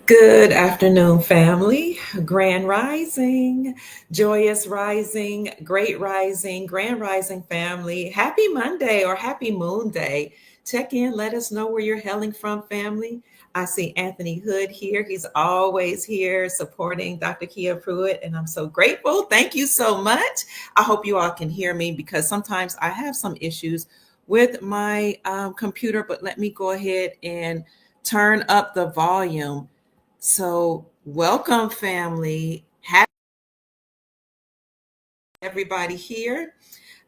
Good afternoon, family. Grand Rising, Joyous Rising, Great Rising, Grand Rising family. Happy Monday or Happy Moon Day. Check in, let us know where you're hailing from, family. I see Anthony Hood here. He's always here supporting Dr. Kia Pruitt, and I'm so grateful. Thank you so much. I hope you all can hear me because sometimes I have some issues with my computer, but let me go ahead and turn up the volume. So, welcome, family. Happy everybody here.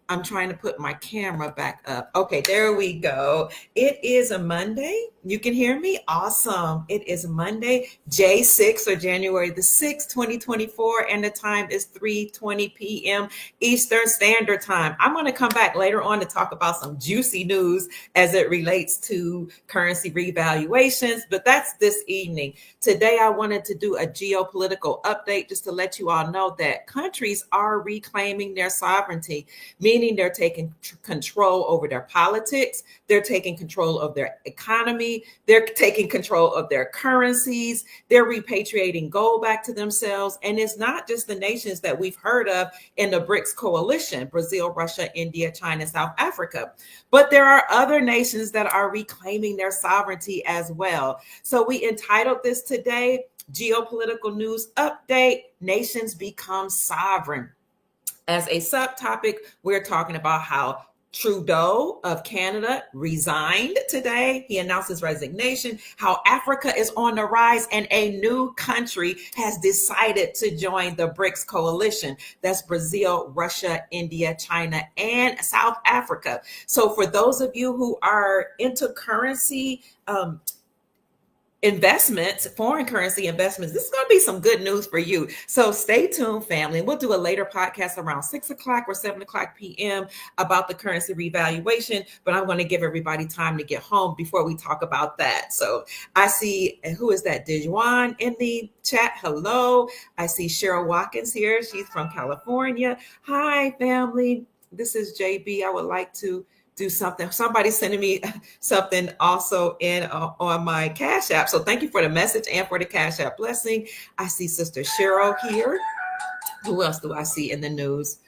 I'm trying to put my camera back up. Okay, there we go. It is a Monday. You can hear me? Awesome. It is Monday, J6 or January the 6th, 2024, and the time is 3:20 p.m. Eastern Standard Time. I'm going to come back later on to talk about some juicy news as it relates to currency revaluations, but that's this evening. Today, I wanted to do a geopolitical update just to let you all know that countries are reclaiming their sovereignty, meaning they're taking control over their politics, they're taking control of their economy, they're taking control of their currencies, they're repatriating gold back to themselves. And it's not just the nations that we've heard of in the BRICS coalition, Brazil, Russia, India, China, South Africa, but there are other nations that are reclaiming their sovereignty as well. So we entitled this today, Geopolitical News Update, Nations Become Sovereign. As a subtopic, we're talking about how Trudeau of Canada resigned today. He announced his resignation, how Africa is on the rise and a new country has decided to join the BRICS coalition. That's Brazil, Russia, India, China, and South Africa. So for those of you who are into currency, investments, foreign currency investments, this is going to be some good news for you. So stay tuned, family. We'll do a later podcast around 6 o'clock or 7 o'clock p.m. about the currency revaluation, but I'm going to give everybody time to get home before we talk about that. So I see, who is that? Dejuan in the chat. Hello. I see Cheryl Watkins here. She's from California. Hi, family. This is JB. I would like to do something. Somebody's sending me something also in on my Cash App. So thank you for the message and for the Cash App blessing. I see Sister Cheryl here. Who else do I see in the news?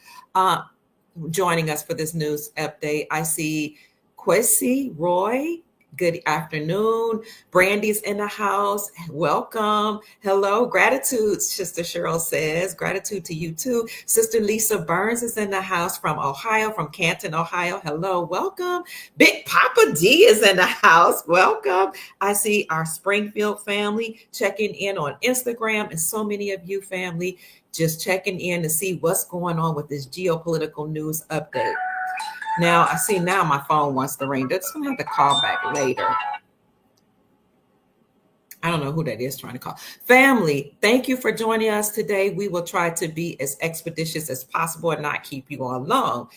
Joining us for this news update. I see Kwesi Roy. Good afternoon. Brandy's in the house. Welcome. Hello. Gratitude, Sister Cheryl says. Gratitude to you too. Sister Lisa Burns is in the house from Ohio, from Canton, Ohio. Hello. Welcome. Big Papa D is in the house. Welcome. I see our Springfield family checking in on Instagram, and so many of you family just checking in to see what's going on with this geopolitical news update. Now, I see now my phone wants to ring. That's going to have to call back later. I don't know who that is trying to call. Family, thank you for joining us today. We will try to be as expeditious as possible and not keep you on long.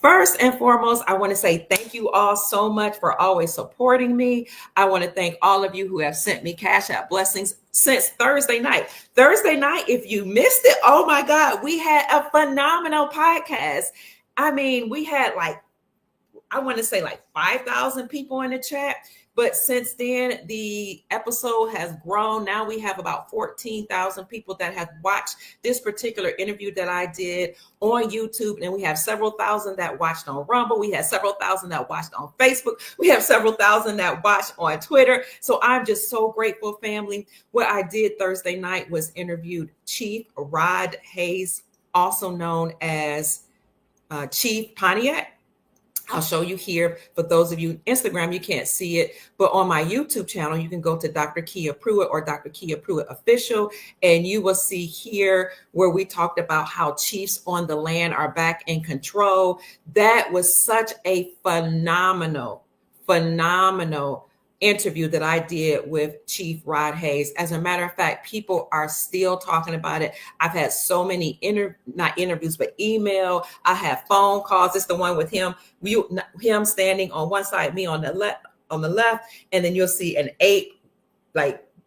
First and foremost, I want to say thank you all so much for always supporting me. I want to thank all of you who have sent me Cash App blessings since Thursday night. Thursday night, if you missed it, oh my God, we had a phenomenal podcast. I mean, we had I want to say 5,000 people in the chat. But since then, the episode has grown. Now we have about 14,000 people that have watched this particular interview that I did on YouTube. And we have several thousand that watched on Rumble. We had several thousand that watched on Facebook. We have several thousand that watched on Twitter. So I'm just so grateful, family. What I did Thursday night was interviewed Chief Rod Hayes, also known as Chief Pontiac. I'll show you here. For those of you Instagram, you can't see it, but on my YouTube channel, you can go to Dr. Kia Pruitt or Dr. Kia Pruitt Official, and you will see here where we talked about how chiefs on the land are back in control. That was such a phenomenal interview that I did with Chief Rod Hayes. As a matter of fact, people are still talking about it. I've had so many not interviews, but email. I have phone calls. It's the one with him standing on one side, me on the left, and then you'll see an ape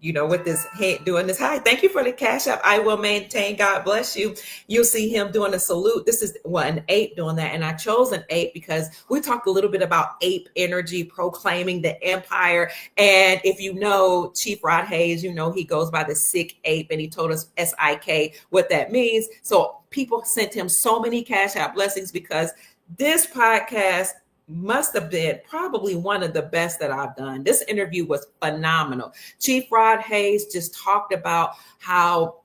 with this head doing this. Hi, thank you for the cash app. I will maintain. God bless you. You'll see him doing a salute. This is an ape doing that. And I chose an ape because we talked a little bit about ape energy, proclaiming the empire. And if you know Chief Rod Hayes, he goes by the sick ape, and he told us SIK what that means. So people sent him so many cash app blessings because this podcast must have been probably one of the best that I've done. This interview was phenomenal. Chief Rod Hayes just talked about how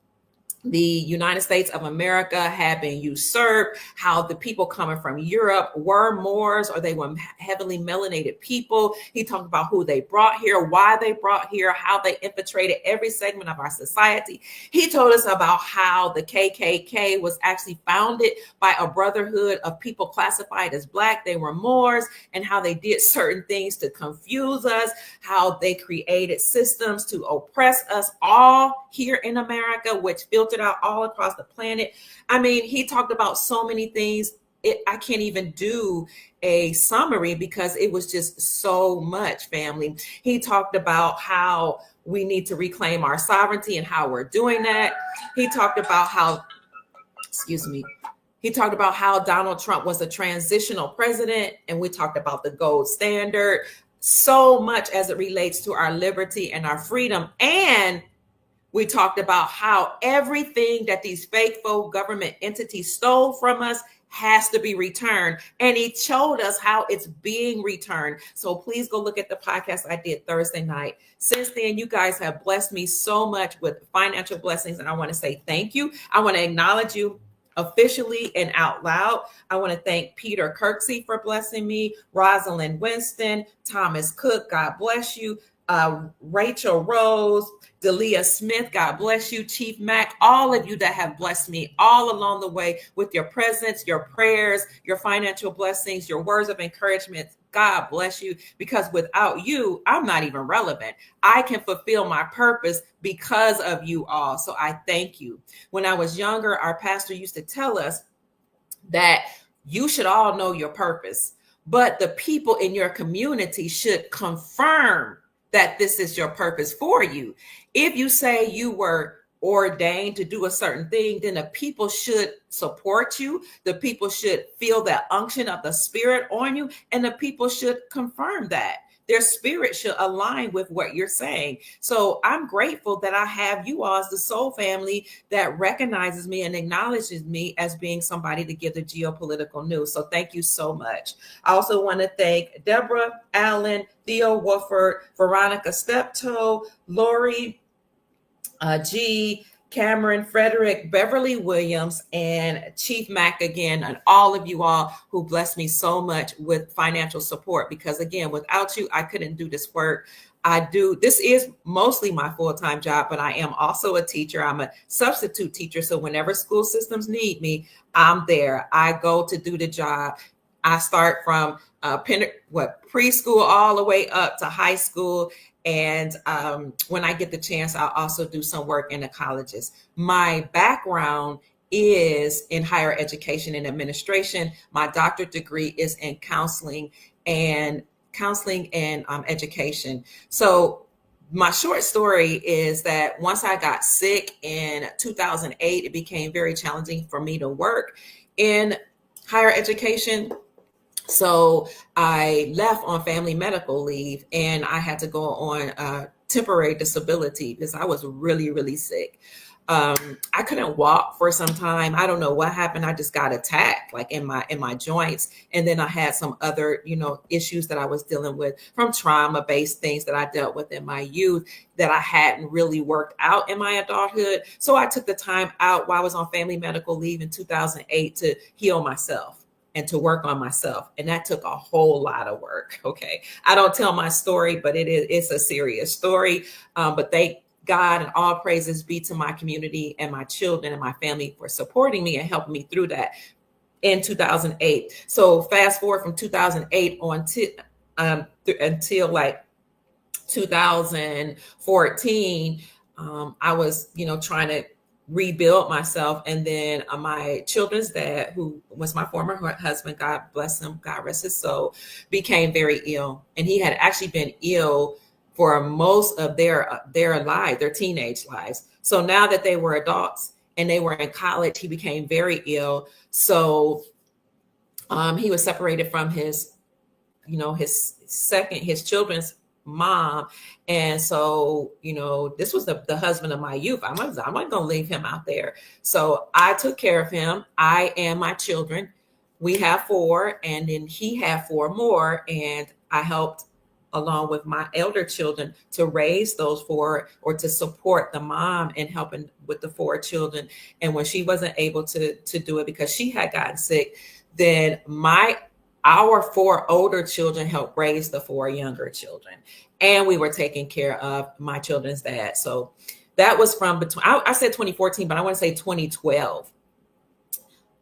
the United States of America had been usurped, how the people coming from Europe were Moors, or they were heavily melanated people. He talked about who they brought here, why they brought here, how they infiltrated every segment of our society. He told us about how the KKK was actually founded by a brotherhood of people classified as Black. They were Moors, and how they did certain things to confuse us, how they created systems to oppress us all here in America, which filtered out all across the planet. I mean, he talked about so many things. I can't even do a summary because it was just so much, family. He talked about how we need to reclaim our sovereignty and how we're doing that. He talked about how, he talked about how Donald Trump was a transitional president, and we talked about the gold standard, so much as it relates to our liberty and our freedom. And we talked about how everything that these faithful government entities stole from us has to be returned. And he showed us how it's being returned. So please go look at the podcast I did Thursday night. Since then, you guys have blessed me so much with financial blessings. And I want to say thank you. I want to acknowledge you officially and out loud. I want to thank Peter Kirksey for blessing me, Rosalind Winston, Thomas Cook, God bless you, Rachel Rose, Delia Smith, God bless you, Chief Mac, all of you that have blessed me all along the way with your presence, your prayers, your financial blessings, your words of encouragement. God bless you, because without you, I'm not even relevant. I can fulfill my purpose because of you all. So I thank you. When I was younger, our pastor used to tell us that you should all know your purpose, but the people in your community should confirm that this is your purpose for you. If you say you were ordained to do a certain thing, then the people should support you. The people should feel that unction of the Spirit on you, and the people should confirm that. Their spirit should align with what you're saying. So I'm grateful that I have you all as the soul family that recognizes me and acknowledges me as being somebody to give the geopolitical news. So thank you so much. I also want to thank Deborah Allen, Theo Wolford, Veronica Steptoe, Lori G, Cameron Frederick, Beverly Williams, and Chief Mac again, and all of you all who blessed me so much with financial support, because again, without you, I couldn't do this work. This is mostly my full-time job, but I am also a teacher. I'm a substitute teacher. So whenever school systems need me, I'm there. I go to do the job. I start from preschool all the way up to high school. And when I get the chance, I'll also do some work in the colleges. My background is in higher education and administration. My doctorate degree is in counseling and education. So my short story is that once I got sick in 2008, it became very challenging for me to work in higher education. So I left on family medical leave, and I had to go on temporary disability because I was really, really sick. I couldn't walk for some time. I don't know what happened. I just got attacked like in my joints. And then I had some other, issues that I was dealing with from trauma-based things that I dealt with in my youth that I hadn't really worked out in my adulthood. So I took the time out while I was on family medical leave in 2008 to heal myself and to work on myself. And that took a whole lot of work. Okay. I don't tell my story, but it's a serious story. But thank God and all praises be to my community and my children and my family for supporting me and helping me through that in 2008. So fast forward from 2008 on until like 2014, I was, trying to rebuild myself. And then my children's dad, who was my former husband, God bless him, God rest his soul, became very ill. And he had actually been ill for most of their lives, their teenage lives. So now that they were adults and they were in college, he became very ill. So he was separated from his his children's mom. And so, this was the husband of my youth. I'm not going to leave him out there. So I took care of him. I and my children, we have 4, and then he had 4 more. And I helped along with my elder children to raise those 4, or to support the mom and helping with the 4 children. And when she wasn't able to do it because she had gotten sick, then our 4 older children helped raise the 4 younger children. And we were taking care of my children's dad. So that was from between, I said 2014, but I want to say 2012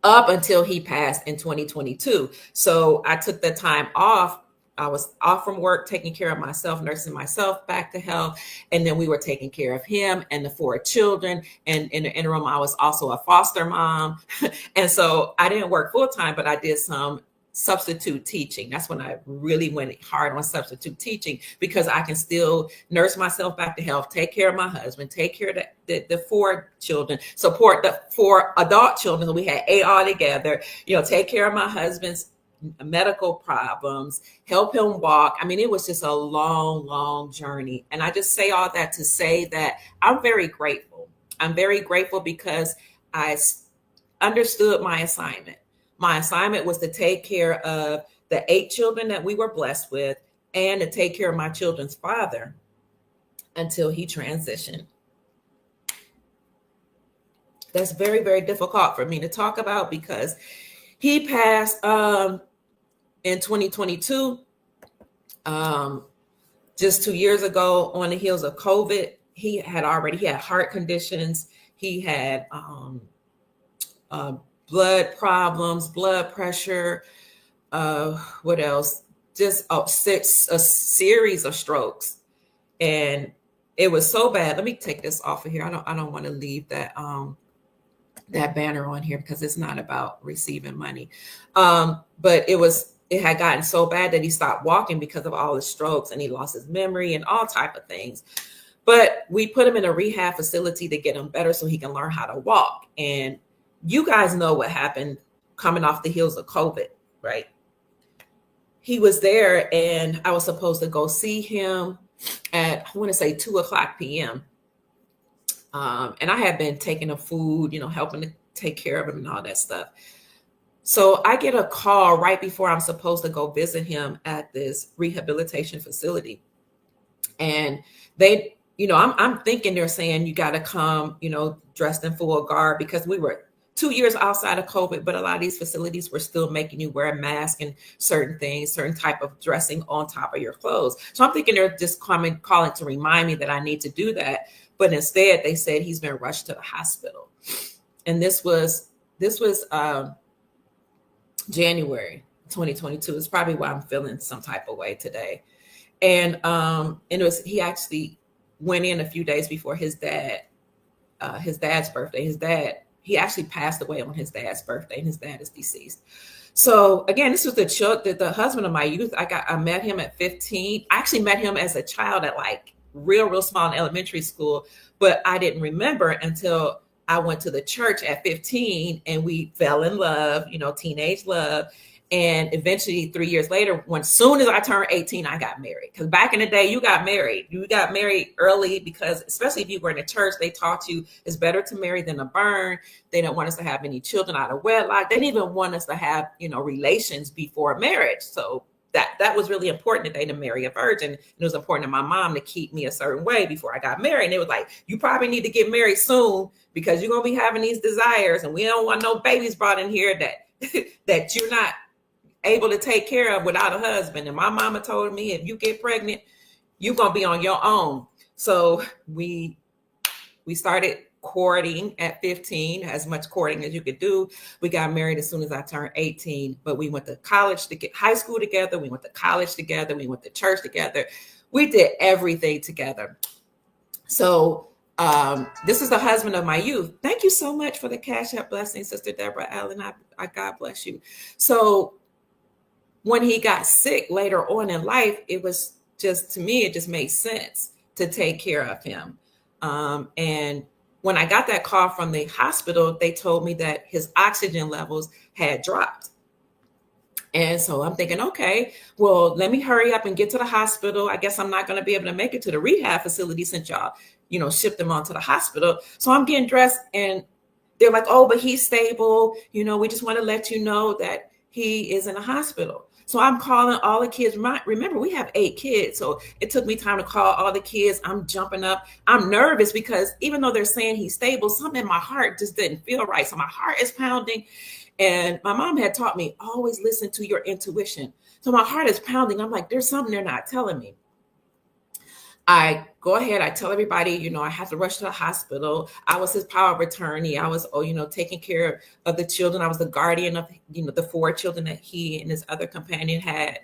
up until he passed in 2022. So I took the time off. I was off from work, taking care of myself, nursing myself back to health. And then we were taking care of him and the 4 children. And in the interim, I was also a foster mom. And so I didn't work full time, but I did some substitute teaching. That's when I really went hard on substitute teaching, because I can still nurse myself back to health, take care of my husband, take care of the 4 children, support the 4 adult children. We had 8 all together, take care of my husband's medical problems, help him walk. I mean, it was just a long, long journey. And I just say all that to say that I'm very grateful. I'm very grateful because I understood my assignment. My assignment was to take care of the 8 children that we were blessed with, and to take care of my children's father until he transitioned. That's very, very difficult for me to talk about, because he passed in 2022, just 2 years ago, on the heels of COVID. He had heart conditions. He had blood problems, blood pressure. What else? Just a series of strokes, and it was so bad. Let me take this off of here. I don't want to leave that that banner on here, because it's not about receiving money. But it had gotten so bad that he stopped walking because of all the strokes, and he lost his memory and all type of things. But we put him in a rehab facility to get him better so he can learn how to walk. And you guys know what happened coming off the heels of COVID, right? He was there, and I was supposed to go see him at, I want to say 2:00 p.m. And I had been taking him food, helping to take care of him and all that stuff. So I get a call right before I'm supposed to go visit him at this rehabilitation facility. And they, I'm thinking they're saying you got to come, dressed in full garb, because we were 2 years outside of COVID, but a lot of these facilities were still making you wear a mask and certain things, certain type of dressing on top of your clothes. So I'm thinking they're just calling to remind me that I need to do that. But instead, they said he's been rushed to the hospital. And this was January 2022. It's probably why I'm feeling some type of way today. And he actually went in a few days before his dad's birthday. He actually passed away on his dad's birthday, and his dad is deceased. So again, this was the husband of my youth. I met him at 15. I actually met him as a child at like real small in elementary school, but I didn't remember until I went to the church at 15, and we fell in love, teenage love. And eventually 3 years later, soon as I turned 18, I got married. Because back in the day, you got married early, because especially if you were in a church, they taught you it's better to marry than to burn. They don't want us to have any children out of wedlock. They didn't even want us to have, relations before marriage. So that was really important today, to marry a virgin. And it was important to my mom to keep me a certain way before I got married. And it was like, you probably need to get married soon, because you're going to be having these desires, and we don't want no babies brought in here that you're not able to take care of without a husband. And my mama told me, if you get pregnant, you're going to be on your own. So we started courting at 15, as much courting as you could do. We got married as soon as I turned 18, but we went to college, high school together. We went to college together. We went to church together. We did everything together. So this is the husband of my youth. Thank you so much for the Cash App blessing, Sister Deborah Allen. I God bless you. So when he got sick later on in life, it was just, to me, it just made sense to take care of him. And when I got that call from the hospital, they told me that his oxygen levels had dropped. And so I'm thinking, okay, well, let me hurry up and get to the hospital. I guess I'm not going to be able to make it to the rehab facility since y'all, shipped him on to the hospital. So I'm getting dressed and they're like, oh, but he's stable. We just want to let you know that he is in the hospital. So I'm calling all the kids. Remember, we have 8 kids. So it took me time to call all the kids. I'm jumping up. I'm nervous because even though they're saying he's stable, something in my heart just didn't feel right. So my heart is pounding. And my mom had taught me, always listen to your intuition. So my heart is pounding. I'm like, there's something they're not telling me. I go ahead. I tell everybody, I have to rush to the hospital. I was his power of attorney. I was, taking care of the children. I was the guardian of, the 4 children that he and his other companion had.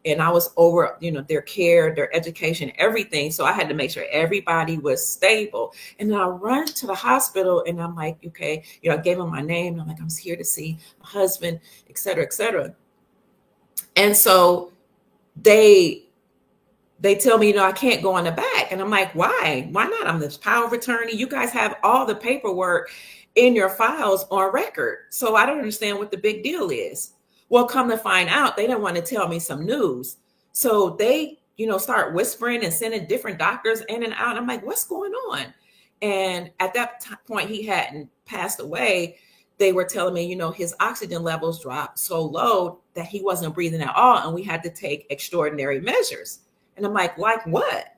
And I was over, their care, their education, everything. So I had to make sure everybody was stable. And then I run to the hospital and I'm like, okay, I gave them my name. And I'm like, I'm here to see my husband, et cetera, et cetera. And so they tell me, I can't go on the back. And I'm like, why? Why not? I'm this power of attorney. You guys have all the paperwork in your files on record. So I don't understand what the big deal is. Well, come to find out, they didn't want to tell me some news. So they, start whispering and sending different doctors in and out. I'm like, what's going on? And at that point, he hadn't passed away. They were telling me, his oxygen levels dropped so low that he wasn't breathing at all. And we had to take extraordinary measures. And I'm like what?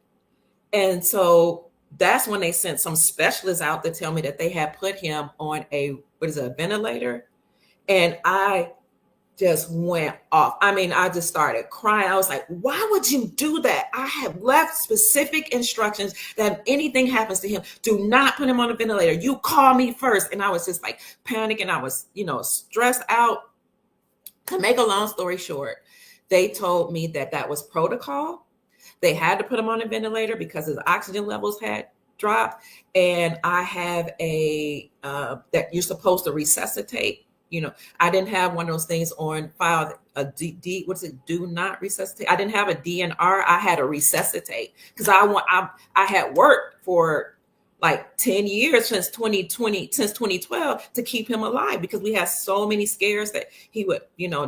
And so that's when they sent some specialists out to tell me that they had put him on a ventilator. And I just went off. I mean, I just started crying. I was like, why would you do that? I have left specific instructions that if anything happens to him, do not put him on a ventilator. You call me first. And I was just like panicking. I was, stressed out. To make a long story short, they told me that was protocol. They had to put him on a ventilator because his oxygen levels had dropped. And I have that you're supposed to resuscitate. I didn't have one of those things on file, do not resuscitate. I didn't have a DNR. I had to resuscitate because I had worked for like 10 years since 2012 to keep him alive because we had so many scares that he would,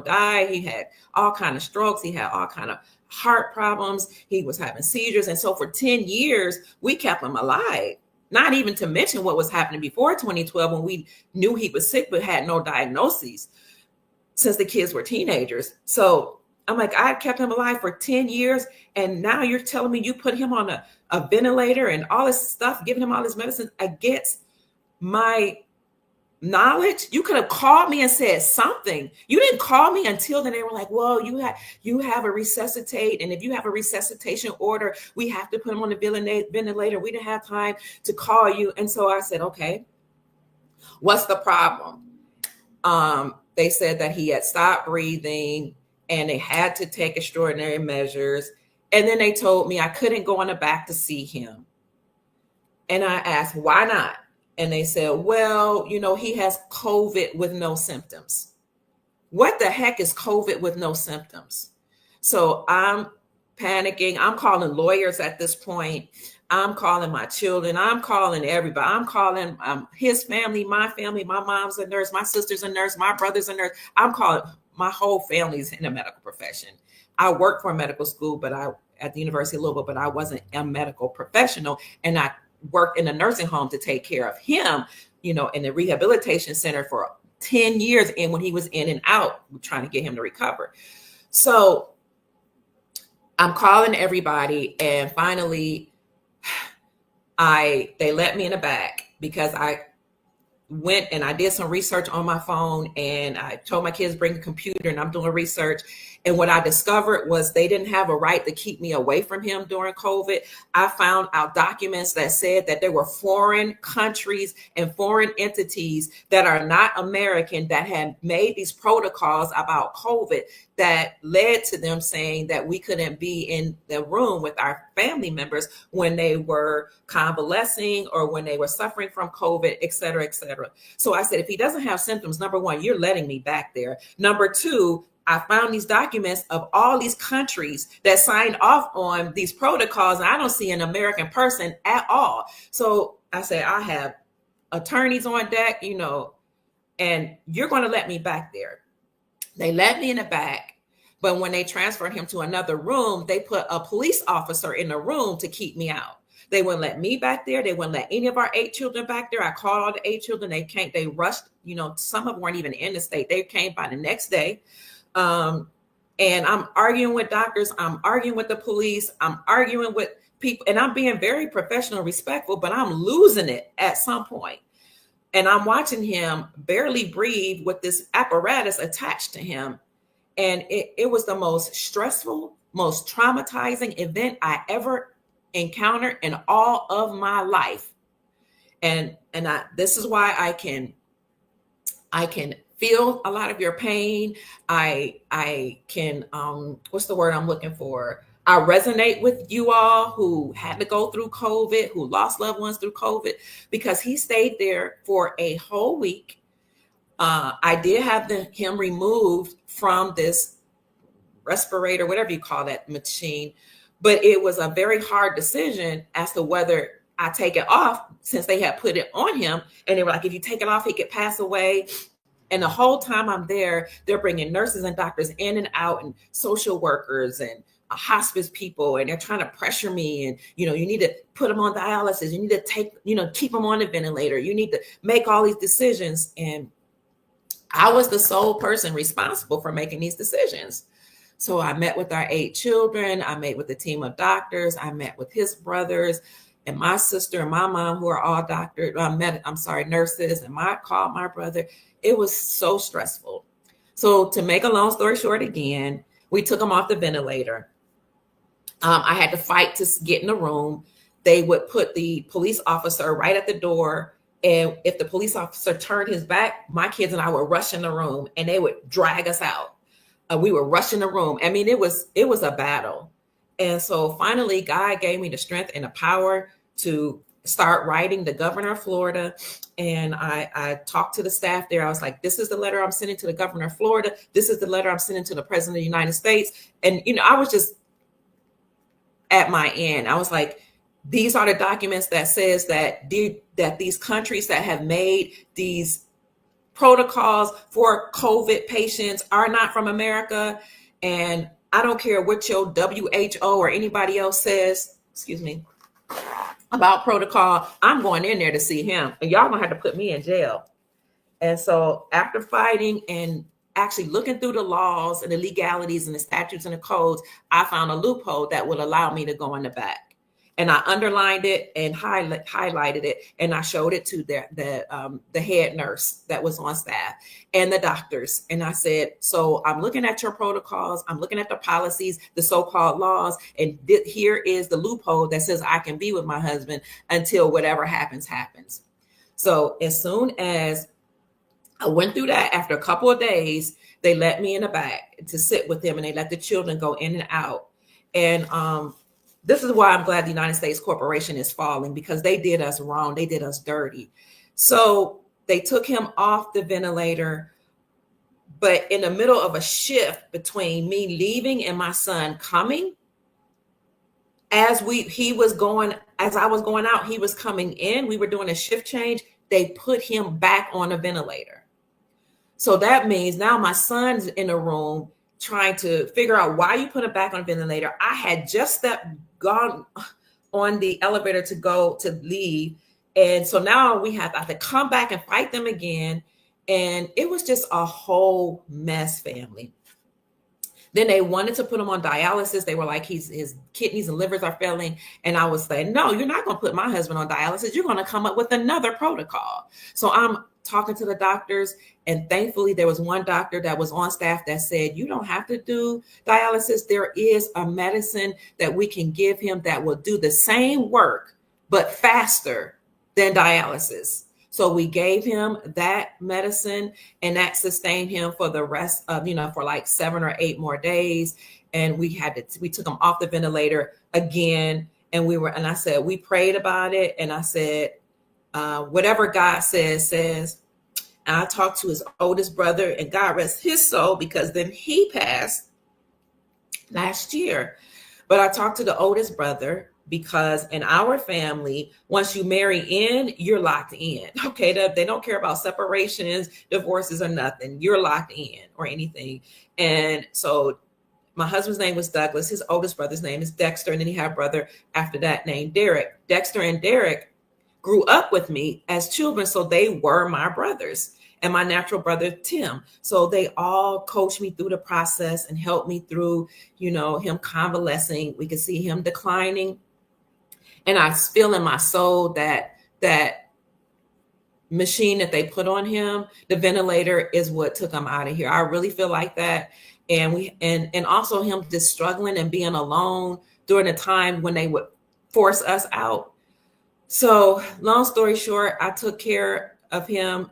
die. He had all kind of strokes. He had all kind of heart problems. He was having seizures. And so for 10 years, we kept him alive. Not even to mention what was happening before 2012 when we knew he was sick but had no diagnoses since the kids were teenagers. So I'm like, I kept him alive for 10 years. And now you're telling me you put him on a ventilator and all this stuff, giving him all this medicine against my knowledge. You could have called me and said something. You didn't call me until then. They were like, well, you have a resuscitate. And if you have a resuscitation order, we have to put him on the ventilator. We didn't have time to call you. And so I said, okay, what's the problem? They said that he had stopped breathing and they had to take extraordinary measures. And then they told me I couldn't go on the back to see him. And I asked, why not? And they said, well, he has COVID with no symptoms. What the heck is COVID with no symptoms? So I'm panicking. I'm calling lawyers at this point. I'm calling my children. I'm calling everybody. I'm calling his family, my mom's a nurse, my sister's a nurse, my brother's a nurse. I'm calling my whole family's in the medical profession. I worked for a medical school, at the University of Louisville, but I wasn't a medical professional. And I worked in a nursing home to take care of him, in the rehabilitation center for 10 years. And when he was in and out, trying to get him to recover. So I'm calling everybody. And finally, they let me in the back because I went and I did some research on my phone and I told my kids bring a computer and I'm doing research. And what I discovered was they didn't have a right to keep me away from him during COVID. I found out documents that said that there were foreign countries and foreign entities that are not American that had made these protocols about COVID that led to them saying that we couldn't be in the room with our family members when they were convalescing or when they were suffering from COVID, et cetera, et cetera. So I said, if he doesn't have symptoms, number one, you're letting me back there. Number two, I found these documents of all these countries that signed off on these protocols, and I don't see an American person at all. So I said, I have attorneys on deck, and you're going to let me back there. They let me in the back. But when they transferred him to another room, they put a police officer in the room to keep me out. They wouldn't let me back there. They wouldn't let any of our 8 children back there. I called all the 8 children. They came, they rushed, some of them weren't even in the state. They came by the next day. And I'm arguing with doctors. I'm arguing with the police. I'm arguing with people, and I'm being very professional, respectful, but I'm losing it at some point. And I'm watching him barely breathe with this apparatus attached to him. And it was the most stressful, most traumatizing event I ever encountered in all of my life. And this is why I can feel a lot of your pain. I can, what's the word I'm looking for? I resonate with you all who had to go through COVID, who lost loved ones through COVID, because he stayed there for a whole week. I did have him removed from this respirator, whatever you call that machine, but it was a very hard decision as to whether I take it off, since they had put it on him. And they were like, if you take it off, he could pass away. And the whole time I'm there, they're bringing nurses and doctors in and out, and social workers and hospice people, and they're trying to pressure me. And, you need to put them on dialysis. You need to keep them on the ventilator. You need to make all these decisions. And I was the sole person responsible for making these decisions. So I met with our 8 children. I met with a team of doctors. I met with his brothers and my sister and my mom, who are all nurses. And I called my brother. It was so stressful. So to make a long story short, again, we took him off the ventilator. I had to fight to get in the room. They would put the police officer right at the door. And if the police officer turned his back, my kids and I would rush in the room, and they would drag us out. We were rushing the room. I mean, it was a battle. And so finally, God gave me the strength and the power to start writing the governor of Florida. And I talked to the staff there. I was like, this is the letter I'm sending to the governor of Florida. This is the letter I'm sending to the president of the United States. And, I was just at my end. I was like, these are the documents that says that these countries that have made these protocols for COVID patients are not from America. And I don't care what your WHO or anybody else says, about protocol. I'm going in there to see him, and y'all gonna have to put me in jail. And so after fighting and actually looking through the laws and the legalities and the statutes and the codes, I found a loophole that would allow me to go in the back. And I underlined it and highlighted it, and I showed it to the head nurse that was on staff and the doctors. And I said, so I'm looking at your protocols, I'm looking at the policies, the so-called laws, and here is the loophole that says I can be with my husband until whatever happens. So as soon as I went through that, after a couple of days, they let me in the back to sit with them, and they let the children go in and out. And this is why I'm glad the United States corporation is falling, because they did us wrong. They did us dirty. So they took him off the ventilator. But in the middle of a shift between me leaving and my son coming, as I was going out, he was coming in. We were doing a shift change. They put him back on a ventilator. So that means now my son's in a room trying to figure out why you put him back on a ventilator. I had just gone on the elevator to leave. And so now I have to come back and fight them again. And it was just a whole mess, family. Then they wanted to put him on dialysis. They were like, his kidneys and livers are failing. And I was saying, no, you're not going to put my husband on dialysis. You're going to come up with another protocol. So I'm talking to the doctors, and thankfully there was one doctor that was on staff that said, you don't have to do dialysis. There is a medicine that we can give him that will do the same work, but faster than dialysis. So we gave him that medicine, and that sustained him for the rest of, for like 7 or 8 more days. And we took him off the ventilator again. And I said, we prayed about it. And I said, whatever God says. And I talked to his oldest brother, and God rest his soul, because then he passed last year. But I talked to the oldest brother because in our family, once you marry in, you're locked in. Okay, they don't care about separations, divorces, or nothing. You're locked in or anything. And so my husband's name was Douglas. His oldest brother's name is Dexter. And then he had a brother after that named Derek. Dexter and Derek grew up with me as children, so they were my brothers, and my natural brother Tim. So they all coached me through the process and helped me through, him convalescing. We could see him declining, and I feel in my soul that machine that they put on him, the ventilator, is what took him out of here. I really feel like that. And and also him just struggling and being alone during a time when they would force us out. So long story short, I took care of him.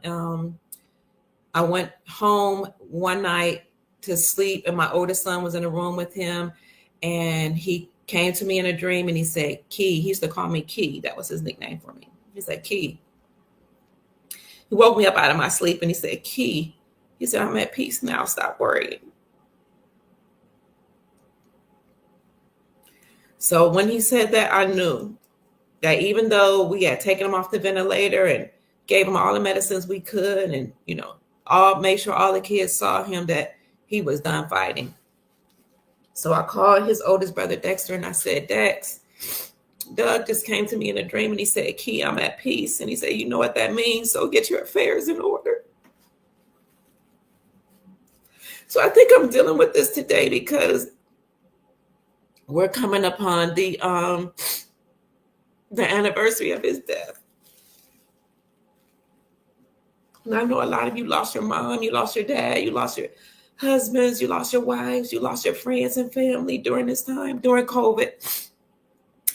I went home one night to sleep, and my oldest son was in a room with him, and he came to me in a dream, and he said, Key. He used to call me Key. That was his nickname for me. He said, Key. He woke me up out of my sleep, and he said, Key. He said, I'm at peace now. Stop worrying. So when he said that, I knew that even though we had taken him off the ventilator and gave him all the medicines we could, and all made sure all the kids saw him, that he was done fighting. So I called his oldest brother Dexter, and I said, Dex, Doug just came to me in a dream, and he said, Key, I'm at peace. And he said, you know what that means? So get your affairs in order. So I think I'm dealing with this today because we're coming upon the anniversary of his death. And I know a lot of you lost your mom, you lost your dad, you lost your husbands, you lost your wives, you lost your friends and family during this time, during COVID.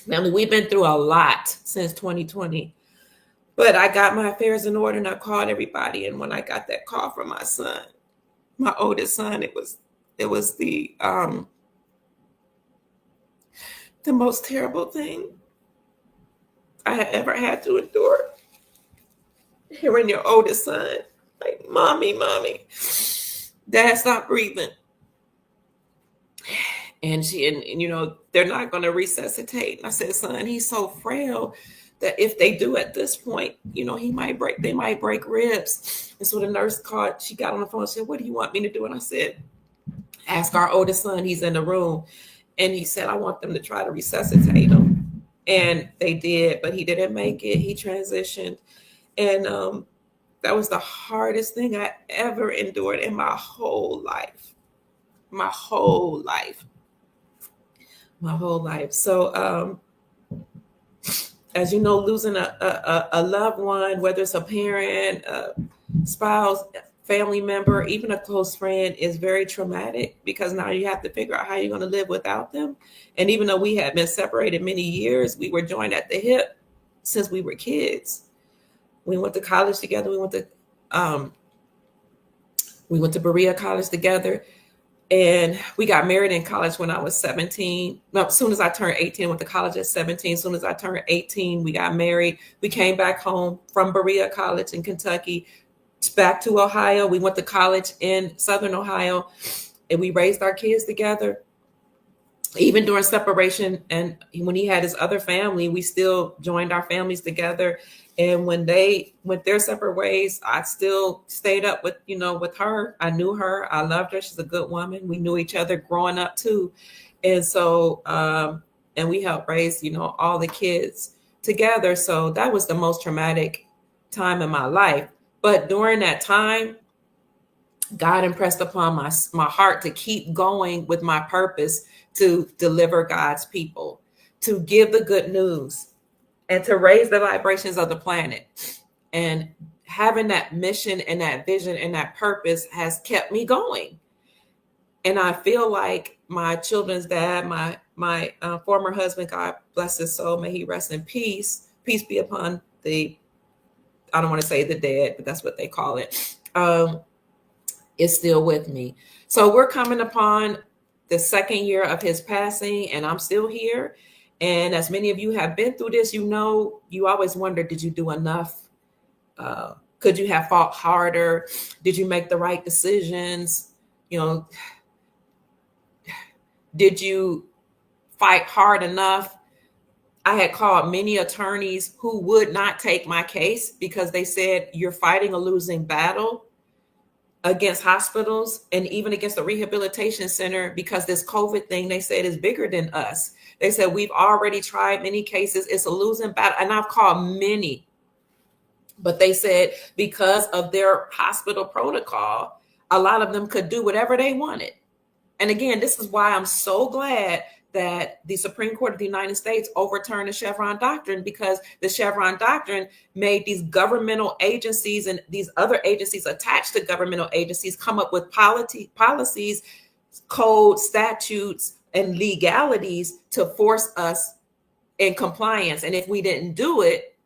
Family, we've been through a lot since 2020. But I got my affairs in order, and I called everybody. And when I got that call from my son, my oldest son, it was the most terrible thing I had ever had to endure. Hearing your oldest son, like, mommy, dad, stop breathing. And they're not going to resuscitate. And I said, son, he's so frail that if they do at this point, they might break ribs. And so the nurse called, she got on the phone and said, what do you want me to do? And I said, ask our oldest son, he's in the room. And he said, I want them to try to resuscitate him. And they did, but he didn't make it. He transitioned. And that was the hardest thing I ever endured in my whole life. So as you know, losing a loved one, whether it's a parent, a spouse, family member, even a close friend, is very traumatic, because now you have to figure out how you're going to live without them. And even though we had been separated many years, we were joined at the hip since we were kids. We went to college together. We went to Berea College together. And we got married in college when I was 17. No, as soon as I turned 18, I went to college at 17. As soon as I turned 18, we got married. We came back home from Berea College in Kentucky, back to Ohio. We went to college in Southern Ohio, and we raised our kids together. Even during separation, and when he had his other family, we still joined our families together. And when they went their separate ways, I still stayed up with her. I knew her. I loved her. She's a good woman. We knew each other growing up too. And so, and we helped raise, all the kids together. So that was the most traumatic time in my life. But during that time, God impressed upon my heart to keep going with my purpose, to deliver God's people, to give the good news, and to raise the vibrations of the planet. And having that mission and that vision and that purpose has kept me going. And I feel like my children's dad, my former husband, God bless his soul, may he rest in peace. Peace be upon I don't want to say the dead, but that's what they call it, is still with me. So we're coming upon the second year of his passing, and I'm still here. And as many of you have been through this, you always wonder, did you do enough Could you have fought harder? Did you make the right decisions? You know, did you fight hard enough? I had called many attorneys who would not take my case because they said, you're fighting a losing battle against hospitals and even against the rehabilitation center, because this COVID thing, they said, is bigger than us. They said, we've already tried many cases. It's a losing battle. And I've called many, but they said because of their hospital protocol, a lot of them could do whatever they wanted. And again, this is why I'm so glad that the Supreme Court of the United States overturned the Chevron doctrine, because the Chevron doctrine made these governmental agencies and these other agencies attached to governmental agencies come up with policies, code, statutes, and legalities to force us in compliance. And if we didn't do it,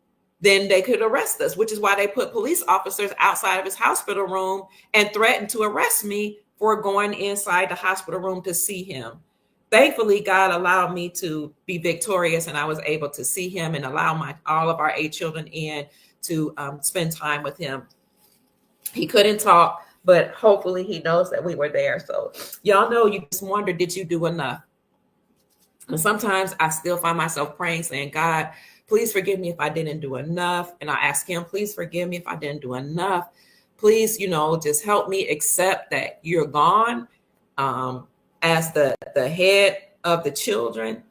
then they could arrest us, which is why they put police officers outside of his hospital room and threatened to arrest me for going inside the hospital room to see him. Thankfully, God allowed me to be victorious, and I was able to see him and allow all of our 8 children in to spend time with him. He couldn't talk, but hopefully he knows that we were there. So y'all know, you just wonder, did you do enough? And sometimes I still find myself praying, saying, God, please forgive me if I didn't do enough. And I ask him, please forgive me if I didn't do enough. Please, just help me accept that you're gone as the head of the children,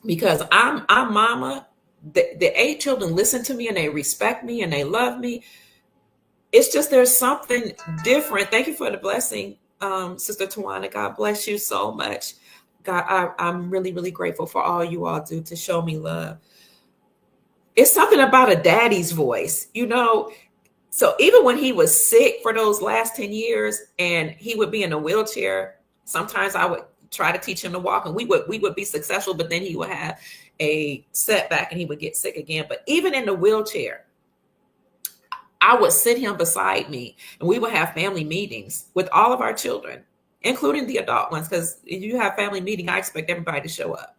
because I'm mama. The 8 children listen to me and they respect me and they love me. It's just, there's something different. Thank you for the blessing, Sister Tawana. God bless you so much. God, I'm really, really grateful for all you all do to show me love. It's something about a daddy's voice, So even when he was sick for those last 10 years and he would be in a wheelchair, sometimes I would try to teach him to walk and we would be successful, but then he would have a setback and he would get sick again. But even in the wheelchair, I would sit him beside me and we would have family meetings with all of our children, including the adult ones, because if you have family meeting, I expect everybody to show up.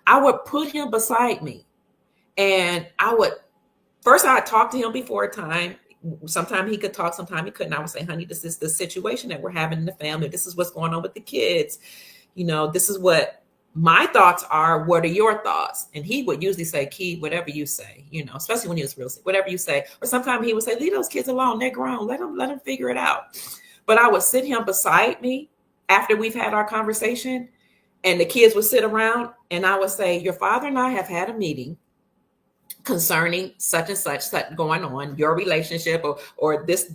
I would put him beside me and I'd talk to him before time. Sometimes he could talk, sometimes he couldn't. I would say, honey, this is the situation that we're having in the family. This is what's going on with the kids. This is what my thoughts are. What are your thoughts? And he would usually say, Key, whatever you say, especially when he was real sick, whatever you say. Or sometimes he would say, leave those kids alone. They're grown. Let them figure it out. But I would sit him beside me after we've had our conversation, and the kids would sit around and I would say, your father and I have had a meeting concerning such and such going on, your relationship or this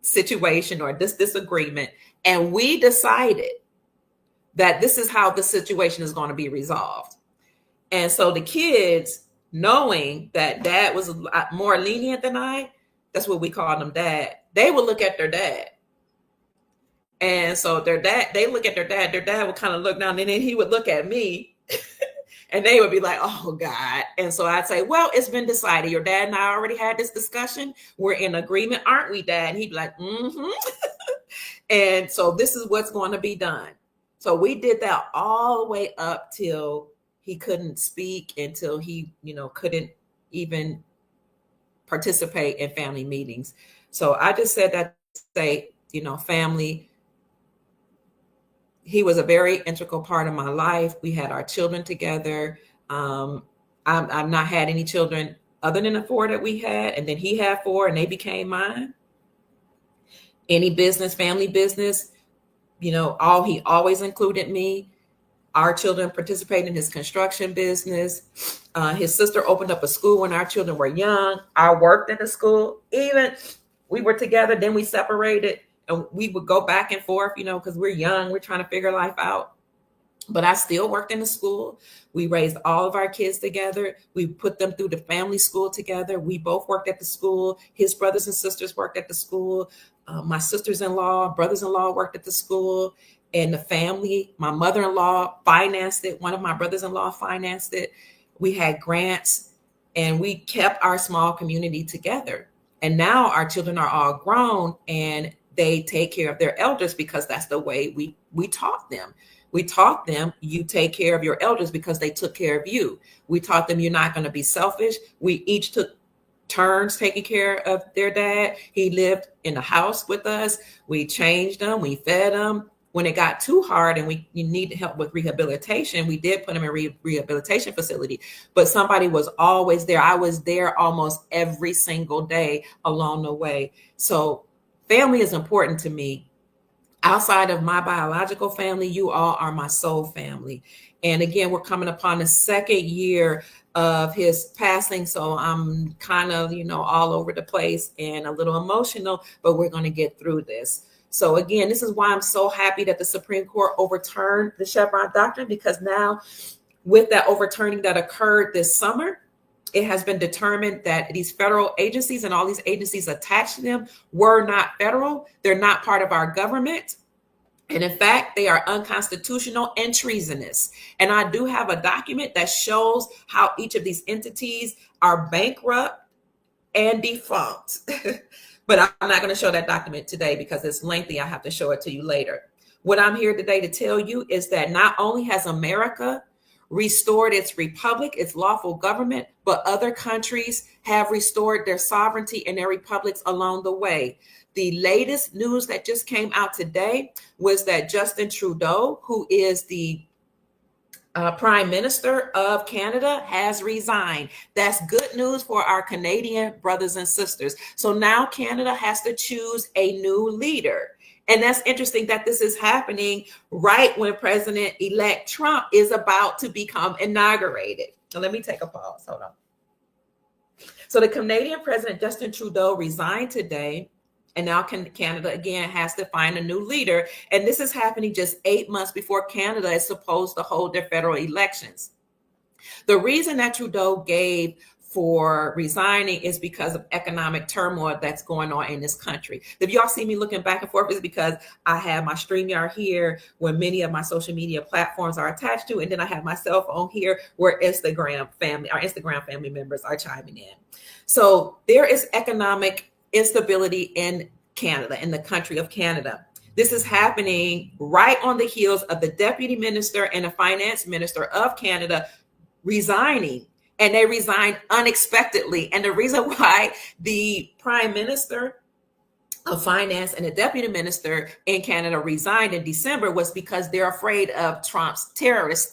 situation or this disagreement. And we decided that this is how the situation is going to be resolved. And so the kids, knowing that dad was a lot more lenient than that's what we called them, dad, they would look at their dad. And so they look at their dad would kind of look down and then he would look at me and they would be like, oh God. And so I'd say, well, it's been decided. Your dad and I already had this discussion. We're in agreement, aren't we, Dad? And he'd be like, mm-hmm. And so this is what's going to be done. So we did that all the way up till he couldn't speak, until he, couldn't even participate in family meetings. So I just said that to say, family, he was a very integral part of my life. We had our children together. I've not had any children other than the 4 that we had. And then he had 4 and they became mine. Any business, family business, he always included me. Our children participated in his construction business. His sister opened up a school when our children were young. I worked in the school. Even we were together, then we separated. And we would go back and forth, because we're young, we're trying to figure life out. But I still worked in the school. We raised all of our kids together. We put them through the family school together. We both worked at the school. His brothers and sisters worked at the school. My sisters-in-law, brothers-in-law worked at the school. And the family, my mother-in-law financed it. One of my brothers-in-law financed it. We had grants and we kept our small community together. And now our children are all grown and they take care of their elders because that's the way we taught them. We taught them, you take care of your elders because they took care of you. We taught them you're not going to be selfish. We each took turns taking care of their dad. He lived in the house with us. We changed him, we fed him. When it got too hard and we needed help with rehabilitation, we did put him in rehabilitation facility. But somebody was always there. I was there almost every single day along the way. So family is important to me. Outside of my biological family, you all are my soul family. And again, we're coming upon the second year of his passing. So I'm kind of, all over the place and a little emotional, but we're going to get through this. So again, this is why I'm so happy that the Supreme Court overturned the Chevron doctrine, because now with that overturning that occurred this summer, it has been determined that these federal agencies and all these agencies attached to them were not federal. They're not part of our government. And in fact, they are unconstitutional and treasonous. And I do have a document that shows how each of these entities are bankrupt and defunct. But I'm not going to show that document today because it's lengthy. I have to show it to you later. What I'm here today to tell you is that not only has America restored its republic, its lawful government, but other countries have restored their sovereignty and their republics along the way. The latest news that just came out today was that Justin Trudeau, who is the Prime Minister of Canada, has resigned. That's good news for our Canadian brothers and sisters. So now Canada has to choose a new leader. And that's interesting that this is happening right when President-elect Trump is about to become inaugurated. So let me take a pause. Hold on. So the Canadian President Justin Trudeau resigned today. And now Canada, again, has to find a new leader. And this is happening just 8 months before Canada is supposed to hold their federal elections. The reason that Trudeau gave for resigning is because of economic turmoil that's going on in this country. If y'all see me looking back and forth, it's because I have my StreamYard here where many of my social media platforms are attached to. And then I have my cell phone here where our Instagram family members are chiming in. So there is economic instability in Canada, in the country of Canada. This is happening right on the heels of the Deputy Minister and the Finance Minister of Canada resigning. And they resigned unexpectedly. And the reason why the Prime Minister of Finance and the Deputy Minister in Canada resigned in December was because they're afraid of Trump's tariff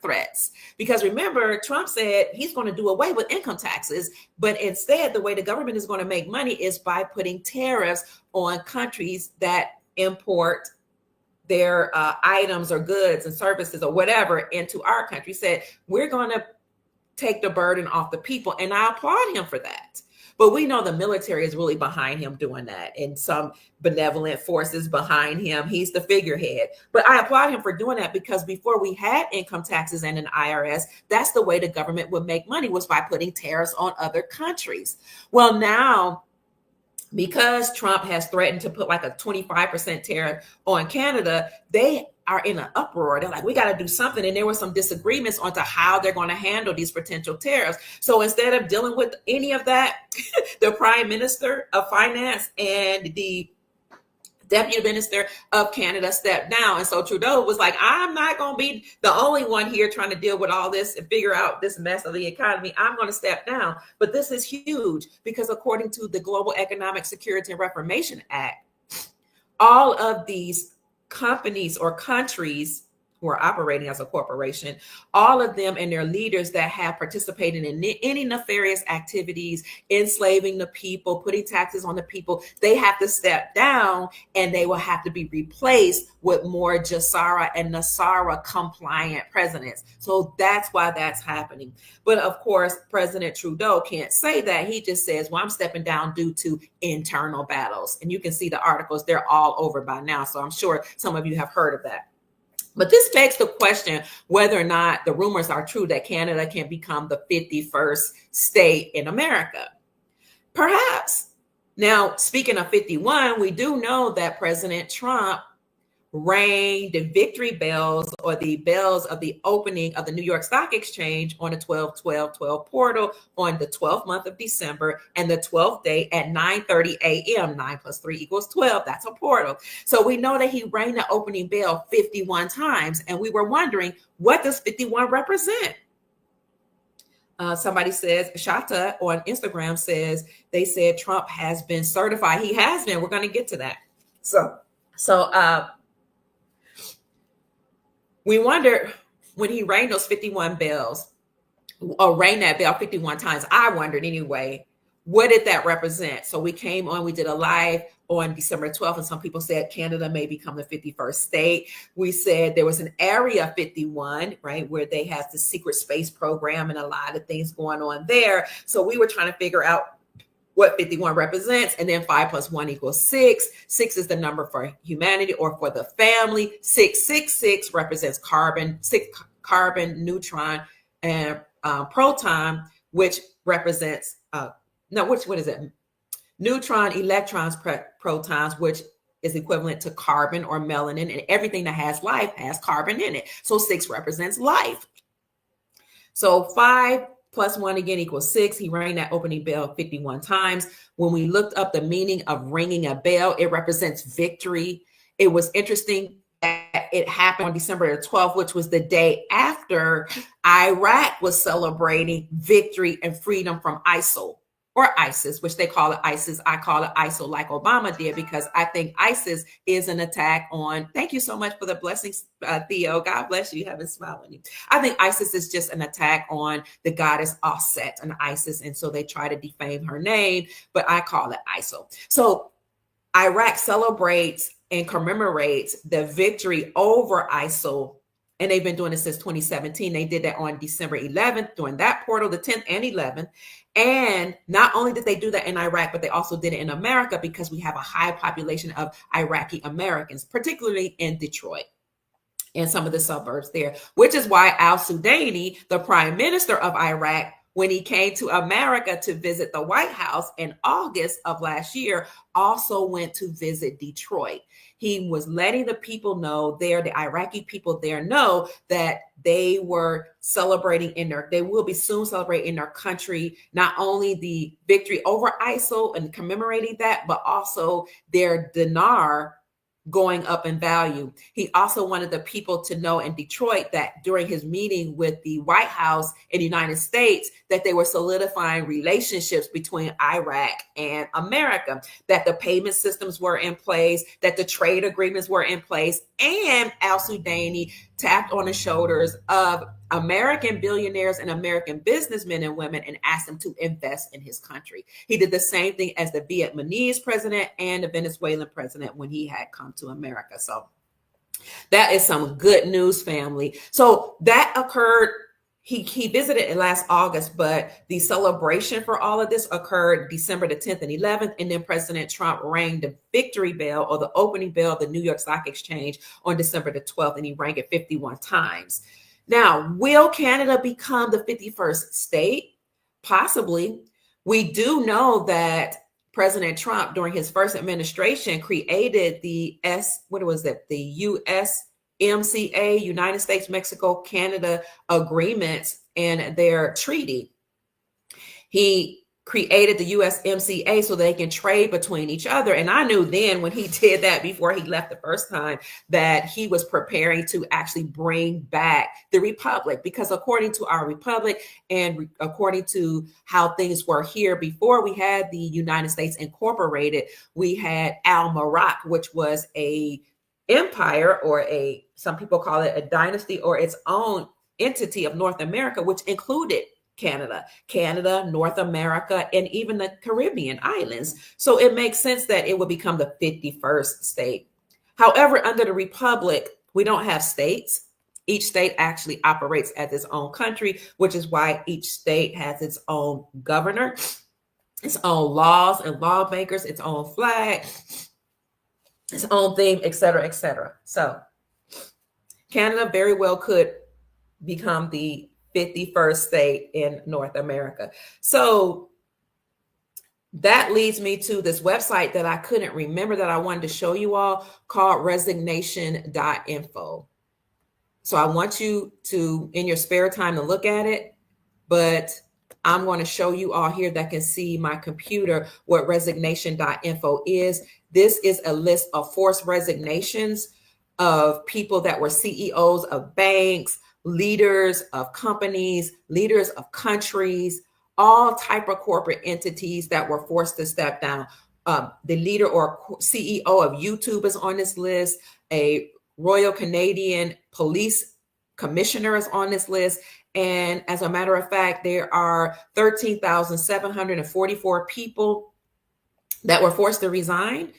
threats. Because remember, Trump said he's going to do away with income taxes, but instead the way the government is going to make money is by putting tariffs on countries that import their items or goods and services or whatever into our country. He said, we're going to take the burden off the people. And I applaud him for that. But we know the military is really behind him doing that, and some benevolent forces behind him. He's the figurehead. But I applaud him for doing that, because before we had income taxes and an IRS, that's the way the government would make money, was by putting tariffs on other countries. Well, now, because Trump has threatened to put like a 25% tariff on Canada, they are in an uproar. They're like, we got to do something. And there were some disagreements on to how they're going to handle these potential tariffs. So instead of dealing with any of that, the Prime Minister of Finance and the Deputy Minister of Canada stepped down. And so Trudeau was like, I'm not going to be the only one here trying to deal with all this and figure out this mess of the economy. I'm going to step down. But this is huge, because according to the Global Economic Security and Reformation Act, all of these companies or countries who are operating as a corporation, all of them and their leaders that have participated in any nefarious activities, enslaving the people, putting taxes on the people, they have to step down, and they will have to be replaced with more Jasara and Nasara compliant presidents. So that's why that's happening. But of course, President Trudeau can't say that. He just says, well, I'm stepping down due to internal battles. And you can see the articles, they're all over by now. So I'm sure some of you have heard of that. But this begs the question whether or not the rumors are true that Canada can become the 51st state in America. Perhaps. Now, speaking of 51, we do know that President Trump rang the victory bells, or the bells of the opening of the New York Stock Exchange on the 12-12-12 portal on the 12th month of December, and the 12th day at 9:30 a.m. 9 + 3 = 12. That's a portal. So we know that he rang the opening bell 51 times, and we were wondering, what does 51 represent? Somebody says, Shata on Instagram says, they said Trump has been certified. He has been. We're going to get to that. So we wondered when he rang those 51 bells, or rang that bell 51 times. I wondered anyway, what did that represent? So we came on, we did a live on December 12th, and some people said Canada may become the 51st state. We said there was an Area 51, right, where they have the secret space program and a lot of things going on there. So we were trying to figure out what 51 represents, and then 5 + 1 = 6. 6 is the number for humanity or for the family. 666 represents carbon, 6 carbon, neutron, and proton, which represents what is it? Neutron, electrons, protons, which is equivalent to carbon or melanin, and everything that has life has carbon in it. So 6 represents life. So 5 + 1 again = 6. He rang that opening bell 51 times. When we looked up the meaning of ringing a bell, it represents victory. It was interesting that it happened on December 12th, which was the day after Iraq was celebrating victory and freedom from ISIL or ISIS, which they call it ISIS. I call it ISIL like Obama did, because I think ISIS is an attack on, thank you so much for the blessings, Theo. God bless you. You have a smile on you. I think ISIS is just an attack on the goddess Offset and ISIS. And so they try to defame her name, but I call it ISIL. So Iraq celebrates and commemorates the victory over ISIL. And they've been doing it since 2017. They did that on December 11th during that portal, the 10th and 11th. And not only did they do that in Iraq, but they also did it in America, because we have a high population of Iraqi Americans, particularly in Detroit and some of the suburbs there, which is why al-Sudani, the prime minister of Iraq, when he came to America to visit the White House in August of last year, also went to visit Detroit. He was letting the people know there, the Iraqi people there know that they were celebrating they will be soon celebrating in their country, not only the victory over ISIL and commemorating that, but also their dinar going up in value. He also wanted the people to know in Detroit that during his meeting with the White House in the United States, that they were solidifying relationships between Iraq and America, that the payment systems were in place, that the trade agreements were in place, and al-Sudani tapped on the shoulders of American billionaires and American businessmen and women and asked them to invest in his country. He did the same thing as the Vietnamese president and the Venezuelan president when he had come to America. So that is some good news, family. So that occurred. He visited it last August, but the celebration for all of this occurred December the 10th and 11th. And then President Trump rang the victory bell, or the opening bell of the New York Stock Exchange, on December the 12th, and he rang it 51 times. Now, will Canada become the 51st state? Possibly. We do know that President Trump, during his first administration, created the USMCA, United States, Mexico, Canada agreements and their treaty. He created the USMCA so they can trade between each other. And I knew then when he did that, before he left the first time, that he was preparing to actually bring back the republic, because according to our republic and according to how things were here before we had the United States incorporated, we had Al-Marak, which was a empire, or some people call it a dynasty, or its own entity of North America, which included Canada, North America, and even the Caribbean islands. So it makes sense that it would become the 51st state. However, under the Republic, we don't have states. Each state actually operates as its own country, which is why each state has its own governor, its own laws and lawmakers, its own flag, its own theme, et cetera, et cetera. So Canada very well could become the 51st state in North America. So that leads me to this website that I couldn't remember that I wanted to show you all, called resignation.info. So I want you to, in your spare time, to look at it, but I'm going to show you all here that can see my computer what resignation.info is. This is a list of forced resignations of people that were CEOs of banks, leaders of companies, leaders of countries, all type of corporate entities that were forced to step down. The leader or CEO of YouTube is on this list. A Royal Canadian Police Commissioner is on this list. And as a matter of fact, there are 13,744 people that were forced to resign.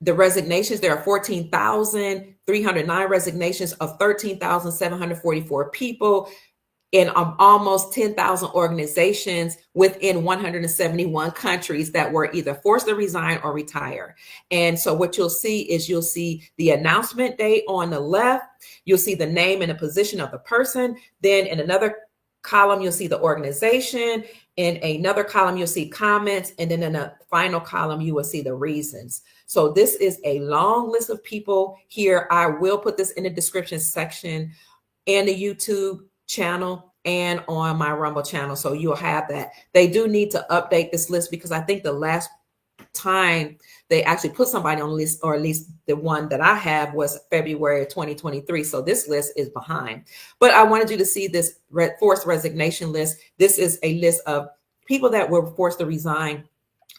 The resignations, there are 14,309 resignations of 13,744 people in almost 10,000 organizations within 171 countries that were either forced to resign or retire. And so what you'll see is you'll see the announcement date on the left. You'll see the name and the position of the person. Then in another column, you'll see the organization. In another column, you'll see comments. And then in the final column, you will see the reasons. So this is a long list of people here. I will put this in the description section and the YouTube channel and on my Rumble channel. So you'll have that. They do need to update this list because I think the last time they actually put somebody on the list, or at least the one that I have, was February of 2023. So this list is behind. But I wanted you to see this forced resignation list. This is a list of people that were forced to resign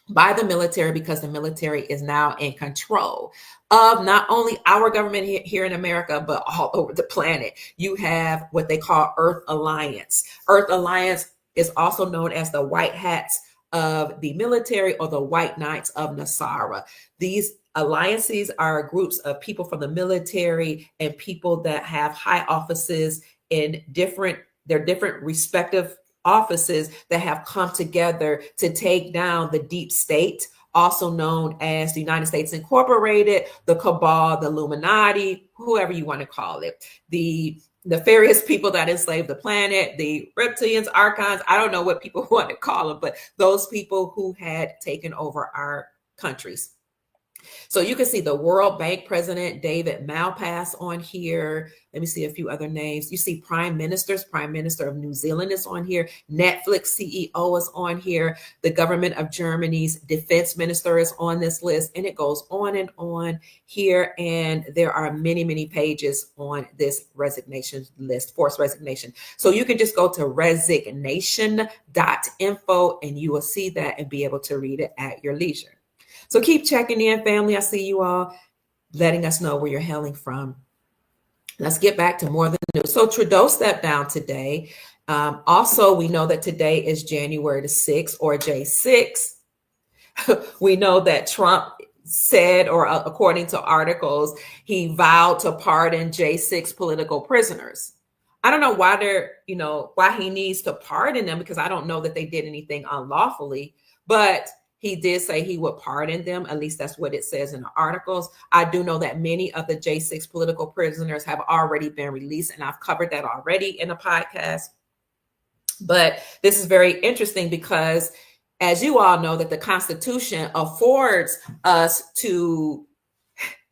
by the military because the military is now in control of not only our government here in America, but all over the planet. You have what they call Earth Alliance. Earth Alliance is also known as the White Hats of the military, or the White Knights of Nasara. These alliances are groups of people from the military and people that have high offices in their different respective offices that have come together to take down the deep state, also known as the United States Incorporated, the cabal, the Illuminati, whoever you want to call it, the nefarious people that enslave the planet, the reptilians, archons, I don't know what people want to call them, but those people who had taken over our countries. So you can see the World Bank President, David Malpass, on here. Let me see a few other names. You see prime ministers. Prime Minister of New Zealand is on here. Netflix CEO is on here. The government of Germany's defense minister is on this list. And it goes on and on here. And there are many, many pages on this resignation list, forced resignation. So you can just go to resignation.info and you will see that and be able to read it at your leisure. So keep checking in, family. I see you all letting us know where you're hailing from. Let's get back to more of the news. So Trudeau stepped down today. Also, we know that today is January the 6th, or J6. We know that Trump said, or according to articles, he vowed to pardon J6 political prisoners. I don't know why why he needs to pardon them, because I don't know that they did anything unlawfully, but he did say he would pardon them. At least that's what it says in the articles. I do know that many of the J6 political prisoners have already been released, and I've covered that already in a podcast. But this is very interesting because, as you all know, that the Constitution affords us to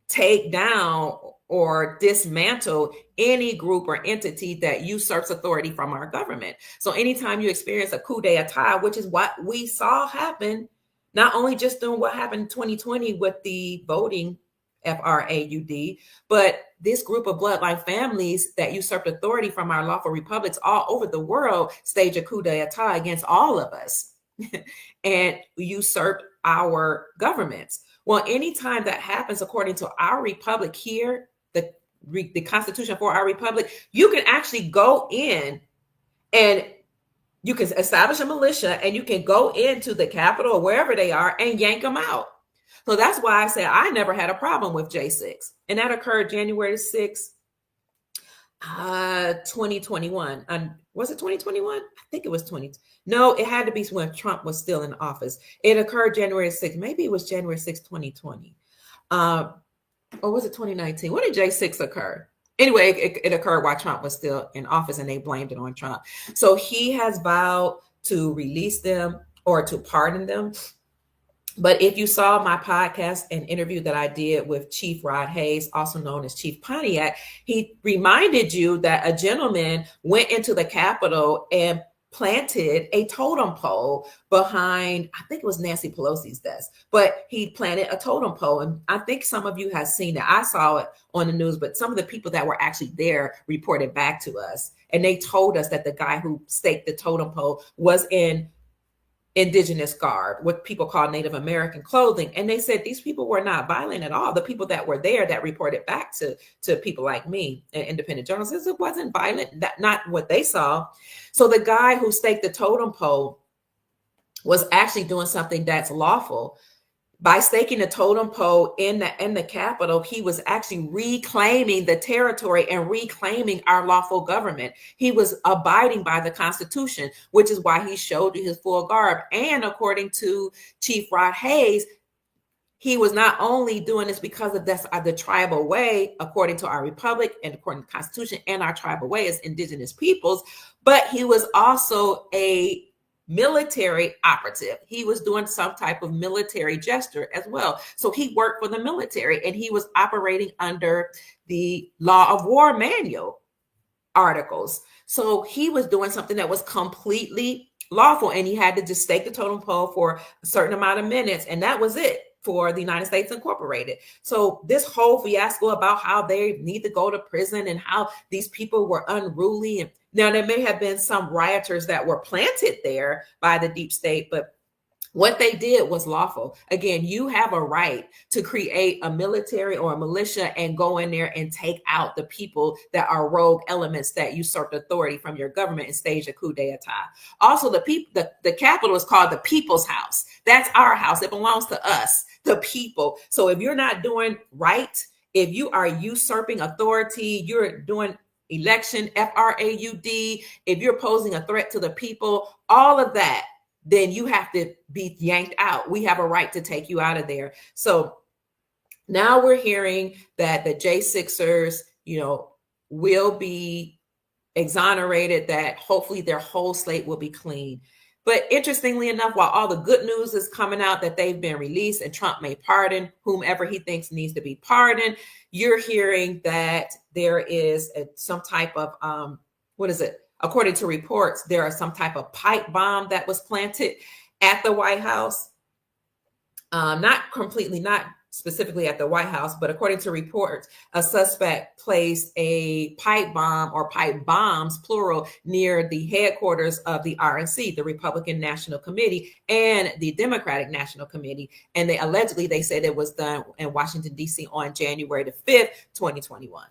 take down or dismantle any group or entity that usurps authority from our government. So anytime you experience a coup d'etat, which is what we saw happen, not only just doing what happened in 2020 with the voting, FRAUD, but this group of bloodline families that usurped authority from our lawful republics all over the world stage a coup d'etat against all of us and usurped our governments. Well, anytime that happens, according to our republic here, the Constitution for our republic, you can actually go in and you can establish a militia and you can go into the Capitol or wherever they are and yank them out. So that's why I say I never had a problem with J6. And that occurred January 6th, 2021. Was it 2021? I think it was 20. No, it had to be when Trump was still in office. It occurred January 6th. Maybe it was January 6th, 2020. Or was it 2019? When did J6 occur? Anyway, it occurred while Trump was still in office, and they blamed it on Trump. So he has vowed to release them or to pardon them. But if you saw my podcast and interview that I did with Chief Rod Hayes, also known as Chief Pontiac, he reminded you that a gentleman went into the Capitol and planted a totem pole behind, I think it was Nancy Pelosi's desk, but he planted a totem pole. And I think some of you have seen it. I saw it on the news, but some of the people that were actually there reported back to us. And they told us that the guy who staked the totem pole was in indigenous garb, what people call Native American clothing. And they said these people were not violent at all. The people that were there that reported back to people like me and independent journalists, it wasn't violent, that not what they saw. So the guy who staked the totem pole was actually doing something that's lawful. By staking the totem pole in the Capitol, he was actually reclaiming the territory and reclaiming our lawful government. He was abiding by the Constitution, which is why he showed you his full garb. And according to Chief Rod Hayes, he was not only doing this because of that's the tribal way, according to our republic and according to the Constitution, and our tribal way as indigenous peoples, but he was also a military operative. He was doing some type of military gesture as well. So he worked for the military and he was operating under the law of war manual articles. So he was doing something that was completely lawful, and he had to just stake the totem pole for a certain amount of minutes, and that was it for the United States Incorporated. So this whole fiasco about how they need to go to prison and how these people were unruly, and now there may have been some rioters that were planted there by the deep state, but what they did was lawful. Again, you have a right to create a military or a militia and go in there and take out the people that are rogue elements that usurped authority from your government and stage a coup d'etat. Also, the Capitol is called the People's House. That's our house. It belongs to us, the people. So if you're not doing right, if you are usurping authority, you're doing election, fraud, if you're posing a threat to the people, all of that, then you have to be yanked out. We have a right to take you out of there. So now we're hearing that the J6ers, will be exonerated, that hopefully their whole slate will be clean. But interestingly enough, while all the good news is coming out that they've been released and Trump may pardon whomever he thinks needs to be pardoned, you're hearing that there is some type of, according to reports, there are some type of pipe bomb that was planted at the White House. Not specifically at the White House, but according to reports, a suspect placed a pipe bomb or pipe bombs, plural, near the headquarters of the RNC, the Republican National Committee, and the Democratic National Committee. And they said it was done in Washington, D.C. on January the 5th, 2021.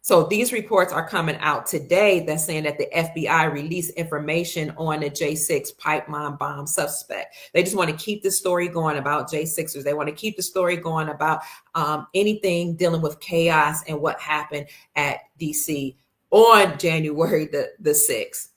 So these reports are coming out today that's saying that the FBI released information on the J6 pipe bomb suspect. They just want to keep the story going about J6ers. They want to keep the story going about anything dealing with chaos and what happened at DC on January the 6th.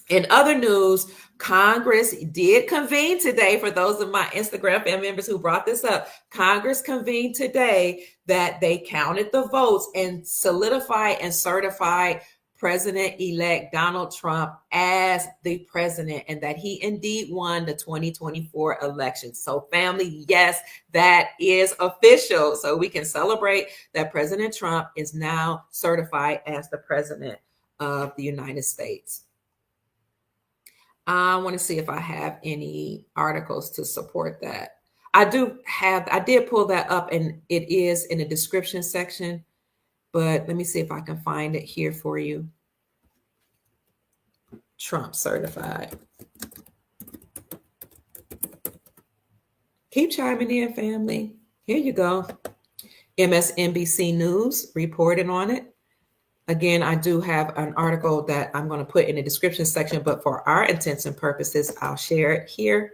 In other news, Congress did convene today. For those of my Instagram family members who brought this up, Congress convened today that they counted the votes and solidified and certified President-elect Donald Trump as the president, and that he indeed won the 2024 election. So family, yes, that is official. So we can celebrate that President Trump is now certified as the president of the United States. I want to see if I have any articles to support that. I did pull that up, and it is in the description section, but let me see if I can find it here for you. Trump certified. Keep chiming in, family. Here you go. MSNBC News reported on it. Again, I do have an article that I'm going to put in the description section, but for our intents and purposes, I'll share it here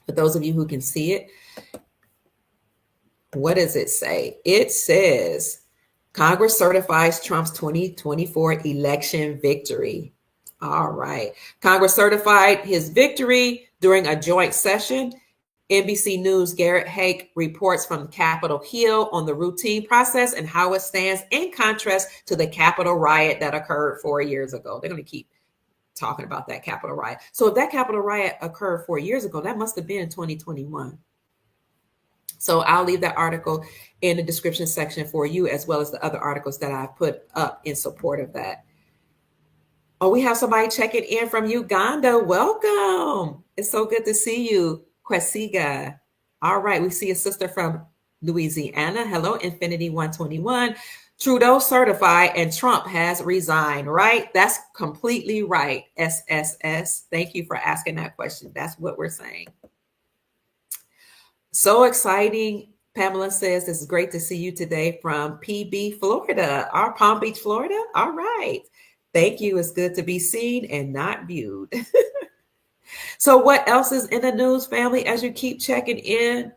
for those of you who can see it. What does it say? It says, Congress certifies Trump's 2024 election victory. All right. Congress certified his victory during a joint session. NBC News' Garrett Hake reports from Capitol Hill on the routine process and how it stands in contrast to the Capitol riot that occurred 4 years ago. They're going to keep talking about that Capitol riot. So if that Capitol riot occurred 4 years ago, that must have been in 2021. So I'll leave that article in the description section for you, as well as the other articles that I've put up in support of that. Oh, we have somebody checking in from Uganda. Welcome. It's so good to see you, Kwesiga. All right, we see a sister from Louisiana. Hello, Infinity 121. Trudeau certified and Trump has resigned, right? That's completely right. SSS. Thank you for asking that question. That's what we're saying. So exciting. Pamela says, it's great to see you today from PB, Florida, our Palm Beach, Florida. All right. Thank you. It's good to be seen and not viewed. So, what else is in the news, family, as you keep checking in?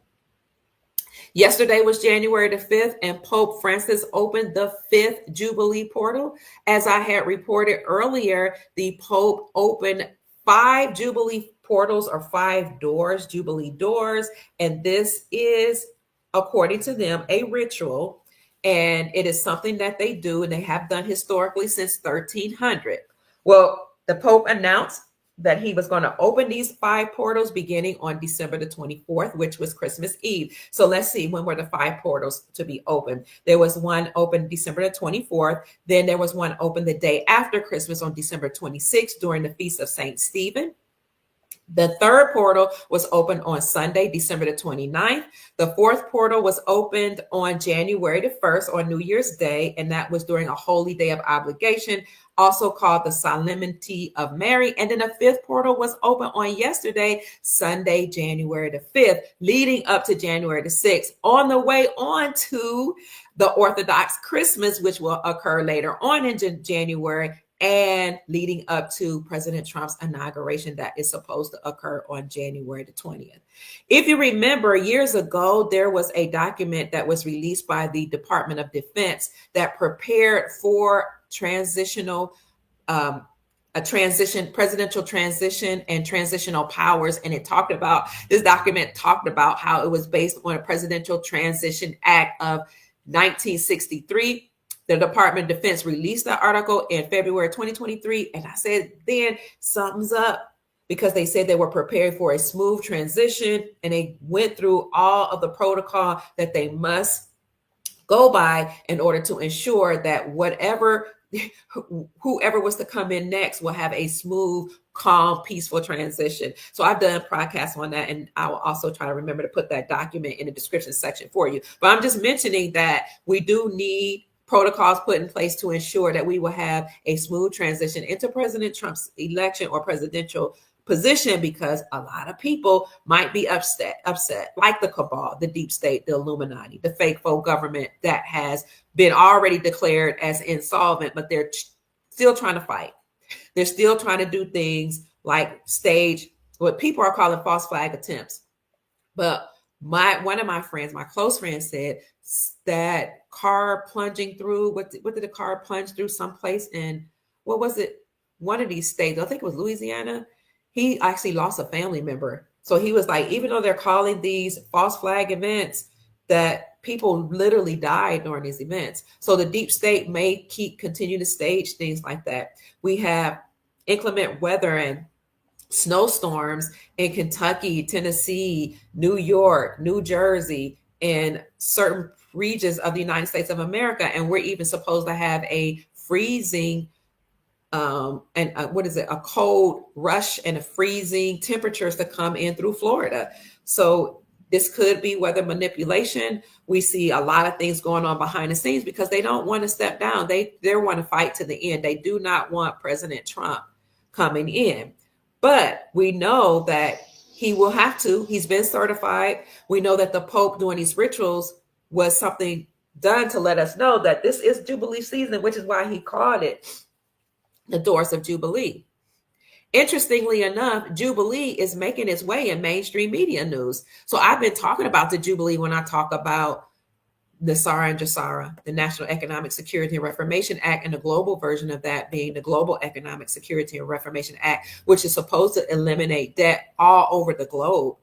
Yesterday was January the 5th, and Pope Francis opened the 5th Jubilee portal. As I had reported earlier, the Pope opened 5 Jubilee portals or 5 doors, Jubilee doors. And this is, according to them, a ritual. And it is something that they do and they have done historically since 1300. Well, the Pope announced that he was going to open these 5 portals beginning on December the 24th, which was Christmas Eve. So let's see, when were the 5 portals to be opened? There was one open December the 24th. Then there was one open the day after Christmas on December 26th during the Feast of St. Stephen. The 3rd portal was opened on Sunday, December the 29th. The 4th portal was opened on January the 1st on New Year's Day, and that was during a holy day of obligation, also called the Solemnity of Mary. And then the 5th portal was open on yesterday, Sunday, January the 5th, leading up to January the 6th, on the way on to the Orthodox Christmas, which will occur later on in January, and leading up to President Trump's inauguration that is supposed to occur on January the 20th. If you remember, years ago, there was a document that was released by the Department of Defense that prepared for presidential transition and transitional powers. And this document talked about how it was based on a Presidential Transition Act of 1963. The Department of Defense released that article in February 2023. And I said, then something's up, because they said they were preparing for a smooth transition. And they went through all of the protocol that they must go by in order to ensure that whoever was to come in next will have a smooth, calm, peaceful transition. So I've done podcasts on that, and I will also try to remember to put that document in the description section for you. But I'm just mentioning that we do need protocols put in place to ensure that we will have a smooth transition into President Trump's election or presidential position, because a lot of people might be upset, like the cabal, the deep state, the Illuminati, the fake faux government that has been already declared as insolvent, but they're still trying to fight. They're still trying to do things like stage what people are calling false flag attempts. But one of my friends, my close friend, said that car plunging through, what did the car plunge through someplace in, what was it? One of these states, I think it was Louisiana. He actually lost a family member. So he was like, even though they're calling these false flag events, that people literally died during these events. So the deep state may continue to stage things like that. We have inclement weather and snowstorms in Kentucky, Tennessee, New York, New Jersey, and certain regions of the United States of America. And we're even supposed to have a freezing a cold rush and a freezing temperatures to come in through Florida. So this could be weather manipulation. We see a lot of things going on behind the scenes because they don't want to step down. They want to fight to the end. They do not want President Trump coming in. But we know that he will have to. He's been certified. We know that the Pope doing these rituals was something done to let us know that this is Jubilee season, which is why he called it the Doors of Jubilee. Interestingly enough, Jubilee is making its way in mainstream media news. So I've been talking about the Jubilee when I talk about NESARA and JASARA, the National Economic Security and Reformation Act, and the global version of that being the Global Economic Security and Reformation Act, which is supposed to eliminate debt all over the globe.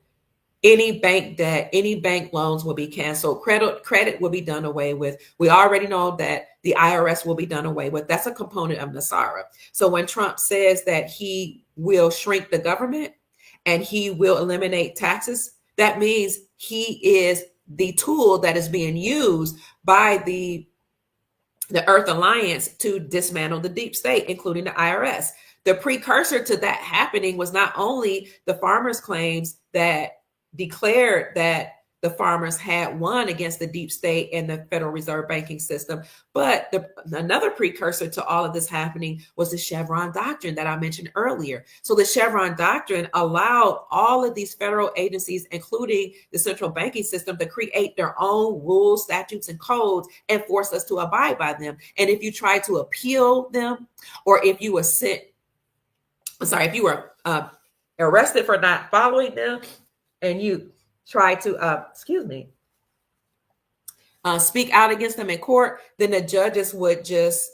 Any bank debt, any bank loans will be canceled. Credit will be done away with. We already know that the IRS will be done away with. That's a component of NESARA. So when Trump says that he will shrink the government and he will eliminate taxes, that means he is the tool that is being used by the the Earth Alliance to dismantle the deep state, including the IRS. The precursor to that happening was not only the farmers' claims that declared that the farmers had won against the deep state and the Federal Reserve banking system, but another precursor to all of this happening was the Chevron Doctrine that I mentioned earlier. So the Chevron Doctrine allowed all of these federal agencies, including the central banking system, to create their own rules, statutes, and codes and force us to abide by them. And if you try to appeal them, or if you were if you were arrested for not following them, and you try to, speak out against them in court, then the judges would just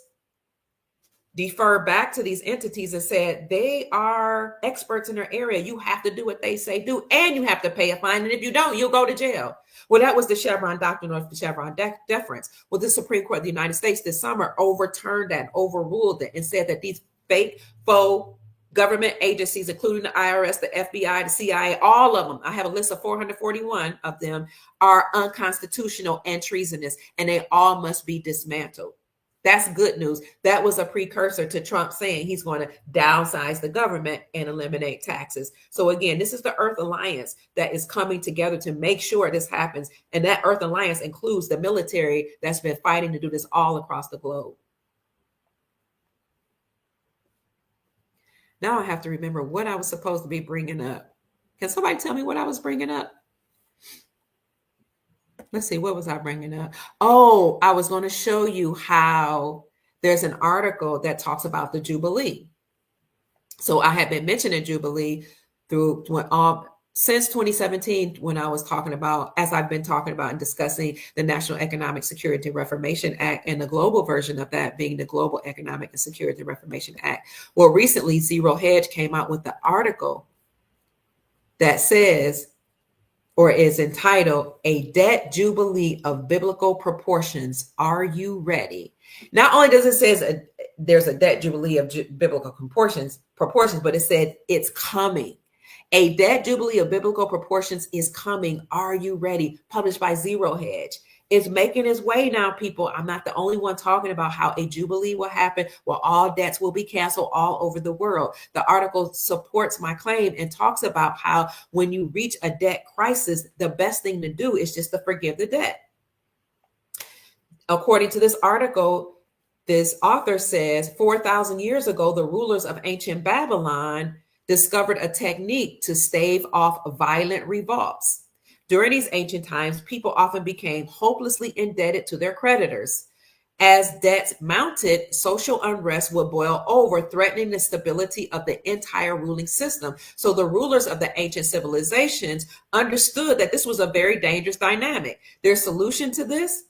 defer back to these entities and said, they are experts in their area. You have to do what they say do, and you have to pay a fine. And if you don't, you'll go to jail. Well, that was the Chevron Doctrine, or the Chevron deference. Well, the Supreme Court of the United States this summer overturned that, overruled it, and said that these fake, faux government agencies, including the IRS, the FBI, the CIA, all of them, I have a list of 441 of them, are unconstitutional and treasonous, and they all must be dismantled. That's good news. That was a precursor to Trump saying he's going to downsize the government and eliminate taxes. So again, this is the Earth Alliance that is coming together to make sure this happens. And that Earth Alliance includes the military that's been fighting to do this all across the globe. Now I have to remember what I was supposed to be bringing up. Can somebody tell me what I was bringing up? Let's see, what was I bringing up? Oh, I was going to show you how there's an article that talks about the Jubilee. So I have been mentioning Jubilee through since 2017, when I was talking about, as I've been talking about and discussing the National Economic Security and Reformation Act, and the global version of that being the Global Economic and Security and Reformation Act. Well, recently Zero Hedge came out with the article that says, or is entitled, "A Debt Jubilee of Biblical Proportions. Are you ready?" Not only does it say there's a debt jubilee of biblical proportions, but it said it's coming. A debt jubilee of biblical proportions is coming. Are you ready? Published by Zero Hedge. It's making its way now, people. I'm not the only one talking about how a jubilee will happen, where all debts will be canceled all over the world. The article supports my claim and talks about how when you reach a debt crisis, the best thing to do is just to forgive the debt. According to this article, this author says 4,000 years ago, the rulers of ancient Babylon discovered a technique to stave off violent revolts. During these ancient times, people often became hopelessly indebted to their creditors. As debts mounted, social unrest would boil over, threatening the stability of the entire ruling system. So the rulers of the ancient civilizations understood that this was a very dangerous dynamic. Their solution to this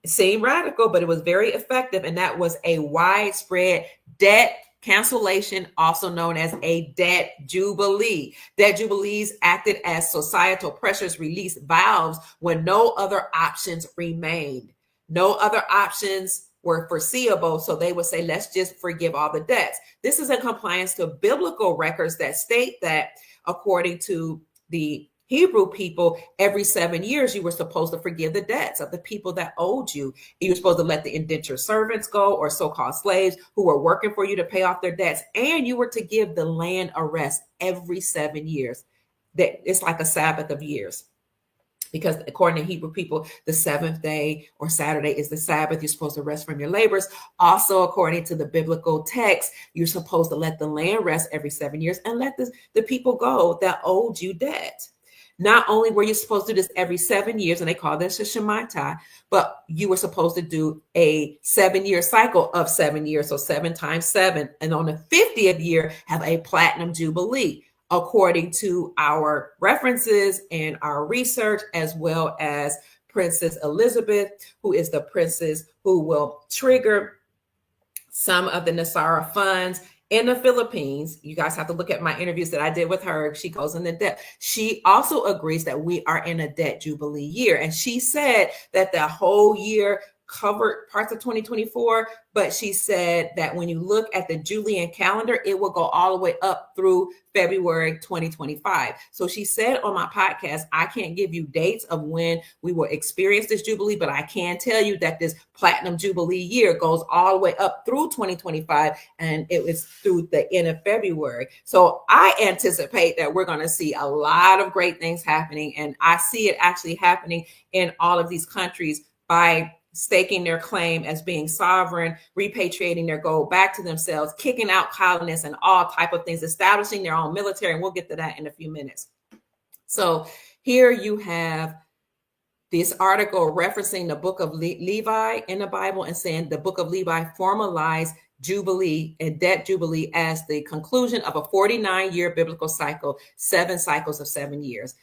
seemed radical, but it was very effective, and that was a widespread debt cancellation, also known as a debt jubilee. Debt jubilees acted as societal pressures released valves when no other options remained. No other options were foreseeable, so they would say, let's just forgive all the debts. This is in compliance to biblical records that state that, according to the Hebrew people, every 7 years you were supposed to forgive the debts of the people that owed you. You were supposed to let the indentured servants go, or so-called slaves who were working for you, to pay off their debts. And you were to give the land a rest every 7 years. That it's like a Sabbath of years. Because according to Hebrew people, the seventh day or Saturday is the Sabbath. You're supposed to rest from your labors. Also, according to the biblical text, you're supposed to let the land rest every 7 years and let the people go that owed you debt. Not only were you supposed to do this every 7 years, and they call this a Shemitah, but you were supposed to do a 7-year cycle of 7 years, so 7 times 7. And on the 50th year, have a platinum jubilee, according to our references and our research, as well as Princess Elizabeth, who is the princess who will trigger some of the Nasara funds in the Philippines. You guys have to look at my interviews that I did with her. She goes into depth. She also agrees that we are in a debt jubilee year. And she said that the whole year covered parts of 2024, but she said that when you look at the Julian calendar, it will go all the way up through February 2025. So she said on my podcast, I can't give you dates of when we will experience this Jubilee, but I can tell you that this Platinum Jubilee year goes all the way up through 2025, and it was through the end of February. So I anticipate that we're going to see a lot of great things happening, and I see it actually happening in all of these countries by staking their claim as being sovereign, repatriating their gold back to themselves, kicking out colonists and all type of things, establishing their own military. And we'll get to that in a few minutes. So here you have this article referencing the book of Levi in the Bible and saying the book of Levi formalized Jubilee and debt Jubilee as the conclusion of a 49-year biblical cycle, 7 cycles of 7 years.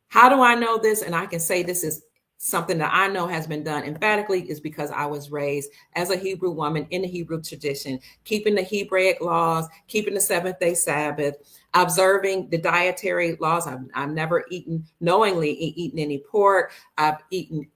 How do I know this? And I can say this is something that I know has been done emphatically is because I was raised as a Hebrew woman in the Hebrew tradition, keeping the Hebraic laws, keeping the seventh-day Sabbath, observing the dietary laws. I've never knowingly eaten any pork. I've eaten,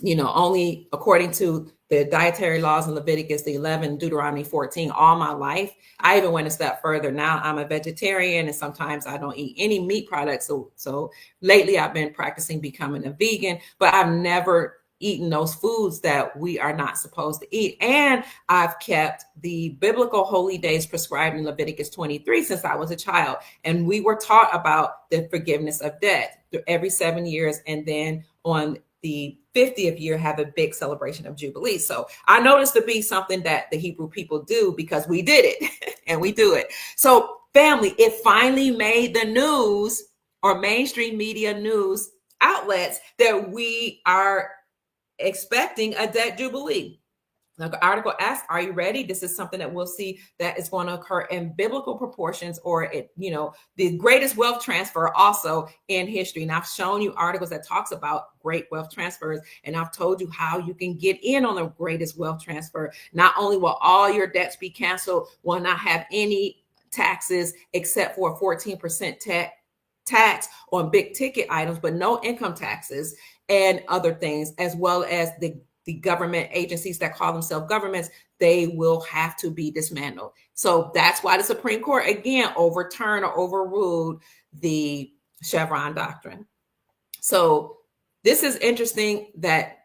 only according to the dietary laws in Leviticus, the 11, Deuteronomy 14, all my life. I even went a step further. Now I'm a vegetarian, and sometimes I don't eat any meat products. So lately I've been practicing becoming a vegan, but I've never eaten those foods that we are not supposed to eat. And I've kept the biblical holy days prescribed in Leviticus 23 since I was a child. And we were taught about the forgiveness of debt every 7 years. And then on the 50th year, have a big celebration of Jubilee. So I know this to be something that the Hebrew people do because we did it and we do it. So family, it finally made the news or mainstream media news outlets that we are expecting a debt Jubilee. Now, the article asks, are you ready? This is something that we'll see that is going to occur in biblical proportions, or the greatest wealth transfer also in history. And I've shown you articles that talks about great wealth transfers, and I've told you how you can get in on the greatest wealth transfer. Not only will all your debts be canceled, will not have any taxes except for a 14% tax on big ticket items, but no income taxes and other things, as well as the government agencies that call themselves governments, they will have to be dismantled. So that's why the Supreme Court, again, overturned or overruled the Chevron doctrine. So this is interesting that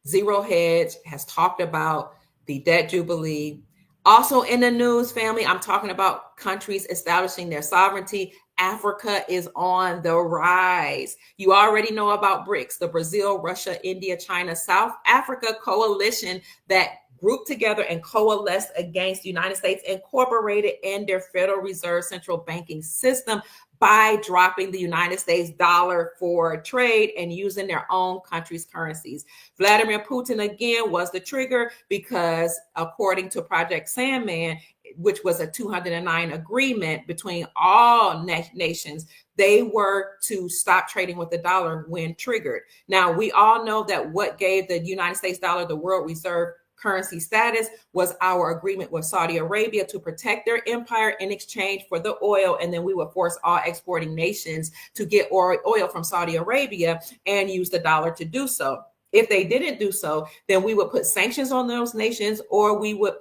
Zero Hedge has talked about the debt Jubilee. Also in the news, family, I'm talking about countries establishing their sovereignty. Africa is on the rise. You already know about BRICS, the Brazil, Russia, India, China, South Africa coalition that grouped together and coalesced against the United States, incorporated in their Federal Reserve central banking system by dropping the United States dollar for trade and using their own country's currencies. Vladimir Putin, again, was the trigger because according to Project Sandman, which was a 209 agreement between all nations, they were to stop trading with the dollar when triggered. Now, we all know that what gave the United States dollar the world reserve currency status was our agreement with Saudi Arabia to protect their empire in exchange for the oil. And then we would force all exporting nations to get oil from Saudi Arabia and use the dollar to do so. If they didn't do so, then we would put sanctions on those nations, or we would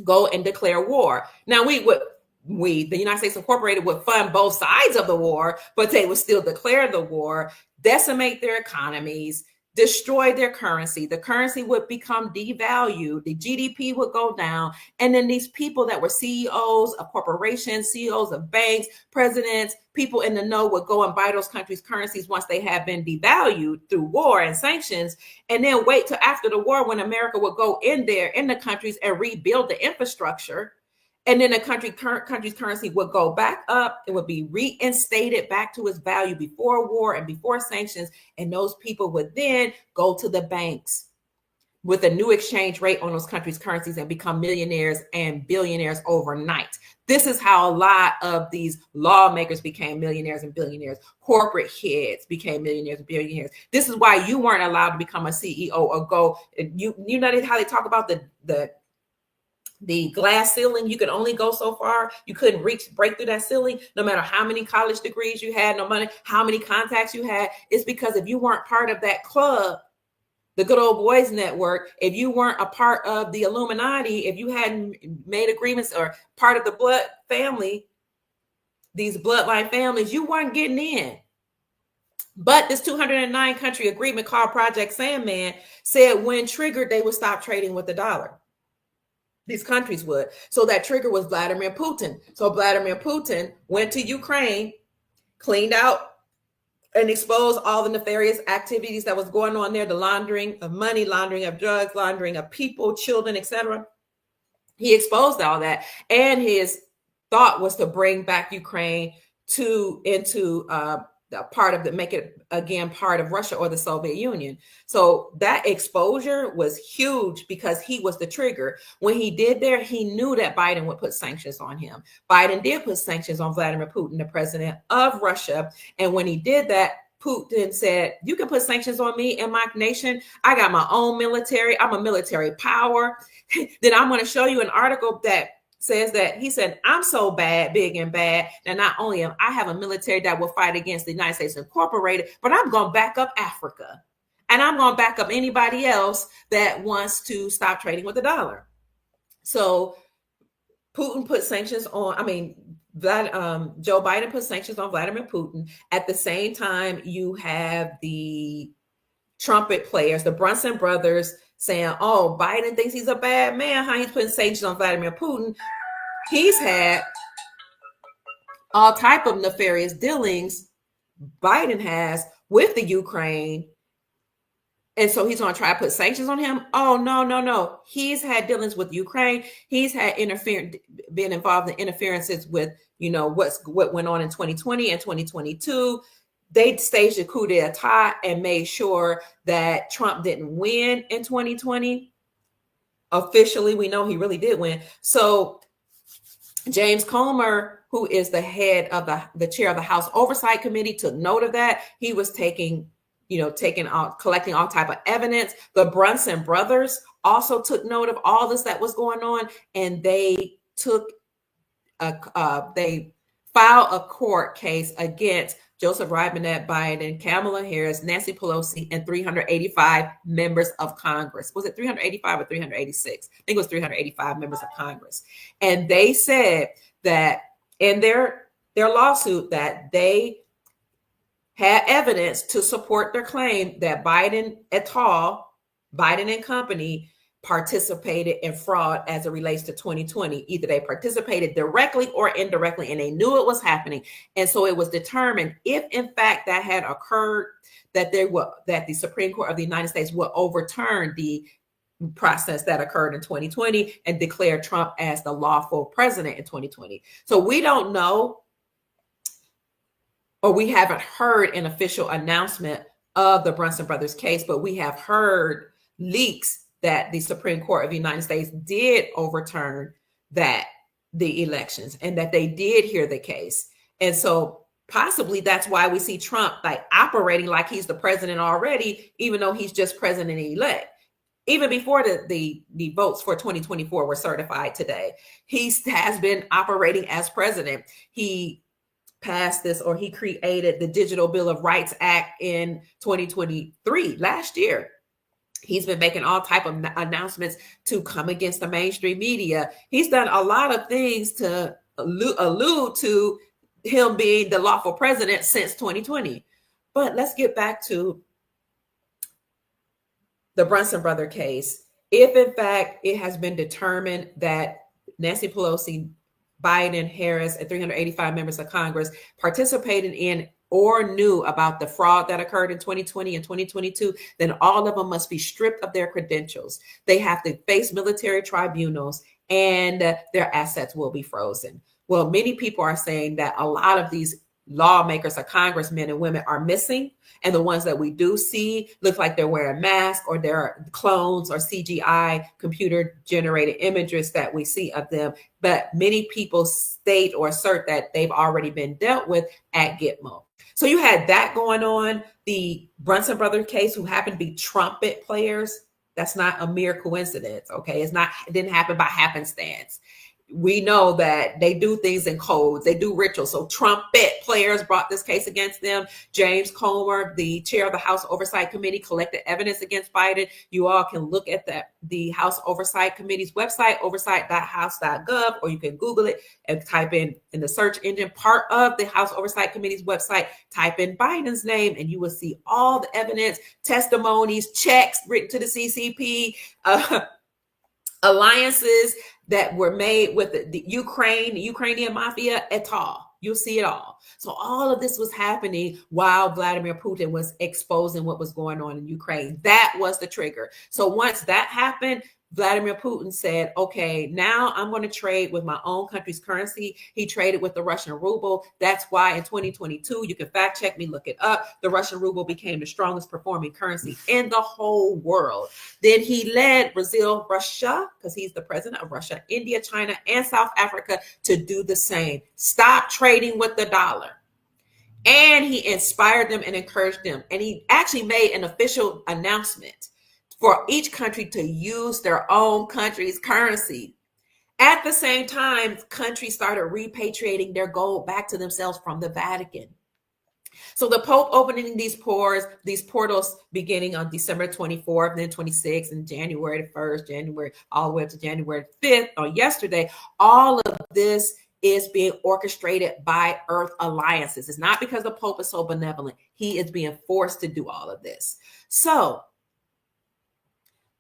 go and declare war. Now, the United States Incorporated would fund both sides of the war, but they would still declare the war, decimate their economies, destroy their currency. The currency would become devalued. The GDP would go down. And then these people that were CEOs of corporations, CEOs of banks, presidents, people in the know would go and buy those countries' currencies once they had been devalued through war and sanctions, and then wait till after the war when America would go in there in the countries and rebuild the infrastructure. And then the country's currency would go back up. It would be reinstated back to its value before war and before sanctions. And those people would then go to the banks with a new exchange rate on those countries' currencies and become millionaires and billionaires overnight. This is how a lot of these lawmakers became millionaires and billionaires. Corporate heads became millionaires and billionaires. This is why you weren't allowed to become a CEO or go. You know how they talk about the glass ceiling. You could only go so far. You couldn't break through that ceiling, no matter how many college degrees you had, no matter how many contacts you had. It's because if you weren't part of that club, the good old boys network, if you weren't a part of the Illuminati, if you hadn't made agreements or part of the blood family, these bloodline families, you weren't getting in. But this 209 country agreement called Project Sandman said when triggered, they would stop trading with the dollar. These countries would. So that trigger was Vladimir Putin. So Vladimir Putin went to Ukraine, cleaned out and exposed all the nefarious activities that was going on there, the laundering of money, laundering of drugs, laundering of people, children, etc. He exposed all that. And his thought was to bring back Ukraine into part of make it again part of Russia or the Soviet Union. So that exposure was huge because he was the trigger. When he did there, he knew that Biden would put sanctions on him. Biden did put sanctions on Vladimir Putin, the president of Russia. And when he did that, Putin said, you can put sanctions on me and my nation. I got my own military. I'm a military power. Then I'm going to show you an article that says that he said, I'm so bad, big and bad, that not only am I have a military that will fight against the United States Incorporated, but I'm going to back up Africa. And I'm going to back up anybody else that wants to stop trading with the dollar. So Putin put sanctions on, Joe Biden put sanctions on Vladimir Putin. At the same time, you have the trumpet players, the Brunson brothers, saying, oh, Biden thinks he's a bad man. How he's putting sanctions on Vladimir Putin. He's had all type of nefarious dealings, Biden has, with the Ukraine. And so he's going to try to put sanctions on him. Oh, no. He's had dealings with Ukraine. He's had been involved in interferences with, what went on in 2020 and 2022. They staged a coup d'etat and made sure that Trump didn't win in 2020. Officially, we know he really did win. So James Comer, who is the head of the chair of the House Oversight Committee, took note of that. He was collecting all type of evidence. The Brunson brothers also took note of all this that was going on, and they filed a court case against Joseph Robinette Biden, Kamala Harris, Nancy Pelosi, and 385 members of Congress. Was it 385 or 386? I think it was 385 members of Congress. And they said that in their lawsuit that they had evidence to support their claim that Biden et al., Biden and company, participated in fraud as it relates to 2020. Either they participated directly or indirectly, and they knew it was happening. And so it was determined if in fact that had occurred, that the Supreme Court of the United States would overturn the process that occurred in 2020 and declare Trump as the lawful president in 2020. So we don't know, or we haven't heard an official announcement of the Brunson brothers case, but we have heard leaks that the Supreme Court of the United States did overturn the elections, and that they did hear the case. And so possibly that's why we see Trump operating like he's the president already, even though he's just president-elect. Even before the votes for 2024 were certified today, he has been operating as president. He passed this, or he created the Digital Bill of Rights Act in 2023, last year. He's been making all type of announcements to come against the mainstream media. He's done a lot of things to allude to him being the lawful president since 2020. But let's get back to the Brunson brother case. If in fact it has been determined that Nancy Pelosi, Biden, Harris, and 385 members of Congress participated in or knew about the fraud that occurred in 2020 and 2022, then all of them must be stripped of their credentials. They have to face military tribunals, and their assets will be frozen. Well, many people are saying that a lot of these lawmakers or congressmen and women are missing, and the ones that we do see look like they're wearing masks, or they're clones or CGI computer generated images that we see of them. But many people state or assert that they've already been dealt with at Gitmo. So you had that going on. The Brunson brother case, who happened to be trumpet players, that's not a mere coincidence. Okay, it didn't happen by happenstance. we know that they do things in codes, they do rituals. So trumpet players brought this case against them. James Comer, the chair of the House Oversight Committee, collected evidence against Biden. You all can look at the House Oversight Committee's website, oversight.house.gov, or you can Google it and type in the search engine part of the House Oversight Committee's website, type in Biden's name, and you will see all the evidence, testimonies, checks written to the CCP, alliances that were made with the Ukrainian mafia, et al. You'll see it all. So all of this was happening while Vladimir Putin was exposing what was going on in Ukraine. That was the trigger. So once that happened, Vladimir Putin said, okay, now I'm going to trade with my own country's currency. He traded with the Russian ruble. That's why in 2022, you can fact check me, look it up, the Russian ruble became the strongest performing currency in the whole world. Then he led Brazil, Russia, because he's the president of Russia, India, China, and South Africa to do the same. Stop trading with the dollar. And he inspired them and encouraged them. And he actually made an official announcement for each country to use their own country's currency. At the same time, countries started repatriating their gold back to themselves from the Vatican. So the Pope opening these portals beginning on December 24th, then 26th, and January the 1st, all the way up to January 5th, or yesterday, all of this is being orchestrated by Earth alliances. It's not because the Pope is so benevolent. He is being forced to do all of this. So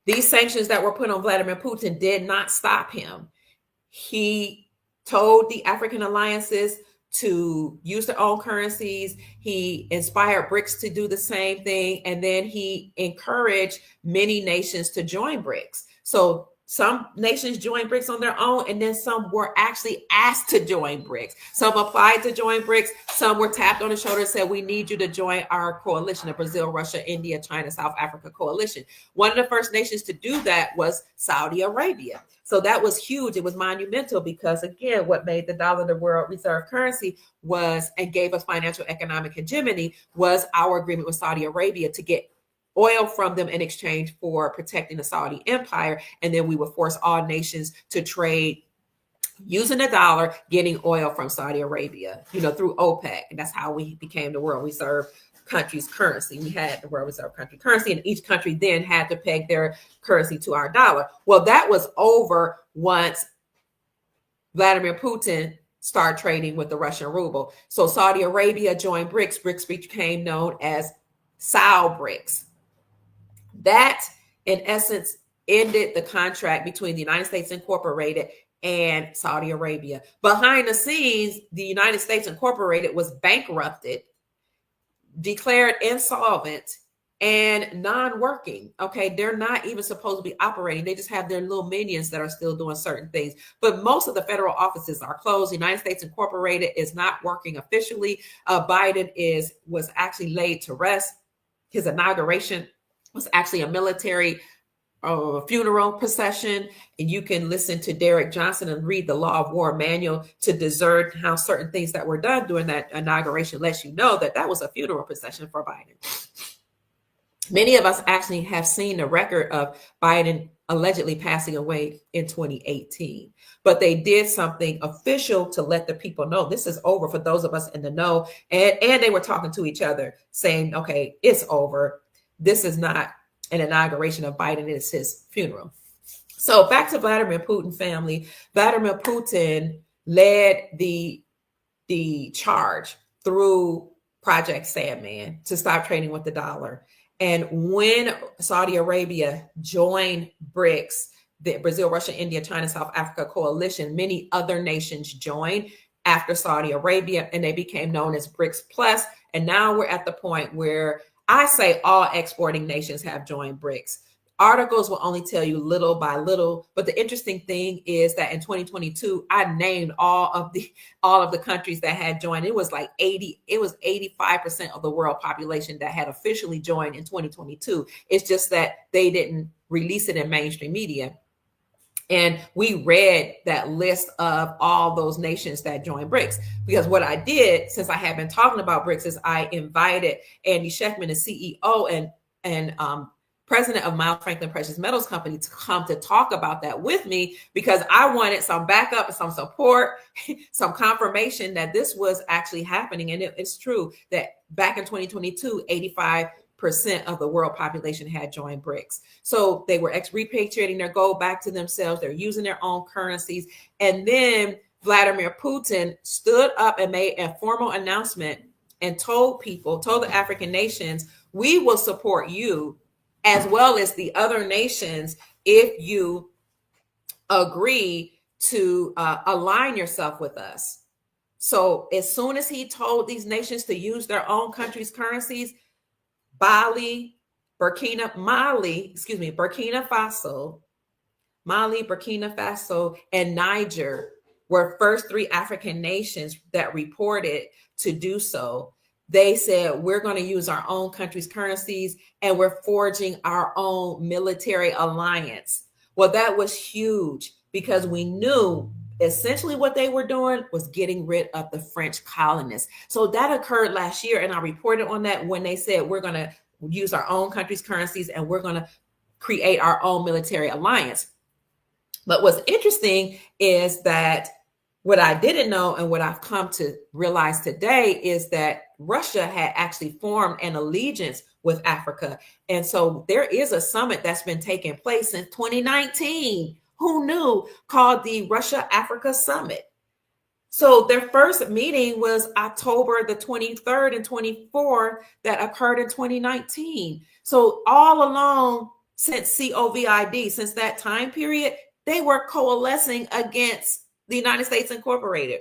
these sanctions that were put on Vladimir Putin did not stop him. He told the African alliances to use their own currencies. He inspired BRICS to do the same thing. And then he encouraged many nations to join BRICS. So some nations joined BRICS on their own, and then some were actually asked to join BRICS. Some applied to join BRICS. Some were tapped on the shoulder and said, we need you to join our coalition, the Brazil, Russia, India, China, South Africa coalition. One of the first nations to do that was Saudi Arabia. So that was huge. It was monumental because, again, what made the dollar the world reserve currency was, and gave us financial economic hegemony, was our agreement with Saudi Arabia to get oil from them in exchange for protecting the Saudi empire. And then we would force all nations to trade using the dollar, getting oil from Saudi Arabia, through OPEC. And that's how we became the world reserve country's currency. We had the world reserve country currency, and each country then had to peg their currency to our dollar. Well, that was over once Vladimir Putin started trading with the Russian ruble. So Saudi Arabia joined BRICS. BRICS became known as Saudi BRICS. That, in essence, ended the contract between the United States Incorporated and Saudi Arabia. Behind the scenes, the United States Incorporated was bankrupted, declared insolvent, and non-working. Okay, they're not even supposed to be operating. They just have their little minions that are still doing certain things. But most of the federal offices are closed. The United States Incorporated is not working officially. Biden was actually laid to rest. His inauguration was actually a military funeral procession. And you can listen to Derek Johnson and read the Law of War manual to discern how certain things that were done during that inauguration lets you know that that was a funeral procession for Biden. Many of us actually have seen the record of Biden allegedly passing away in 2018, but they did something official to let the people know this is over for those of us in the know. And they were talking to each other saying, okay, it's over. This is not an inauguration of Biden, it's his funeral. So back to Vladimir Putin family. Vladimir Putin led the charge through Project Sandman to stop trading with the dollar. And when Saudi Arabia joined BRICS, the Brazil, Russia, India, China, South Africa coalition, many other nations joined after Saudi Arabia, and they became known as BRICS Plus. And now we're at the point where I say all exporting nations have joined BRICS. Articles will only tell you little by little, but the interesting thing is that in 2022, I named all of the countries that had joined. It was 85% of the world population that had officially joined in 2022. It's just that they didn't release it in mainstream media. And we read that list of all those nations that joined BRICS, because what I did, since I had been talking about BRICS, is I invited Andy Schectman, the CEO, and president of Miles Franklin Precious Metals Company, to come to talk about that with me, because I wanted some backup and some support, some confirmation that this was actually happening. And it's true that back in 2022, 85% of the world population had joined BRICS. So they were repatriating their gold back to themselves. They're using their own currencies. And then Vladimir Putin stood up and made a formal announcement and told the African nations, we will support you as well as the other nations if you agree to align yourself with us. So as soon as he told these nations to use their own country's currencies, Mali, Burkina Faso, and Niger were first three African nations that reported to do so. They said, we're going to use our own country's currencies and we're forging our own military alliance. Well, that was huge because we knew essentially what they were doing was getting rid of the French colonists. So that occurred last year. And I reported on that when they said, we're going to use our own country's currencies and we're going to create our own military alliance. But what's interesting is that what I didn't know and what I've come to realize today is that Russia had actually formed an allegiance with Africa. And so there is a summit that's been taking place since 2019. Who knew? Called the Russia-Africa Summit. So their first meeting was October the 23rd and 24th that occurred in 2019. So all along since COVID, since that time period, they were coalescing against the United States Incorporated.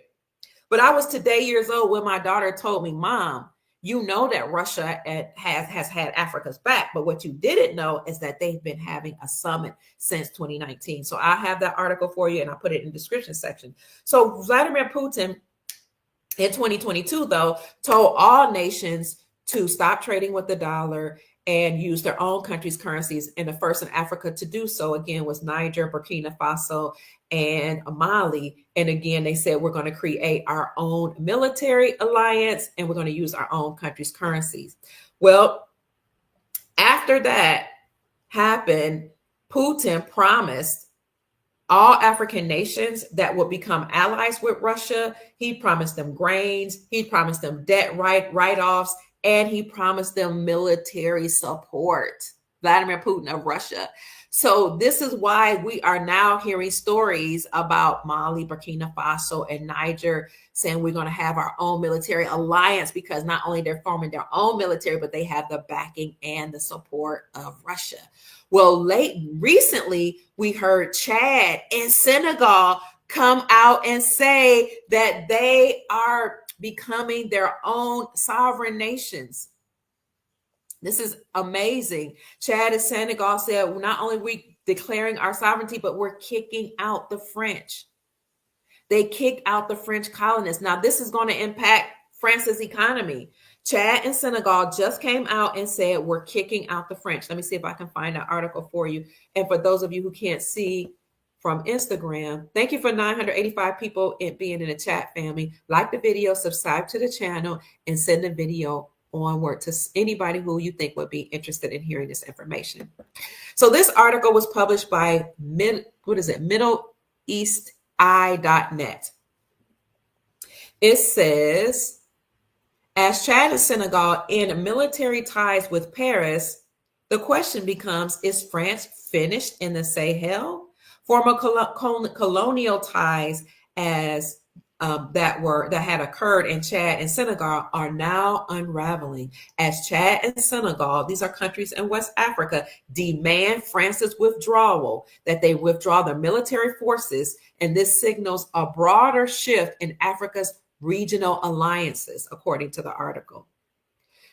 But I was today years old when my daughter told me, Mom, you know that Russia has had Africa's back, but what you didn't know is that they've been having a summit since 2019. So I have that article for you and I put it in the description section. So Vladimir Putin in 2022, though, told all nations to stop trading with the dollar and use their own country's currencies. And the first in Africa to do so, again, was Niger, Burkina Faso, and Mali. And again, they said, we're going to create our own military alliance and we're going to use our own country's currencies. Well, after that happened, Putin promised all African nations that would become allies with Russia. He promised them grains. He promised them debt write-offs. And he promised them military support, Vladimir Putin of Russia. So this is why we are now hearing stories about Mali, Burkina Faso, and Niger saying we're going to have our own military alliance, because not only they're forming their own military, but they have the backing and the support of Russia. Well, recently, we heard Chad and Senegal come out and say that they are becoming their own sovereign nations. This is amazing. Chad and Senegal said, not only are we declaring our sovereignty, but we're kicking out the French. They kicked out the French colonists. Now, this is going to impact France's economy. Chad and Senegal just came out and said, we're kicking out the French. Let me see if I can find that article for you. And for those of you who can't see from Instagram, thank you for 985 people being in the chat, family. Like the video, subscribe to the channel, and send the video onward to anybody who you think would be interested in hearing this information. So this article was published by MiddleEastEye.net. It says, as Chad and Senegal end military ties with Paris, the question becomes, is France finished in the Sahel? Former colonial ties as that had occurred in Chad and Senegal are now unraveling, as Chad and Senegal, these are countries in West Africa, demand France's withdrawal, that they withdraw their military forces, and this signals a broader shift in Africa's regional alliances, according to the article.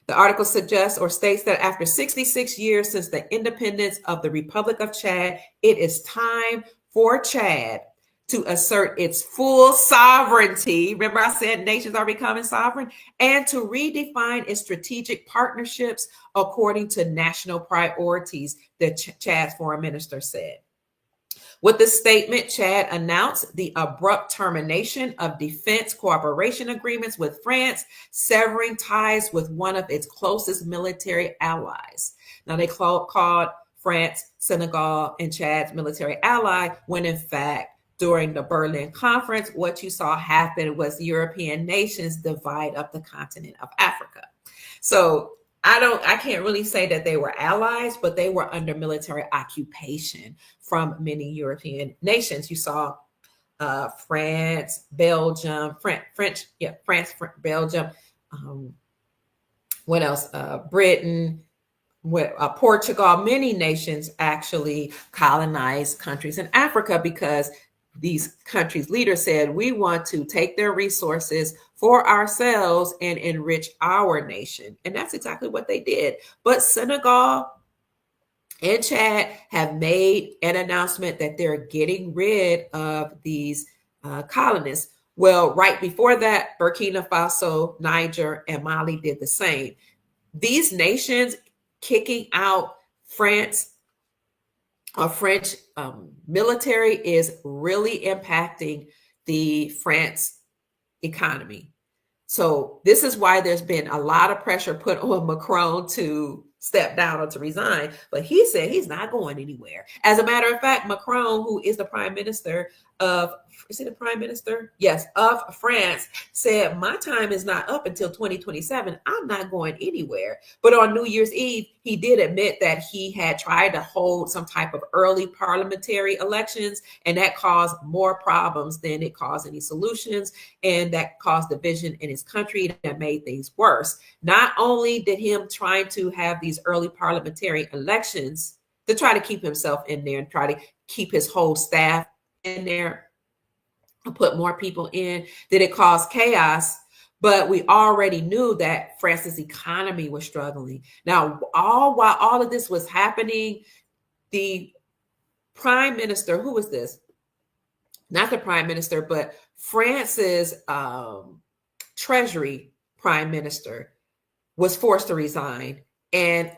The article suggests or states that after 66 years since the independence of the Republic of Chad, it is time for Chad to assert its full sovereignty. Remember, I said nations are becoming sovereign, and to redefine its strategic partnerships according to national priorities, the Chad's foreign minister said. With the statement, Chad announced the abrupt termination of defense cooperation agreements with France, severing ties with one of its closest military allies. Now, they called France, Senegal, and Chad's military ally, when in fact, during the Berlin Conference, what you saw happen was European nations divide up the continent of Africa. So I can't really say that they were allies, but they were under military occupation from many European nations. You saw France, Belgium, France, Belgium. What else? Britain, Portugal. Many nations actually colonized countries in Africa because these countries' leaders said, we want to take their resources for ourselves and enrich our nation. And that's exactly what they did. But Senegal and Chad have made an announcement that they're getting rid of these colonists. Well, right before that, Burkina Faso, Niger, and Mali did the same. These nations kicking out France, French military is really impacting the France economy. So this is why there's been a lot of pressure put on Macron to step down or to resign. But he said he's not going anywhere. As a matter of fact, Macron, who is the prime minister of, is he the prime minister? Yes, of France, said my time is not up until 2027. I'm not going anywhere. But on New Year's Eve, he did admit that he had tried to hold some type of early parliamentary elections, and that caused more problems than it caused any solutions, and that caused division in his country that made things worse. Not only did him trying to have these early parliamentary elections to try to keep himself in there and try to keep his whole staff in there, put more people in, did it cause chaos? But we already knew that France's economy was struggling. Now, while all of this was happening, the prime minister, who was this? Not the prime minister, but France's treasury prime minister was forced to resign. And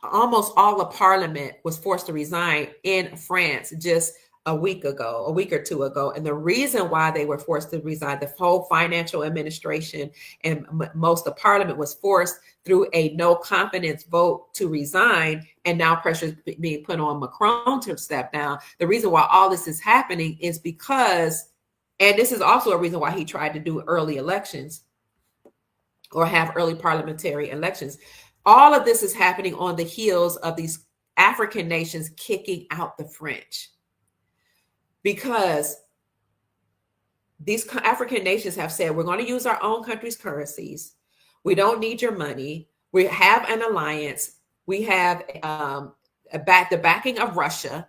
almost all of parliament was forced to resign in France just a week or two ago. And the reason why they were forced to resign, the whole financial administration and most of parliament was forced through a no confidence vote to resign. And now pressure is being put on Macron to step down. The reason why all this is happening is because, and this is also a reason why he tried to do early elections or have early parliamentary elections. All of this is happening on the heels of these African nations kicking out the French. Because these African nations have said, we're going to use our own country's currencies. We don't need your money. We have an alliance. We have the backing of Russia.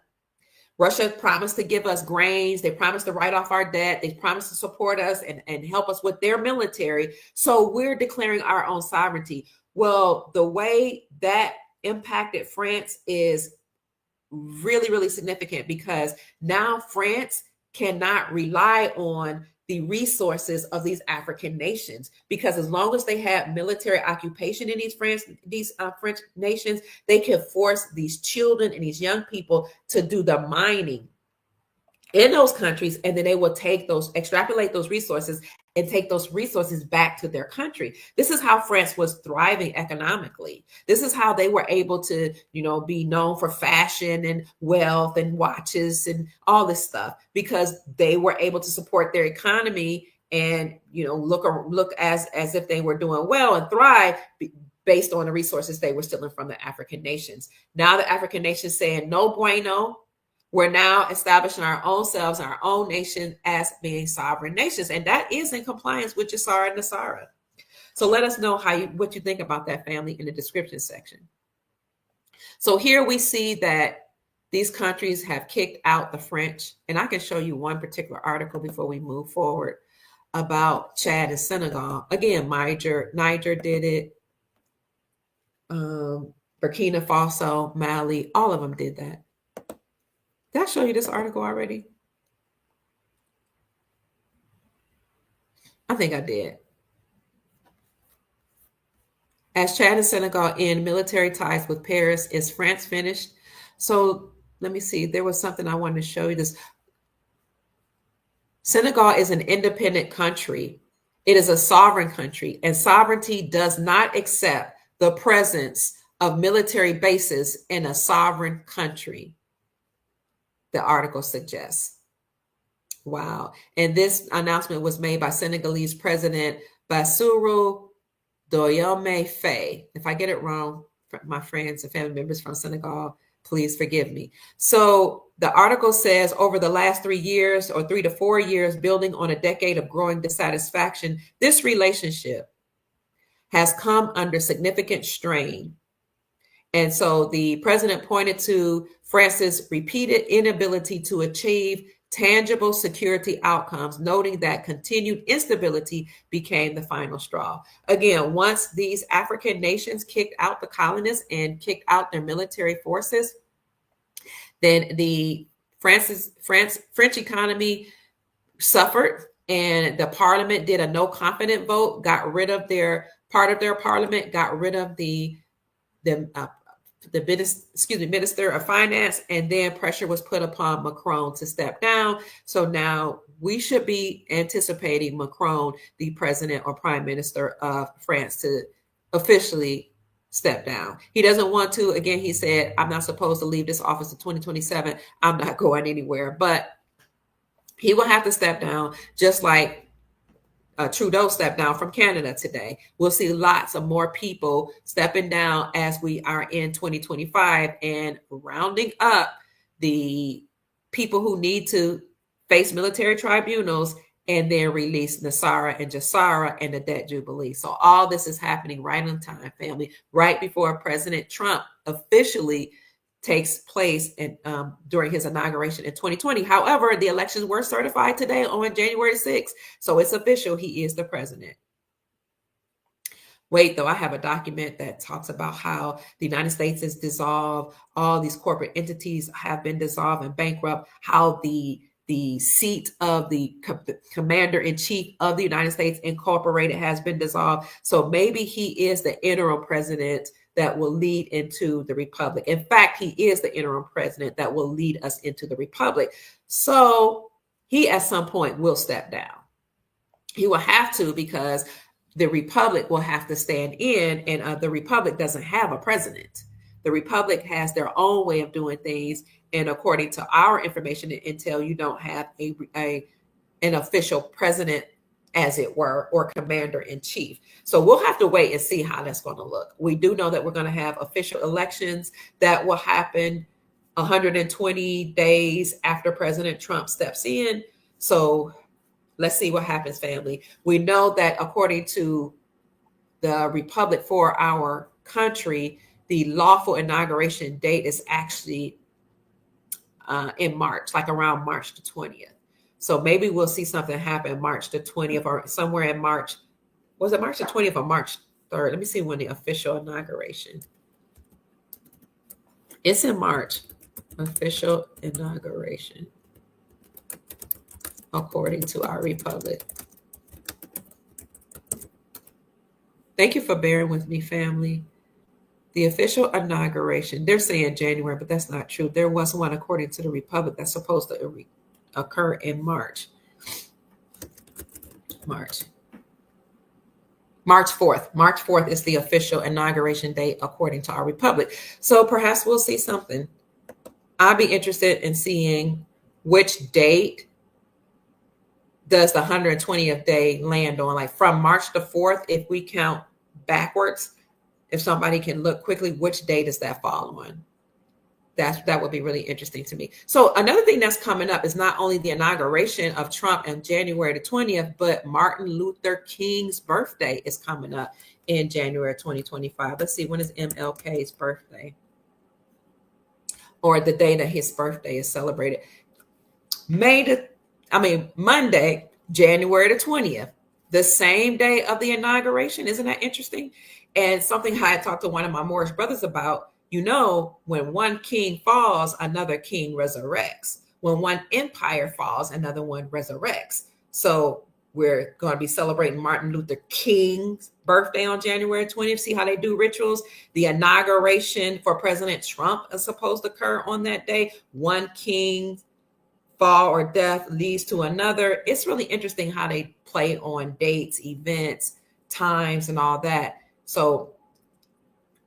Russia promised to give us grains. They promised to write off our debt. They promised to support us and help us with their military. So we're declaring our own sovereignty. Well, the way that impacted France is really, really significant, because now France cannot rely on the resources of these African nations, because as long as they have military occupation in these French nations, they can force these children and these young people to do the mining in those countries, and then they will extrapolate those resources and take those resources back to their country. This is how France was thriving economically. This is how they were able to, be known for fashion and wealth and watches and all this stuff, because they were able to support their economy and, look as if they were doing well and thrive based on the resources they were stealing from the African nations. Now the African nations saying, no bueno. We're now establishing our own selves, our own nation as being sovereign nations. And that is in compliance with Jassara and Nasara. So let us know what you think about that, family, in the description section. So here we see that these countries have kicked out the French. And I can show you one particular article before we move forward about Chad and Senegal. Again, Niger did it. Burkina Faso, Mali, all of them did that. Did I show you this article already? I think I did. As Chad and Senegal end military ties with Paris, is France finished? So let me see. There was something I wanted to show you this. Senegal is an independent country. It is a sovereign country, and sovereignty does not accept the presence of military bases in a sovereign country, the article suggests. Wow. And this announcement was made by Senegalese President Bassirou Diomaye Faye. If I get it wrong, my friends and family members from Senegal, please forgive me. So the article says over the last 3 years or 3 to 4 years, building on a decade of growing dissatisfaction, this relationship has come under significant strain. And so the president pointed to France's repeated inability to achieve tangible security outcomes, noting that continued instability became the final straw. Again, once these African nations kicked out the colonists and kicked out their military forces, then the French economy suffered, and the parliament did a no confidence vote, got rid of their part of their parliament, got rid of the Minister of Finance, and then pressure was put upon Macron to step down. So now we should be anticipating Macron, the president or prime minister of France, to officially step down. He doesn't want to. Again, he said, I'm not supposed to leave this office in 2027. I'm not going anywhere. But he will have to step down, just like Trudeau stepped down from Canada today. We'll see lots of more people stepping down as we are in 2025 and rounding up the people who need to face military tribunals and then release Nasara and Jassara and the debt jubilee. So all this is happening right on time, family, right before President Trump officially takes place during his inauguration in 2020. However, the elections were certified today on January 6th. So it's official. He is the president. Wait, though, I have a document that talks about how the United States is dissolved. All these corporate entities have been dissolved and bankrupt. How the seat of the commander-in-chief of the United States Incorporated has been dissolved. So maybe he is the interim president that will lead into the republic. In fact, he is the interim president that will lead us into the republic. So he at some point will step down. He will have to, because the republic will have to stand in, and the republic doesn't have a president. The republic has their own way of doing things. And according to our information and intel, you don't have an official president, as it were, or commander in chief. So we'll have to wait and see how that's going to look. We do know that we're going to have official elections that will happen 120 days after President Trump steps in. So let's see what happens, family. We know that according to the Republic for our country, the lawful inauguration date is actually in March, like around March the 20th. So maybe we'll see something happen March the 20th or somewhere in March. Was it March the 20th or March 3rd? Let me see when the official inauguration. It's in March. Official inauguration, according to our republic. Thank you for bearing with me, family. The official inauguration, they're saying January, but that's not true. There was one, according to the republic, that's supposed to occur in March. March 4th. March 4th is the official inauguration date, according to our republic. So perhaps we'll see something. I'll be interested in seeing which date does the 120th day land on, like from March the 4th, if we count backwards, if somebody can look quickly, which day does that fall on? That would be really interesting to me. So another thing that's coming up is not only the inauguration of Trump on January the 20th, but Martin Luther King's birthday is coming up in January 2025. Let's see, when is MLK's birthday? Or the day that his birthday is celebrated. Monday, January the 20th, the same day of the inauguration. Isn't that interesting? And something I had talked to one of my Moorish brothers about, when one king falls, another king resurrects. When one empire falls, another one resurrects. So we're going to be celebrating Martin Luther King's birthday on January 20th. See how they do rituals? The inauguration for President Trump is supposed to occur on that day. One king fall or death leads to another. It's really interesting how they play on dates, events, times, and all that. So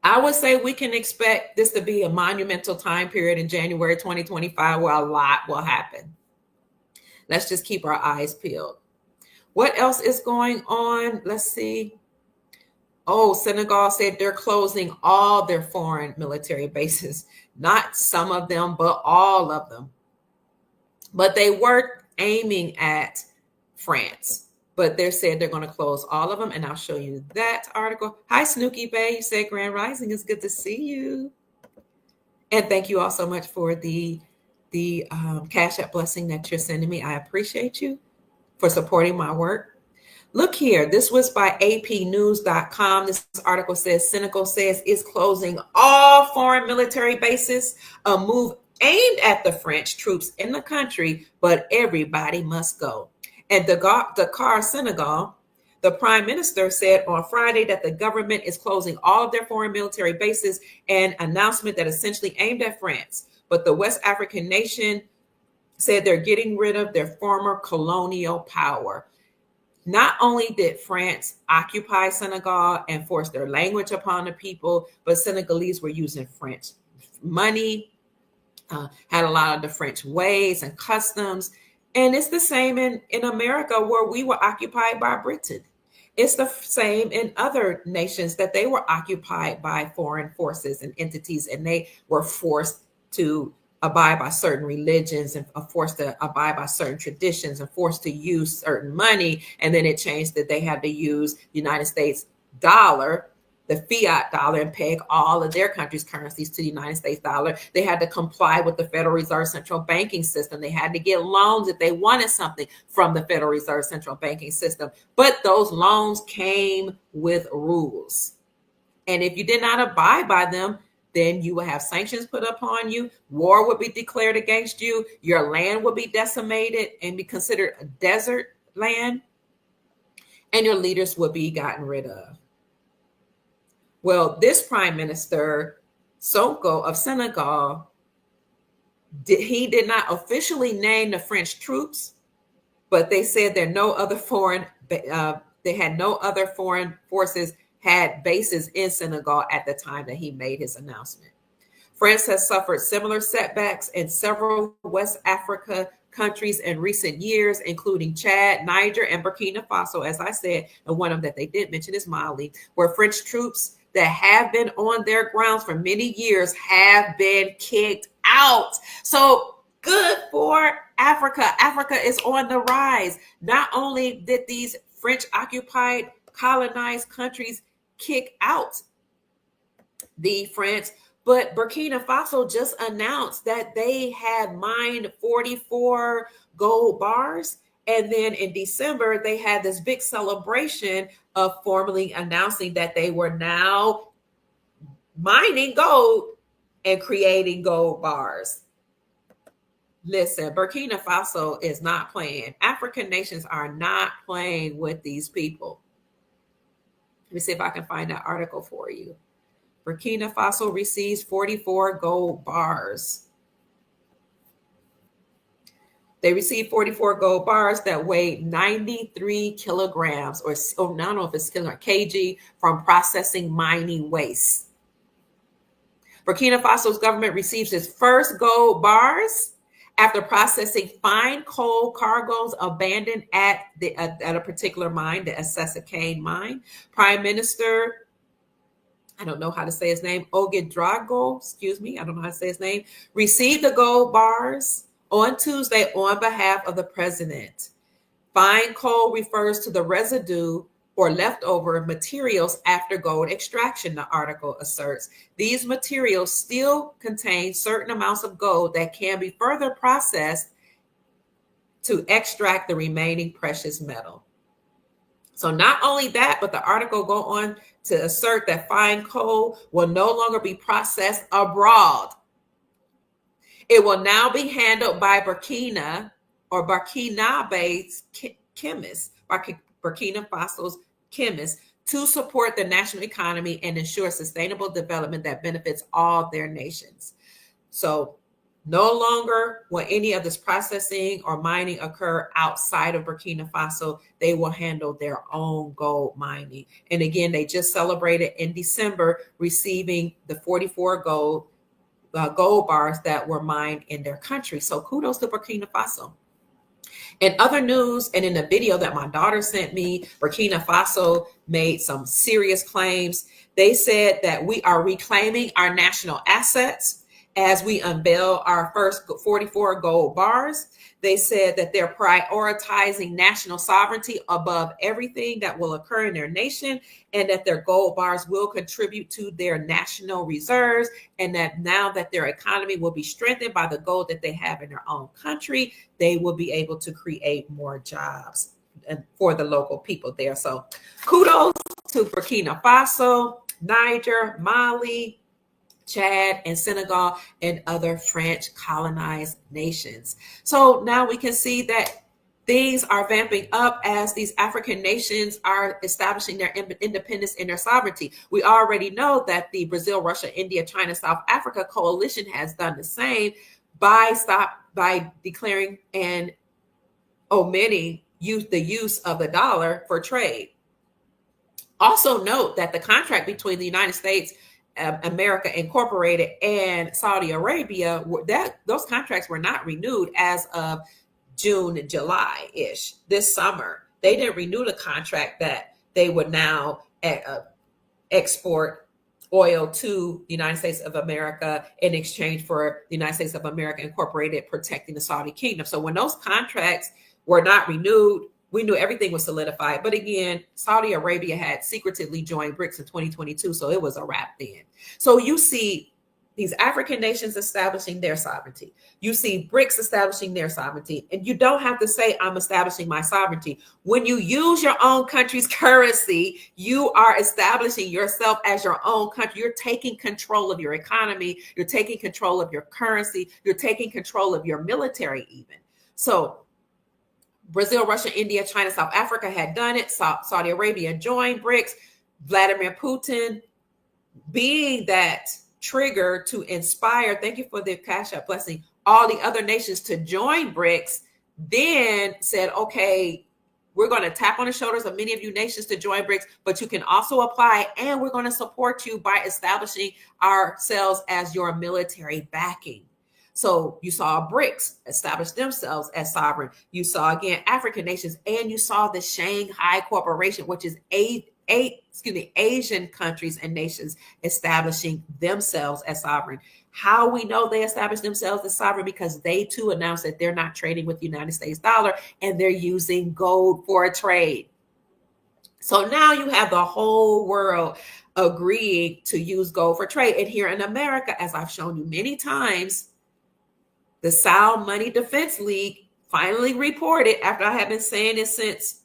I would say we can expect this to be a monumental time period in January 2025 where a lot will happen. Let's just keep our eyes peeled. What else is going on? Let's see. Oh, Senegal said they're closing all their foreign military bases, not some of them, but all of them. But they were aiming at France. But they said they're going to close all of them. And I'll show you that article. Hi, Snooky Bay. You said Grand Rising. It's good to see you. And thank you all so much for the Cash App blessing that you're sending me. I appreciate you for supporting my work. Look here, this was by apnews.com. This article says Senegal says is closing all foreign military bases, a move aimed at the French troops in the country, but everybody must go. And Dakar, Senegal, the prime minister said on Friday that the government is closing all of their foreign military bases, an announcement that essentially aimed at France. But the West African nation said they're getting rid of their former colonial power. Not only did France occupy Senegal and force their language upon the people, but Senegalese were using French money, had a lot of the French ways and customs. And it's the same in America where we were occupied by Britain. It's the same in other nations that they were occupied by foreign forces and entities, and they were forced to abide by certain religions and forced to abide by certain traditions and forced to use certain money. And then it changed that they had to use the United States dollar, the fiat dollar, and peg all of their countries' currencies to the United States dollar. They had to comply with the Federal Reserve central banking system. They had to get loans if they wanted something from the Federal Reserve central banking system. But those loans came with rules. And if you did not abide by them, then you will have sanctions put upon you. War would be declared against you. Your land will be decimated and be considered a desert land. And your leaders will be gotten rid of. Well, this prime minister, Sonko of Senegal, he did not officially name the French troops, but they said there no other foreign, they had no other foreign forces had bases in Senegal at the time that he made his announcement. France has suffered similar setbacks in several West Africa countries in recent years, including Chad, Niger, and Burkina Faso, as I said, and one of them that they did mention is Mali, where French troops that have been on their grounds for many years have been kicked out. So good for Africa. Africa is on the rise. Not only did these French occupied colonized countries kick out the France, but Burkina Faso just announced that they had mined 44 gold bars. And then in December, they had this big celebration of formally announcing that they were now mining gold and creating gold bars. Listen, Burkina Faso is not playing. African nations are not playing with these people. Let me see if I can find that article for you. Burkina Faso receives 44 gold bars. They received 44 gold bars that weighed 93 kilograms, or I don't know if it's kg, from processing mining waste. Burkina Faso's government receives its first gold bars after processing fine coal cargoes abandoned at a particular mine, the Essakane mine. Prime Minister, I don't know how to say his name, Ouedraogo, I don't know how to say his name, received the gold bars on Tuesday on behalf of the president. Fine coal refers to the residue or leftover materials after gold extraction, the article asserts. These materials still contain certain amounts of gold that can be further processed to extract the remaining precious metal. So not only that, but the article go on to assert that fine coal will no longer be processed abroad. It will now be handled by Burkinabe's chemists, Burkina Faso's chemists, to support the national economy and ensure sustainable development that benefits all their nations. So No longer will any of this processing or mining occur outside of Burkina Faso. They will handle their own gold mining. And again, they just celebrated in December receiving the 44 gold bars that were mined in their country. So kudos to Burkina Faso. In other news, and in a video that my daughter sent me, Burkina Faso made some serious claims. They said that we are reclaiming our national assets as we unveil our first 44 gold bars. They said that they're prioritizing national sovereignty above everything that will occur in their nation, and that their gold bars will contribute to their national reserves, and that now that their economy will be strengthened by the gold that they have in their own country, they will be able to create more jobs for the local people there. So kudos to Burkina Faso, Niger, Mali, Chad, and Senegal, and other French colonized nations. So now we can see that things are vamping up as these African nations are establishing their independence and their sovereignty. We already know that the Brazil, Russia, India, China, South Africa coalition has done the same by declaring and omitting the use of the dollar for trade. Also note that the contract between the United States, America Incorporated, and Saudi Arabia, those contracts were not renewed as of June and July-ish this summer. They didn't renew the contract that they would now export oil to the United States of America in exchange for the United States of America Incorporated protecting the Saudi kingdom. So when those contracts were not renewed, we knew everything was solidified. But again, Saudi Arabia had secretively joined BRICS in 2022, so it was a wrap then. So you see these African nations establishing their sovereignty. You see BRICS establishing their sovereignty. And you don't have to say, I'm establishing my sovereignty. When you use your own country's currency, you are establishing yourself as your own country. You're taking control of your economy. You're taking control of your currency. You're taking control of your military even. So Brazil, Russia, India, China, South Africa had done it. Saudi Arabia joined BRICS. Vladimir Putin, being that trigger to inspire, thank you for the Cash App blessing, all the other nations to join BRICS, then said, okay, we're going to tap on the shoulders of many of you nations to join BRICS, but you can also apply, and we're going to support you by establishing ourselves as your military backing. So you saw BRICS establish themselves as sovereign. You saw, again, African nations, and you saw the Shanghai Corporation, which is Asian countries and nations establishing themselves as sovereign. How we know they established themselves as sovereign? Because they too announced that they're not trading with the United States dollar, and they're using gold for a trade. So now you have the whole world agreeing to use gold for trade. And here in America, as I've shown you many times, the Sound Money Defense League finally reported, after I have been saying this since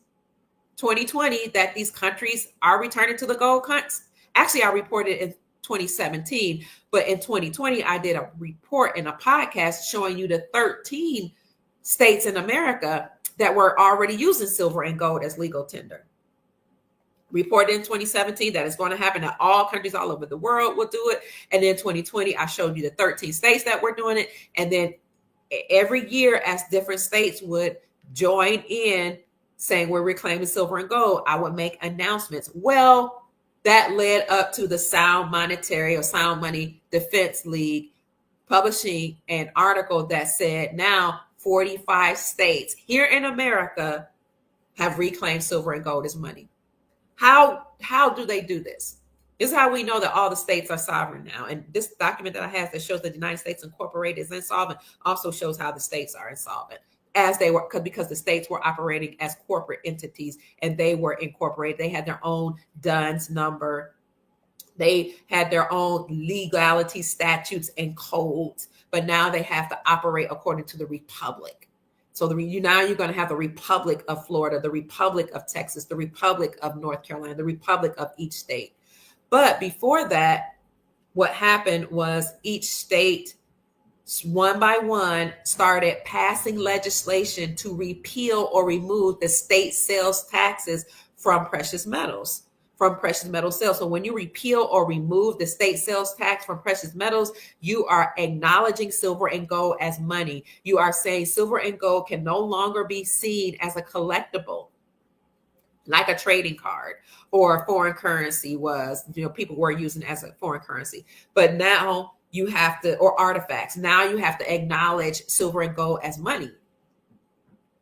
2020, that these countries are returning to the gold countries. Actually, I reported in 2017, but in 2020, I did a report in a podcast showing you the 13 states in America that were already using silver and gold as legal tender. Reported in 2017 that it's going to happen, that all countries all over the world will do it. And then 2020, I showed you the 13 states that were doing it. And then every year, as different states would join in saying we're reclaiming silver and gold, I would make announcements. Well, that led up to the Sound Money Defense League publishing an article that said now 45 states here in America have reclaimed silver and gold as money. How do they do this? This is how we know that all the states are sovereign now. And this document that I have that shows that the United States Incorporated is insolvent also shows how the states are insolvent, as they were, because the states were operating as corporate entities and they were incorporated. They had their own DUNS number. They had their own legality statutes and codes, but now they have to operate according to the Republic. So now you're going to have the Republic of Florida, the Republic of Texas, the Republic of North Carolina, the Republic of each state. But before that, what happened was each state, one by one, started passing legislation to repeal or remove the state sales taxes from precious metals. from precious metal sales. So when you repeal or remove the state sales tax from precious metals, you are acknowledging silver and gold as money. You are saying silver and gold can no longer be seen as a collectible, like a trading card or foreign currency was, people were using as a foreign currency. But now you have to, or artifacts, now you have to acknowledge silver and gold as money.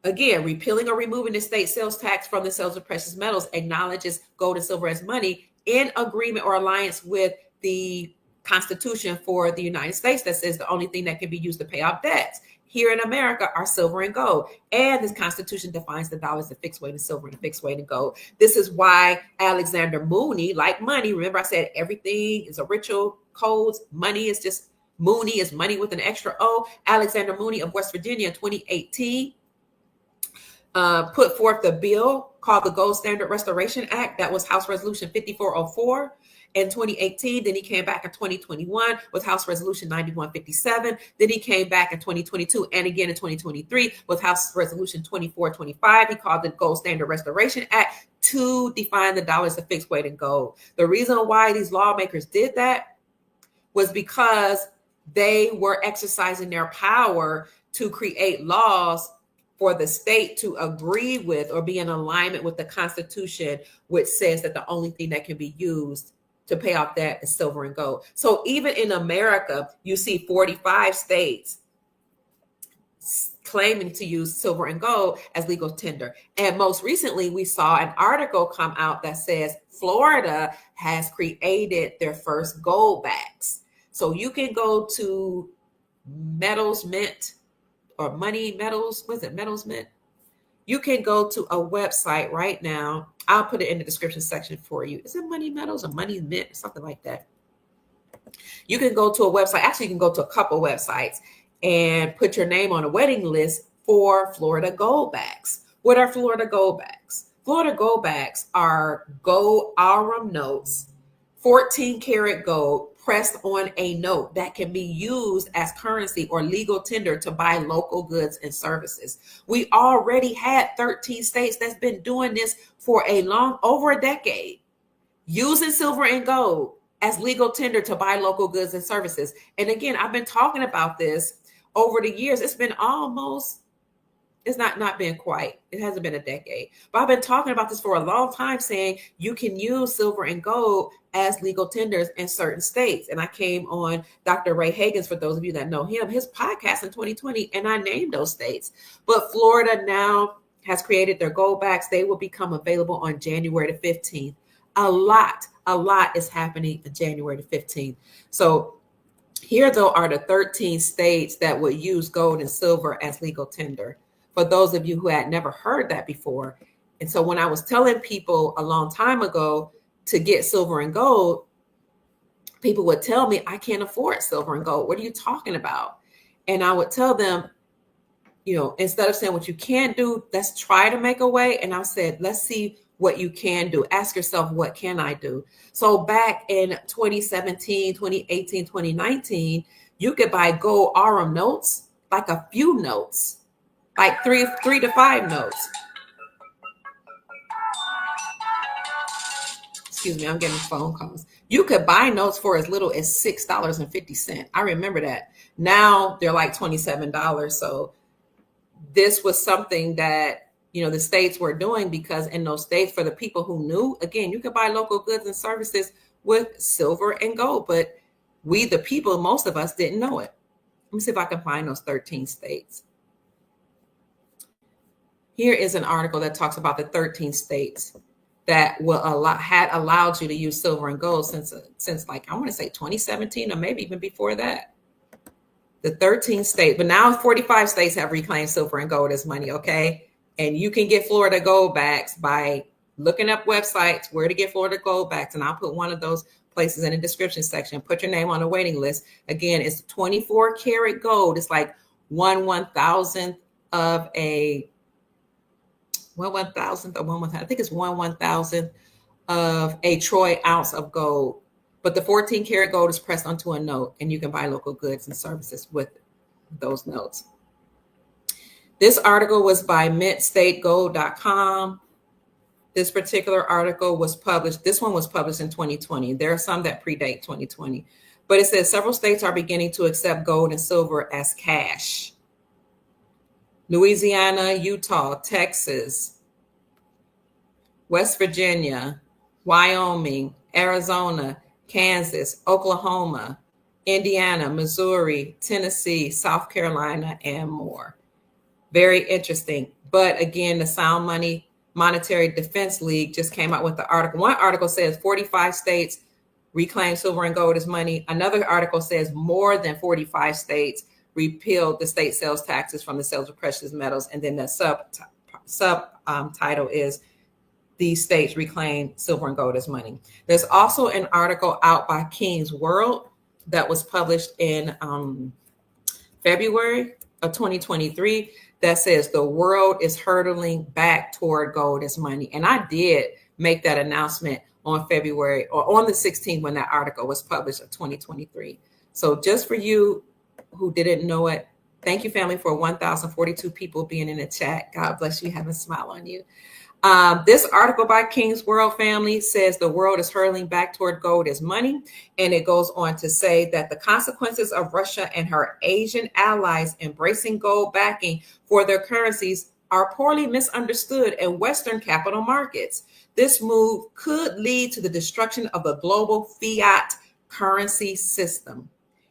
Again, repealing or removing the state sales tax from the sales of precious metals acknowledges gold and silver as money in agreement or alliance with the Constitution for the United States that says the only thing that can be used to pay off debts here in America are silver and gold. And this Constitution defines the dollar as a fixed weight in silver and a fixed weight in gold. This is why Alexander Mooney, like money, remember I said everything is a ritual codes. Money is just, Mooney is money with an extra O. Alexander Mooney of West Virginia in 2018 put forth the bill called the Gold Standard Restoration Act. That was House Resolution 5404 in 2018. Then he came back in 2021 with House Resolution 9157. Then he came back in 2022 and again in 2023 with House Resolution 2425. He called the Gold Standard Restoration Act to define the dollar as a fixed weight in gold. The reason why these lawmakers did that was because they were exercising their power to create laws for the state to agree with or be in alignment with the Constitution, which says that the only thing that can be used to pay off debt is silver and gold. So even in America, you see 45 states claiming to use silver and gold as legal tender. And most recently, we saw an article come out that says Florida has created their first gold backs. So you can go to Metals Mint or Money Metals, was it Metals Mint? You can go to a website right now. I'll put it in the description section for you. Is it Money Metals or Money Mint? Something like that. You can go to a website. Actually, you can go to a couple websites and put your name on a waiting list for Florida gold backs. What are Florida gold backs? Florida gold backs are gold aurum notes, 14 karat gold pressed on a note that can be used as currency or legal tender to buy local goods and services. We already had 13 states that's been doing this for over a decade, using silver and gold as legal tender to buy local goods and services. And again, I've been talking about this over the years. It's been it's not been quite, it hasn't been a decade, but I've been talking about this for a long time, saying you can use silver and gold as legal tenders in certain states. And I came on Dr. Ray Hagan's, for those of you that know him, his podcast in 2020, and I named those states. But Florida now has created their gold backs. They will become available on January the 15th. A lot is happening on January the 15th. So here, though, are the 13 states that would use gold and silver as legal tender, for those of you who had never heard that before. And so when I was telling people a long time ago to get silver and gold, people would tell me, I can't afford silver and gold. What are you talking about? And I would tell them, instead of saying what you can't do, let's try to make a way. And I said, let's see what you can do. Ask yourself, what can I do? So back in 2017, 2018, 2019, you could buy gold aurum notes, like a few notes, like three to five notes. Excuse me, I'm getting phone calls. You could buy notes for as little as $6.50. I remember that. Now they're like $27. So this was something that, the states were doing, because in those states, for the people who knew, again, you could buy local goods and services with silver and gold, but we, the people, most of us didn't know it. Let me see if I can find those 13 states. Here is an article that talks about the 13 states that had allowed you to use silver and gold since like, I want to say 2017, or maybe even before that. The 13 states, but now 45 states have reclaimed silver and gold as money, okay? And you can get Florida gold backs by looking up websites where to get Florida gold backs. And I'll put one of those places in the description section. Put your name on a waiting list. Again, it's 24 karat gold. It's like 1/1000th of a 1/1000th or 1/1000th. I think it's 1/1000th of a troy ounce of gold. But the 14 karat gold is pressed onto a note, and you can buy local goods and services with those notes. This article was by mintstategold.com. This particular article was published. This one was published in 2020. There are some that predate 2020, but it says several states are beginning to accept gold and silver as cash. Louisiana, Utah, Texas, West Virginia, Wyoming, Arizona, Kansas, Oklahoma, Indiana, Missouri, Tennessee, South Carolina, and more. Very interesting. But again, the Sound Money Monetary Defense League just came out with the article. One article says 45 states reclaim silver and gold as money. Another article says more than 45 states repealed the state sales taxes from the sales of precious metals. And then the subtitle is these states reclaim silver and gold as money. There's also an article out by King's World that was published in February of 2023 that says the world is hurtling back toward gold as money. And I did make that announcement on February or on the 16th when that article was published of 2023. So just for you who didn't know it, thank you, family, for 1,042 people being in the chat. God bless you. Have a smile on you. This article by King's World family says the world is hurtling back toward gold as money. And it goes on to say that the consequences of Russia and her Asian allies embracing gold backing for their currencies are poorly misunderstood in Western capital markets. This move could lead to the destruction of the global fiat currency system.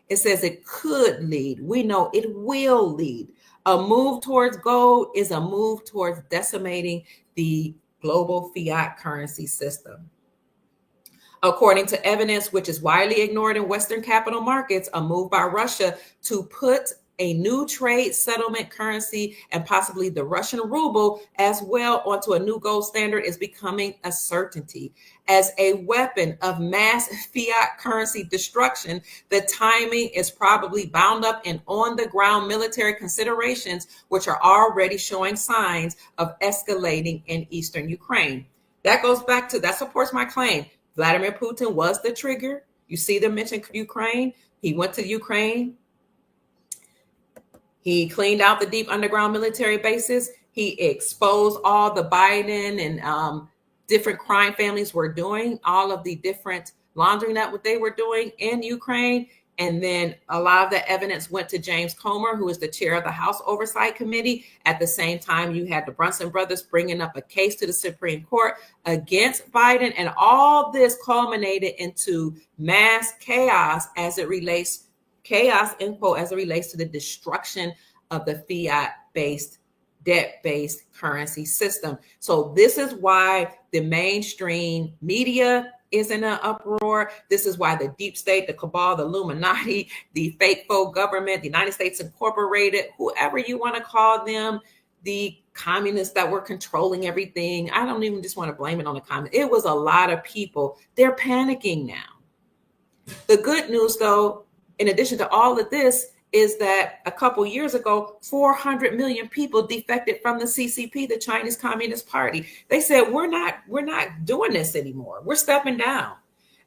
It says it could lead. We know it will lead. A move towards gold is a move towards decimating the global fiat currency system. According to evidence which is widely ignored in Western capital markets, a move by Russia to put a new trade settlement currency and possibly the Russian ruble as well onto a new gold standard is becoming a certainty. As a weapon of mass fiat currency destruction, the timing is probably bound up in on-the-ground military considerations, which are already showing signs of escalating in eastern Ukraine. That goes back to, that supports my claim. Vladimir Putin was the trigger. You see them mention Ukraine. He went to Ukraine. He cleaned out the deep underground military bases. He exposed all the Biden and different crime families were doing, all of the different laundering that they were doing in Ukraine. And then a lot of the evidence went to James Comer, who is the chair of the House Oversight Committee. At the same time, you had the Brunson brothers bringing up a case to the Supreme Court against Biden. And all this culminated into mass chaos as it relates to the destruction of the fiat-based, debt-based currency system. So this is why the mainstream media is in an uproar. This is why the deep state, the cabal, the Illuminati, the fake faux government, the United States Incorporated, whoever you want to call them, the communists that were controlling everything. I don't even just want to blame it on the communists. It was a lot of people. They're panicking now. The good news, though, in addition to all of this, is that a couple years ago, 400 million people defected from the CCP, the Chinese Communist Party. They said, we're not doing this anymore. We're stepping down.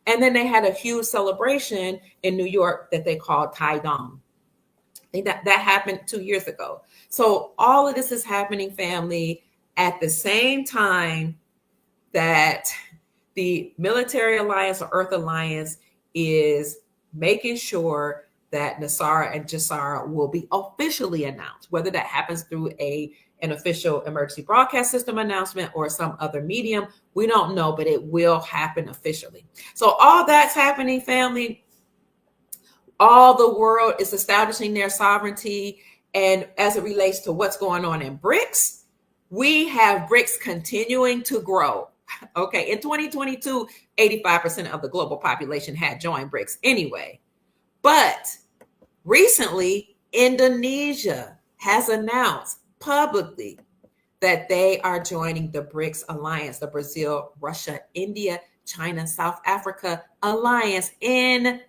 And then they had a huge celebration in New York that they called Taidong. That happened 2 years ago. So all of this is happening, family, at the same time that the military alliance or Earth Alliance is making sure that Nasara and Jassara will be officially announced, whether that happens through an official emergency broadcast system announcement or some other medium. We don't know, but it will happen officially. So all that's happening, family. All the world is establishing their sovereignty. And as it relates to what's going on in BRICS, we have BRICS continuing to grow. Okay, in 2022, 85% of the global population had joined BRICS anyway. But recently, Indonesia has announced publicly that they are joining the BRICS alliance, the Brazil, Russia, India, China, South Africa alliance, in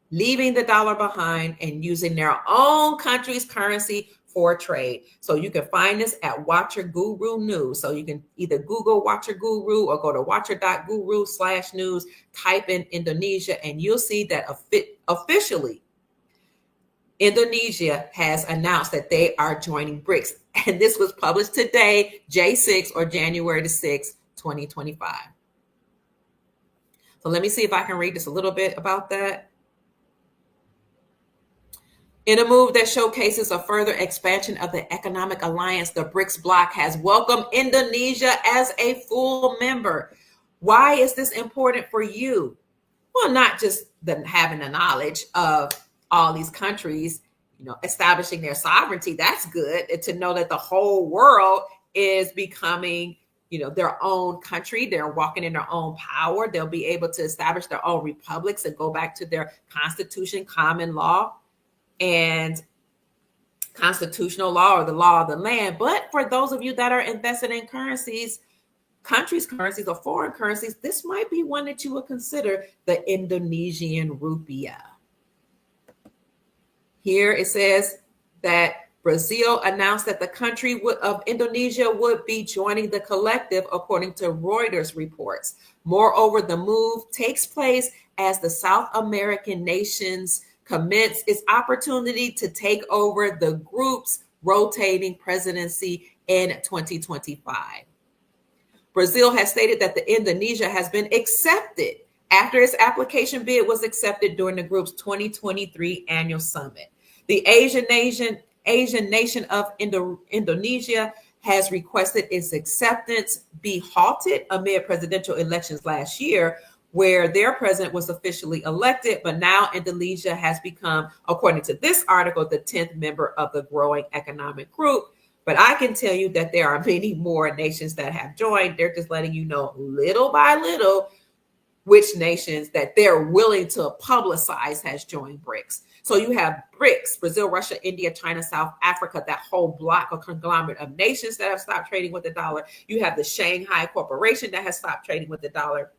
leaving the dollar behind and using their own country's currency for trade. So you can find this at Watcher Guru News. So you can either Google Watcher Guru or go to watcher.guru/news, type in Indonesia, and you'll see that officially Indonesia has announced that they are joining BRICS. And this was published today, J6 or January the 6th, 2025. So let me see if I can read just a little bit about that. In a move that showcases a further expansion of the economic alliance, the BRICS bloc has welcomed Indonesia as a full member. Why is this important for you? Well, not just having the knowledge of all these countries, establishing their sovereignty. That's good. And to know that the whole world is becoming, their own country. They're walking in their own power. They'll be able to establish their own republics and go back to their constitution, common law, and constitutional law, or the law of the land. But for those of you that are invested in countries' currencies or foreign currencies, this might be one that you would consider, the Indonesian rupiah. Here it says that Brazil announced that the country of Indonesia would be joining the collective, according to Reuters reports. Moreover, the move takes place as the South American nations commence its opportunity to take over the group's rotating presidency in 2025. Brazil has stated that the Indonesia has been accepted after its application bid was accepted during the group's 2023 annual summit. The Asian nation of Indonesia has requested its acceptance be halted amid presidential elections last year, where their president was officially elected, but now Indonesia has become, according to this article, the 10th member of the growing economic group. But I can tell you that there are many more nations that have joined. They're just letting you know little by little which nations that they're willing to publicize has joined BRICS. So you have BRICS, Brazil, Russia, India, China, South Africa, that whole block or conglomerate of nations that have stopped trading with the dollar. You have the Shanghai Corporation that has stopped trading with the dollar.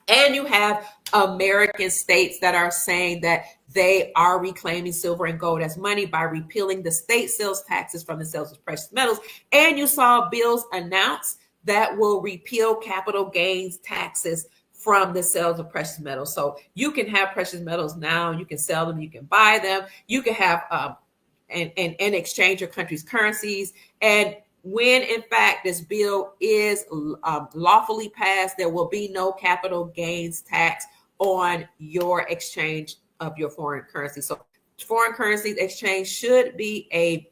And you have American states that are saying that they are reclaiming silver and gold as money by repealing the state sales taxes from the sales of precious metals. And you saw bills announced that will repeal capital gains taxes from the sales of precious metals. So you can have precious metals now, you can sell them, you can buy them, you can have and exchange your country's currencies. And when, in fact, this bill is lawfully passed, there will be no capital gains tax on your exchange of your foreign currency. So foreign currency exchange should be a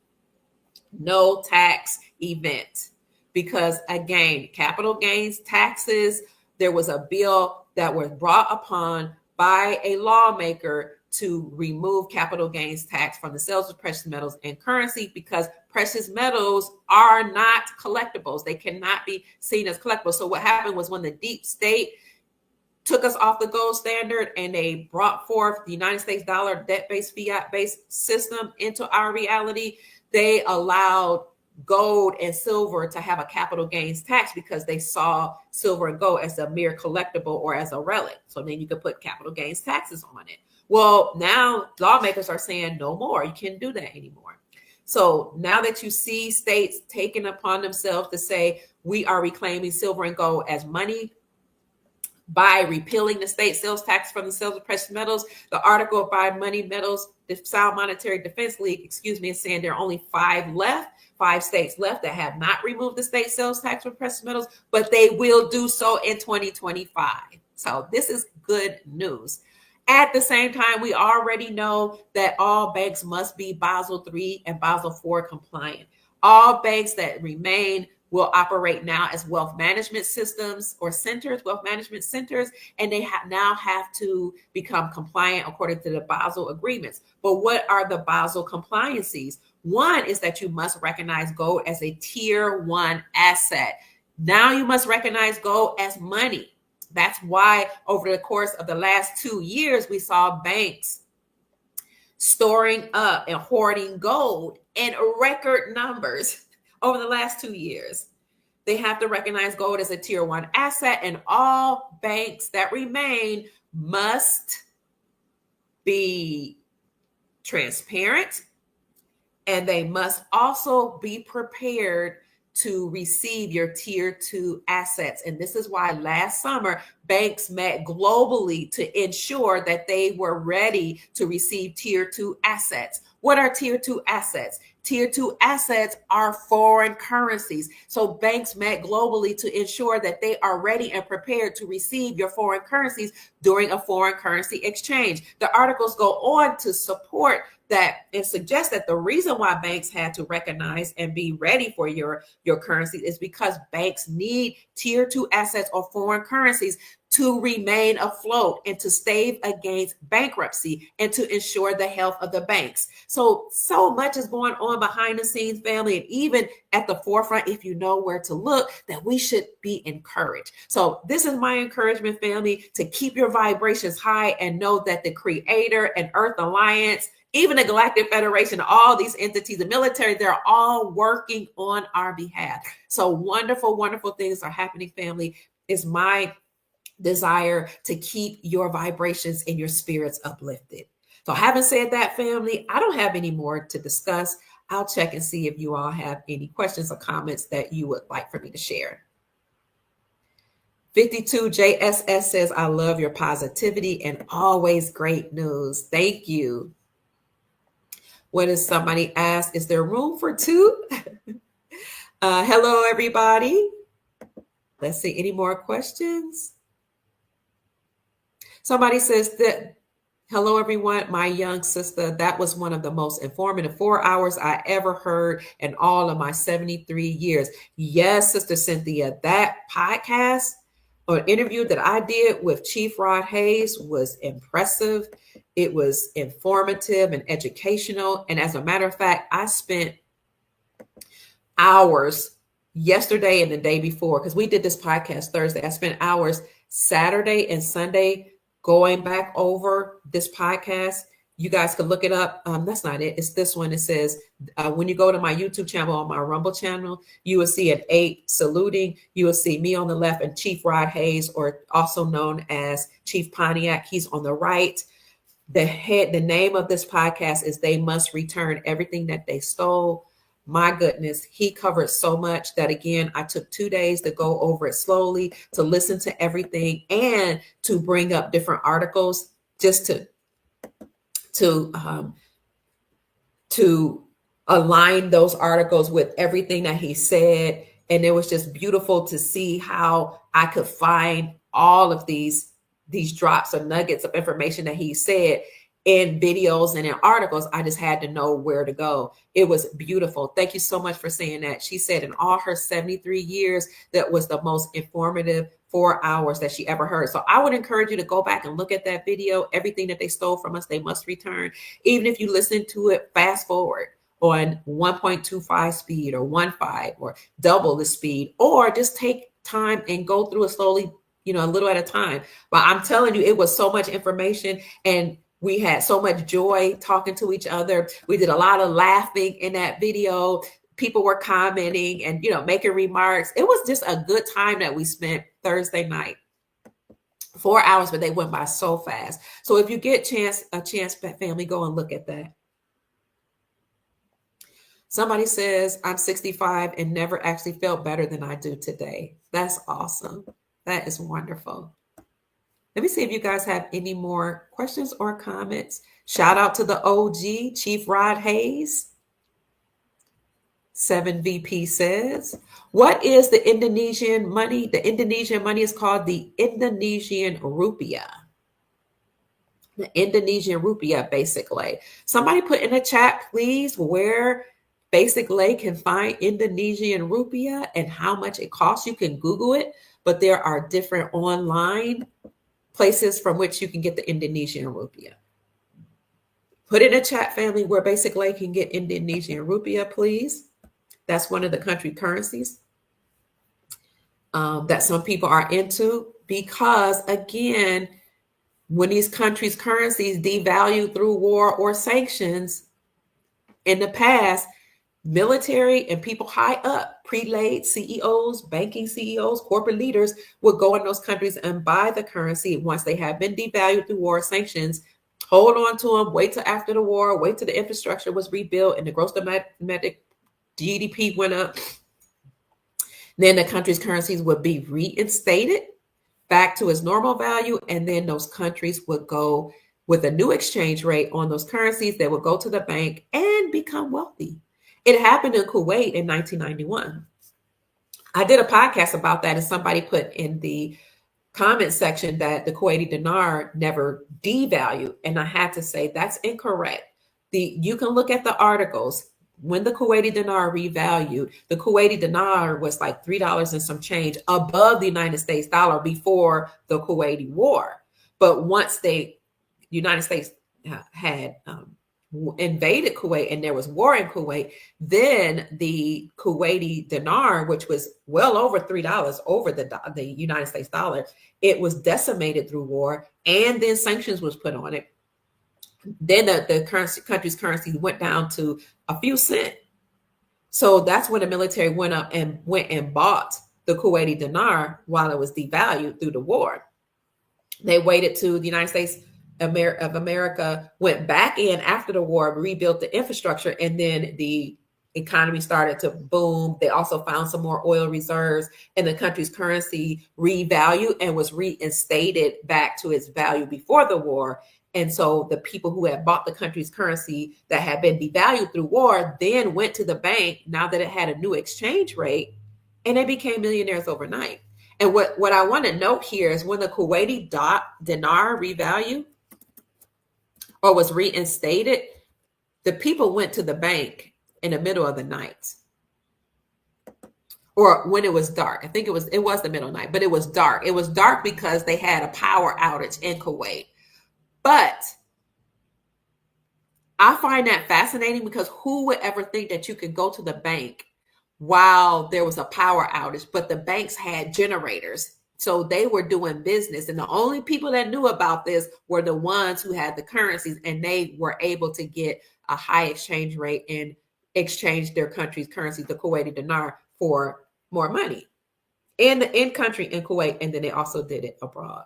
no tax event because, again, capital gains taxes, there was a bill that was brought upon by a lawmaker to remove capital gains tax from the sales of precious metals and currency because precious metals are not collectibles. They cannot be seen as collectibles. So what happened was when the deep state took us off the gold standard and they brought forth the United States dollar debt-based, fiat-based system into our reality, they allowed gold and silver to have a capital gains tax because they saw silver and gold as a mere collectible or as a relic. So then you could put capital gains taxes on it. Well, now lawmakers are saying no more. You can't do that anymore. So now that you see states taking upon themselves to say we are reclaiming silver and gold as money by repealing the state sales tax from the sales of precious metals, the article by Money Metals, the Sound Monetary Defense League, is saying there are only five states left that have not removed the state sales tax for precious metals, but they will do so in 2025. So this is good news. At the same time, we already know that all banks must be Basel III and Basel IV compliant. All banks that remain will operate now as wealth management systems or centers, wealth management centers, and they now have to become compliant according to the Basel agreements. But what are the Basel compliances? One is that you must recognize gold as a tier 1 asset. Now you must recognize gold as money. That's why over the course of the last 2 years, we saw banks storing up and hoarding gold in record numbers over the last 2 years. They have to recognize gold as a tier 1 asset, and all banks that remain must be transparent, and they must also be prepared to receive your tier 2 assets. And this is why last summer banks met globally to ensure that they were ready to receive tier 2 assets. What are tier 2 assets? tier two assets are foreign currencies. So banks met globally to ensure that they are ready and prepared to receive your foreign currencies during a foreign currency exchange. The articles go on to support that and suggest that the reason why banks had to recognize and be ready for your currency is because banks need tier two assets or foreign currencies to remain afloat and to stave against bankruptcy and to ensure the health of the banks. So much is going on behind the scenes, family, and even at the forefront, if you know where to look, that we should be encouraged. So this is my encouragement, family, to keep your vibrations high and know that the Creator and Earth Alliance, even the Galactic Federation, all these entities, the military, they're all working on our behalf. So wonderful, wonderful things are happening, family. It's my desire to keep your vibrations and your spirits uplifted. So having said that, family, I don't have any more to discuss. I'll check and see if you all have any questions or comments that you would like for me to share. 52 JSS says, I love your positivity and always great news. Thank you. What is somebody asked? Is there room for two? Hello, everybody. Let's see. Any more questions? Somebody says that, hello, everyone. My young sister, that was one of the most informative 4 hours I ever heard in all of my 73 years. Yes, Sister Cynthia, that podcast or interview that I did with Chief Rod Hayes was impressive. It was informative and educational. And as a matter of fact, I spent hours yesterday and the day before, because we did this podcast Thursday. I spent hours Saturday and Sunday going back over this podcast. You guys could look it up. That's not it. It's this one. It says, when you go to my YouTube channel, on my Rumble channel, you will see an 8 saluting. You will see me on the left and Chief Rod Hayes, or also known as Chief Pontiac. He's on the right. The name of this podcast is They Must Return Everything That They Stole. My goodness, he covered so much that, again, I took 2 days to go over it slowly, to listen to everything and to bring up different articles just to align those articles with everything that he said. And it was just beautiful to see how I could find all of these drops or nuggets of information that he said in videos and in articles. I just had to know where to go. It was beautiful. Thank you so much for saying that. She said in all her 73 years, that was the most informative 4 hours that she ever heard. So I would encourage you to go back and look at that video. Everything that they stole from us, they must return. Even if you listen to it fast forward on 1.25 speed or 1.5 or double the speed, or just take time and go through it slowly, a little at a time. But I'm telling you, it was so much information, and we had so much joy talking to each other. We did a lot of laughing in that video. People were commenting and, making remarks. It was just a good time that we spent Thursday night. 4 hours, but they went by so fast. So if you get a chance, family, go and look at that. Somebody says, I'm 65 and never actually felt better than I do today. That's awesome. That is wonderful. Let me see if you guys have any more questions or comments. Shout out to the OG, Chief Rod Hayes. 7VP says, what is the Indonesian money? The Indonesian money is called the Indonesian rupiah. The Indonesian rupiah, basically. Somebody put in the chat, please, where basically can find Indonesian rupiah and how much it costs. You can Google it, but there are different online places from which you can get the Indonesian rupiah. Put in a chat, family, where basically can get Indonesian rupiah, please. That's one of the country currencies that some people are into, because, again, when these countries' currencies devalue through war or sanctions in the past, military and people high up, prelate CEOs, banking CEOs, corporate leaders would go in those countries and buy the currency once they have been devalued through war sanctions, hold on to them, wait till after the war, wait till the infrastructure was rebuilt and the gross domestic GDP went up. Then the country's currencies would be reinstated back to its normal value, and then those countries would go with a new exchange rate on those currencies. They would go to the bank and become wealthy. It happened in Kuwait in 1991. I did a podcast about that, and somebody put in the comment section that the Kuwaiti dinar never devalued. And I had to say that's incorrect. You can look at the articles. When the Kuwaiti dinar revalued, the Kuwaiti dinar was like $3 and some change above the United States dollar before the Kuwaiti war. But once the United States had invaded Kuwait and there was war in Kuwait, then the Kuwaiti dinar, which was well over $3 over the United States dollar, it was decimated through war, and then sanctions was put on it. Then the country's currency went down to a few cents. So that's when the military went up and went and bought the Kuwaiti dinar while it was devalued through the war. They waited till the United States of America went back in after the war, rebuilt the infrastructure, and then the economy started to boom. They also found some more oil reserves, and the country's currency revalued and was reinstated back to its value before the war. And so the people who had bought the country's currency that had been devalued through war then went to the bank now that it had a new exchange rate, and they became millionaires overnight. And what I want to note here is when the Kuwaiti dinar revalued or was reinstated, the people went to the bank in the middle of the night, or when it was dark. I think it was the middle of the night, but it was dark. It was dark because they had a power outage in Kuwait. But I find that fascinating, because who would ever think that you could go to the bank while there was a power outage? But the banks had generators, so they were doing business. And the only people that knew about this were the ones who had the currencies, and they were able to get a high exchange rate and exchange their country's currency, the Kuwaiti dinar, for more money in country in Kuwait. And then they also did it abroad.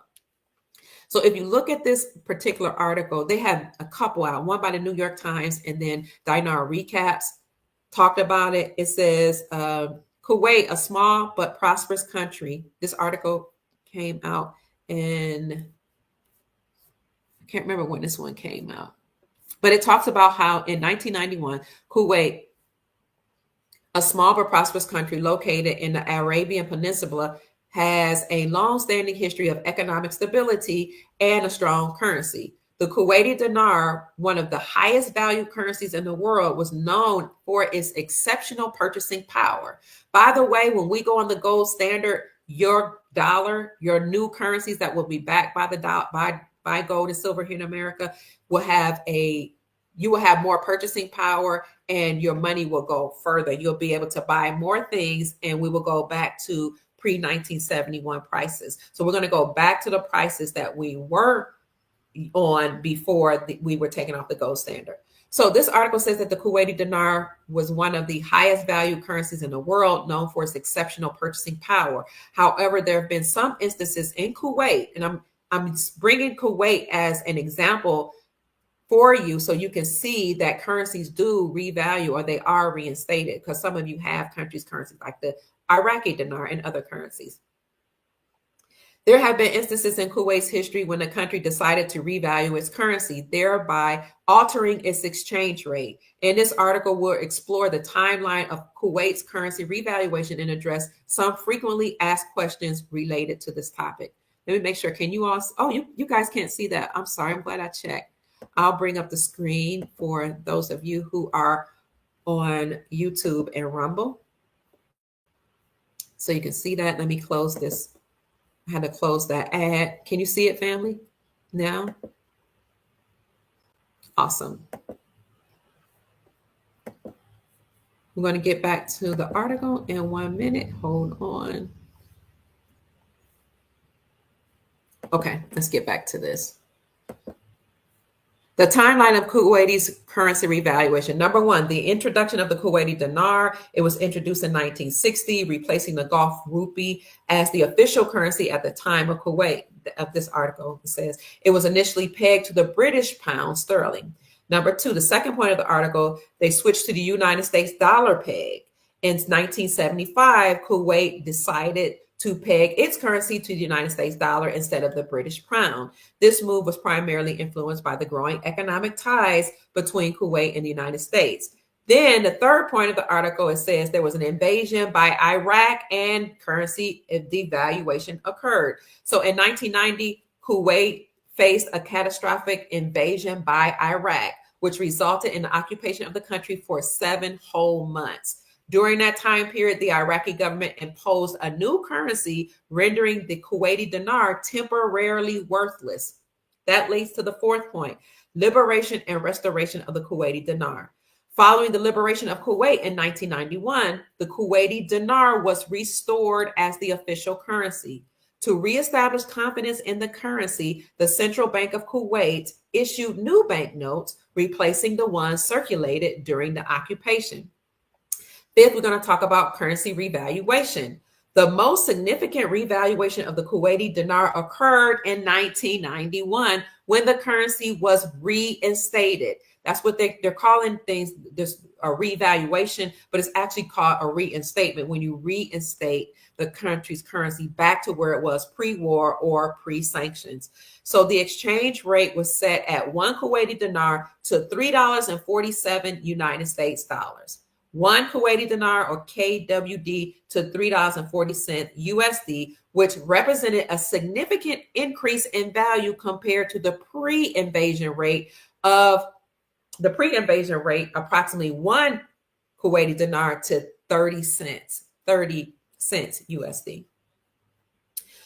So if you look at this particular article, they have a couple out, one by the New York Times, and then Dinar Recaps talked about it. It says, Kuwait, a small but prosperous country. This article came out in, I can't remember when this one came out, but it talks about how in 1991, Kuwait, a small but prosperous country located in the Arabian Peninsula, has a long-standing history of economic stability and a strong currency. The Kuwaiti dinar, one of the highest valued currencies in the world, was known for its exceptional purchasing power. By the way, when we go on the gold standard, your dollar, your new currencies that will be backed by by gold and silver here in America, you will have more purchasing power, and your money will go further. You'll be able to buy more things, and we will go back to pre-1971 prices. So we're going to go back to the prices that we were on before we were taken off the gold standard. So this article says that the Kuwaiti dinar was one of the highest valued currencies in the world, known for its exceptional purchasing power. However, there have been some instances in Kuwait, and I'm bringing Kuwait as an example for you so you can see that currencies do revalue, or they are reinstated, because some of you have countries' currencies like the Iraqi dinar and other currencies. There have been instances in Kuwait's history when the country decided to revalue its currency, thereby altering its exchange rate. And this article will explore the timeline of Kuwait's currency revaluation and address some frequently asked questions related to this topic. Let me make sure. Can you all? Oh, you guys can't see that. I'm sorry. I'm glad I checked. I'll bring up the screen for those of you who are on YouTube and Rumble, so you can see that. Let me close this. I had to close that ad. Can you see it, family? Now? Awesome. We're going to get back to the article in 1 minute. Hold on. Okay, let's get back to this. The timeline of Kuwaiti's currency revaluation. Number one, the introduction of the Kuwaiti dinar. It was introduced in 1960, replacing the Gulf rupee as the official currency at the time of Kuwait. Of this article, it says it was initially pegged to the British pound sterling. Number two, the second point of the article, they switched to the United States dollar peg. In 1975, Kuwait decided to peg its currency to the United States dollar instead of the British pound. This move was primarily influenced by the growing economic ties between Kuwait and the United States. Then the third point of the article, it says there was an invasion by Iraq and currency devaluation occurred. So in 1990, Kuwait faced a catastrophic invasion by Iraq, which resulted in the occupation of the country for 7 whole months. During that time period, the Iraqi government imposed a new currency, rendering the Kuwaiti dinar temporarily worthless. That leads to the fourth point: liberation and restoration of the Kuwaiti dinar. Following the liberation of Kuwait in 1991, the Kuwaiti dinar was restored as the official currency. To reestablish confidence in the currency, the Central Bank of Kuwait issued new banknotes, replacing the ones circulated during the occupation. Fifth, we're going to talk about currency revaluation. The most significant revaluation of the Kuwaiti dinar occurred in 1991 when the currency was reinstated. That's what they're calling things, this a revaluation, but it's actually called a reinstatement when you reinstate the country's currency back to where it was pre-war or pre-sanctions. So the exchange rate was set at 1 Kuwaiti dinar to $3.47 United States dollars. 1 Kuwaiti dinar, or KWD, to $3.40 USD, which represented a significant increase in value compared to the pre-invasion rate, approximately 1 Kuwaiti dinar to 30 cents USD.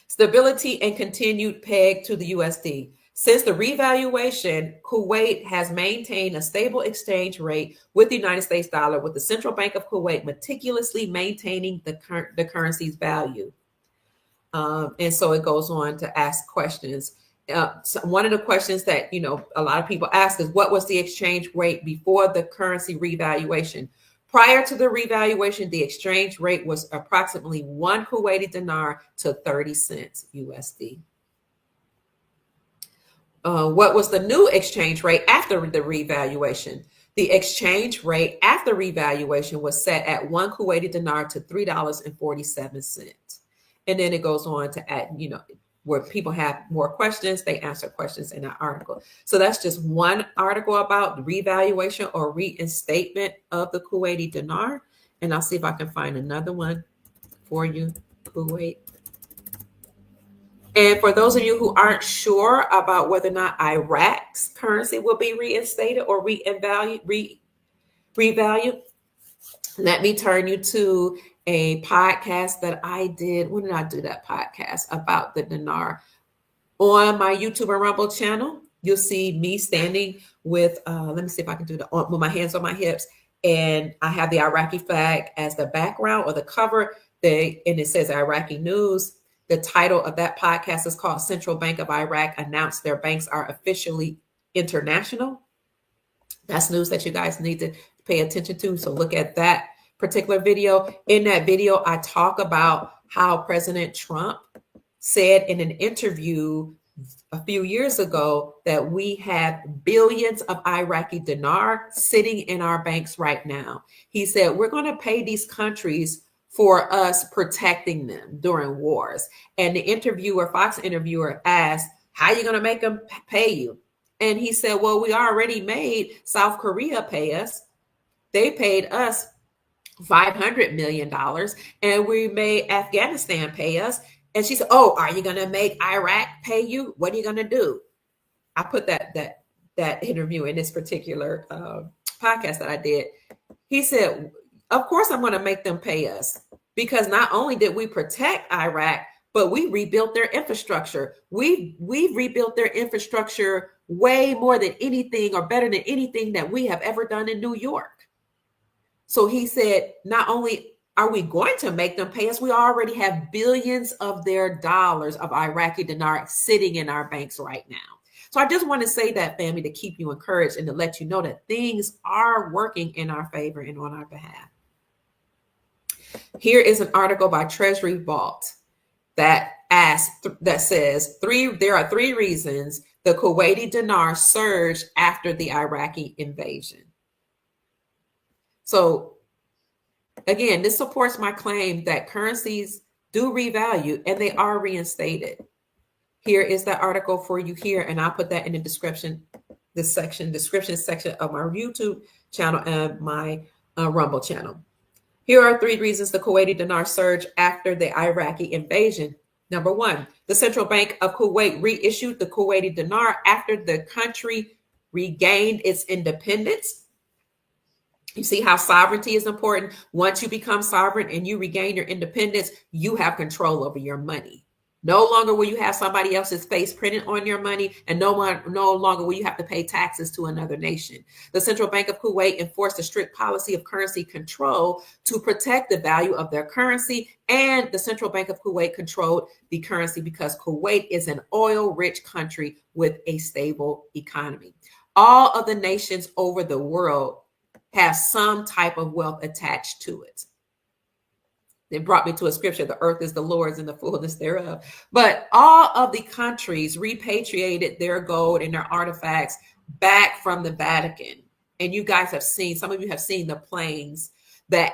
Stability and continued peg to the USD. Since the revaluation, Kuwait has maintained a stable exchange rate with the United States dollar, with the Central Bank of Kuwait meticulously maintaining the currency's value. And so it goes on to ask questions. So one of the questions that, a lot of people ask is, what was the exchange rate before the currency revaluation? Prior to the revaluation, the exchange rate was approximately 1 Kuwaiti dinar to 30 cents USD. What was the new exchange rate after the revaluation? The exchange rate after revaluation was set at 1 Kuwaiti dinar to $3.47. And then it goes on to add, where people have more questions, they answer questions in that article. So that's just one article about the revaluation or reinstatement of the Kuwaiti dinar. And I'll see if I can find another one for you, Kuwait. And for those of you who aren't sure about whether or not Iraq's currency will be reinstated or revalued, let me turn you to a podcast that I did. When did I do that podcast about the dinar? On my YouTube and Rumble channel, you'll see me standing with, let me see if I can do that, with my hands on my hips. And I have the Iraqi flag as the background or the cover, and it says Iraqi News. The title of that podcast is called Central Bank of Iraq Announced Their Banks Are Officially International. That's news that you guys need to pay attention to. So look at that particular video. In that video, I talk about how President Trump said in an interview a few years ago that we have billions of Iraqi dinar sitting in our banks right now. He said, we're going to pay these countries for us protecting them during wars. And the Fox interviewer asked, how are you going to make them pay you? And he said, well, we already made South Korea pay us. They paid us $500 million, and we made Afghanistan pay us. And she said, oh, are you going to make Iraq pay you? What are you going to do? I put that interview in this particular podcast that I did. He said, of course, I'm going to make them pay us, because not only did we protect Iraq, but we rebuilt their infrastructure. We rebuilt their infrastructure way more than anything, or better than anything that we have ever done in New York. So he said, not only are we going to make them pay us, we already have billions of their dollars of Iraqi dinar sitting in our banks right now. So I just want to say that, family, to keep you encouraged and to let you know that things are working in our favor and on our behalf. Here is an article by Treasury Vault that says there are 3 reasons the Kuwaiti dinar surged after the Iraqi invasion. So again, this supports my claim that currencies do revalue and they are reinstated. Here is the article for you here, and I'll put that in the description section of my YouTube channel and my Rumble channel. Here are 3 reasons the Kuwaiti dinar surged after the Iraqi invasion. Number 1, the Central Bank of Kuwait reissued the Kuwaiti dinar after the country regained its independence. You see how sovereignty is important. Once you become sovereign and you regain your independence, you have control over your money. No longer will you have somebody else's face printed on your money, and no longer will you have to pay taxes to another nation. The Central Bank of Kuwait enforced a strict policy of currency control to protect the value of their currency, and the Central Bank of Kuwait controlled the currency because Kuwait is an oil-rich country with a stable economy. All of the nations over the world have some type of wealth attached to it. It brought me to a scripture, the earth is the Lord's and the fullness thereof. But all of the countries repatriated their gold and their artifacts back from the Vatican. And you guys have seen, some of you have seen the planes that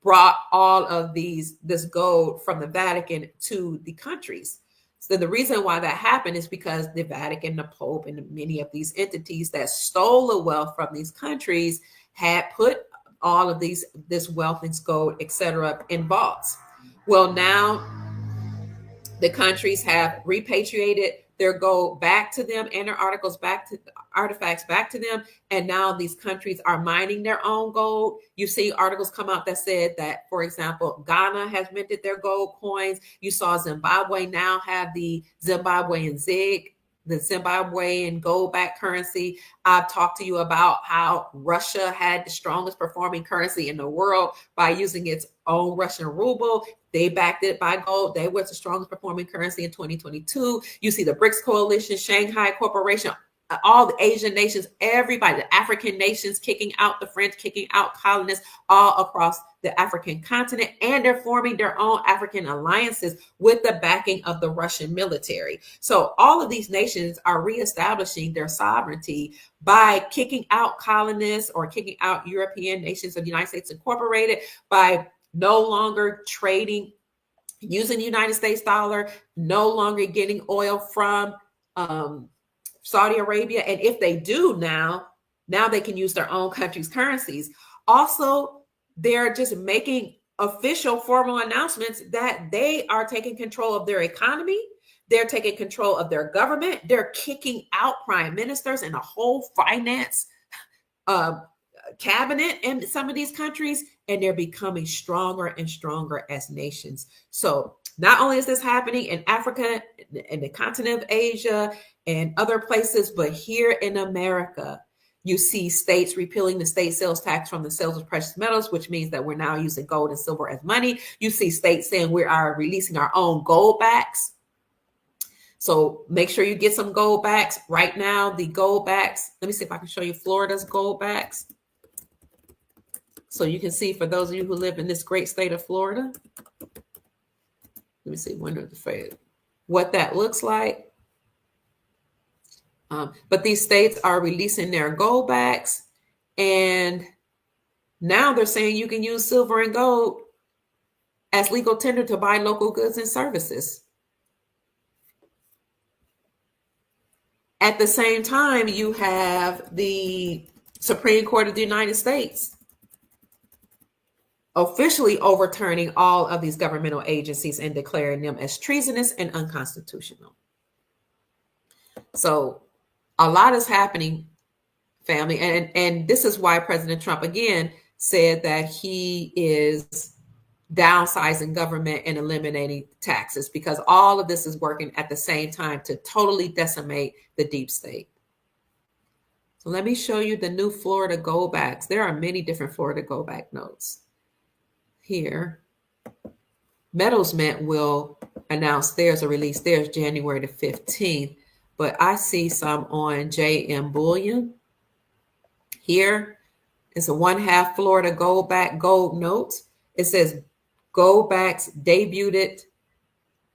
brought all of this gold from the Vatican to the countries. So the reason why that happened is because the Vatican, the Pope, and many of these entities that stole the wealth from these countries had put all of this wealth and gold, etc., in vaults. Well, now the countries have repatriated their gold back to them and their artifacts back to them. And now these countries are mining their own gold. You see articles come out that said that, for example, Ghana has minted their gold coins. You saw Zimbabwe now have the Zimbabwean ZiG, the Zimbabwean gold-backed currency. I've talked to you about how Russia had the strongest performing currency in the world by using its own Russian ruble. They backed it by gold. They were the strongest performing currency in 2022. You see the BRICS coalition, Shanghai Corporation, all the Asian nations, everybody, the African nations kicking out the French, kicking out colonists all across the African continent, and they're forming their own African alliances with the backing of the Russian military. So all of these nations are reestablishing their sovereignty by kicking out colonists or kicking out European nations of the United States Incorporated, by no longer trading using the United States dollar, no longer getting oil from Saudi Arabia. And if they do now they can use their own country's currencies. Also, they're just making official formal announcements that they are taking control of their economy. They're taking control of their government. They're kicking out prime ministers and a whole finance cabinet in some of these countries, and they're becoming stronger and stronger as nations. So not only is this happening in Africa and the continent of Asia and other places, but here in America, you see states repealing the state sales tax from the sales of precious metals, which means that we're now using gold and silver as money. You see states saying we are releasing our own gold backs. So make sure you get some gold backs. Right now, the gold backs, let me see if I can show you Florida's gold backs. So you can see, for those of you who live in this great state of Florida, let me see, what that looks like. But these states are releasing their gold backs, and now they're saying you can use silver and gold as legal tender to buy local goods and services. At the same time, you have the Supreme Court of the United States officially overturning all of these governmental agencies and declaring them as treasonous and unconstitutional. So a lot is happening, family. And this is why President Trump, again, said that he is downsizing government and eliminating taxes, because all of this is working at the same time to totally decimate the deep state. So let me show you the new Florida gold backs. There are many different Florida gold back notes. Here, Metals Mint will announce theirs, or release theirs, January the 15th. But I see some on JM Bullion. Here is a 1/2 Florida gold back gold note. It says gold backs debuted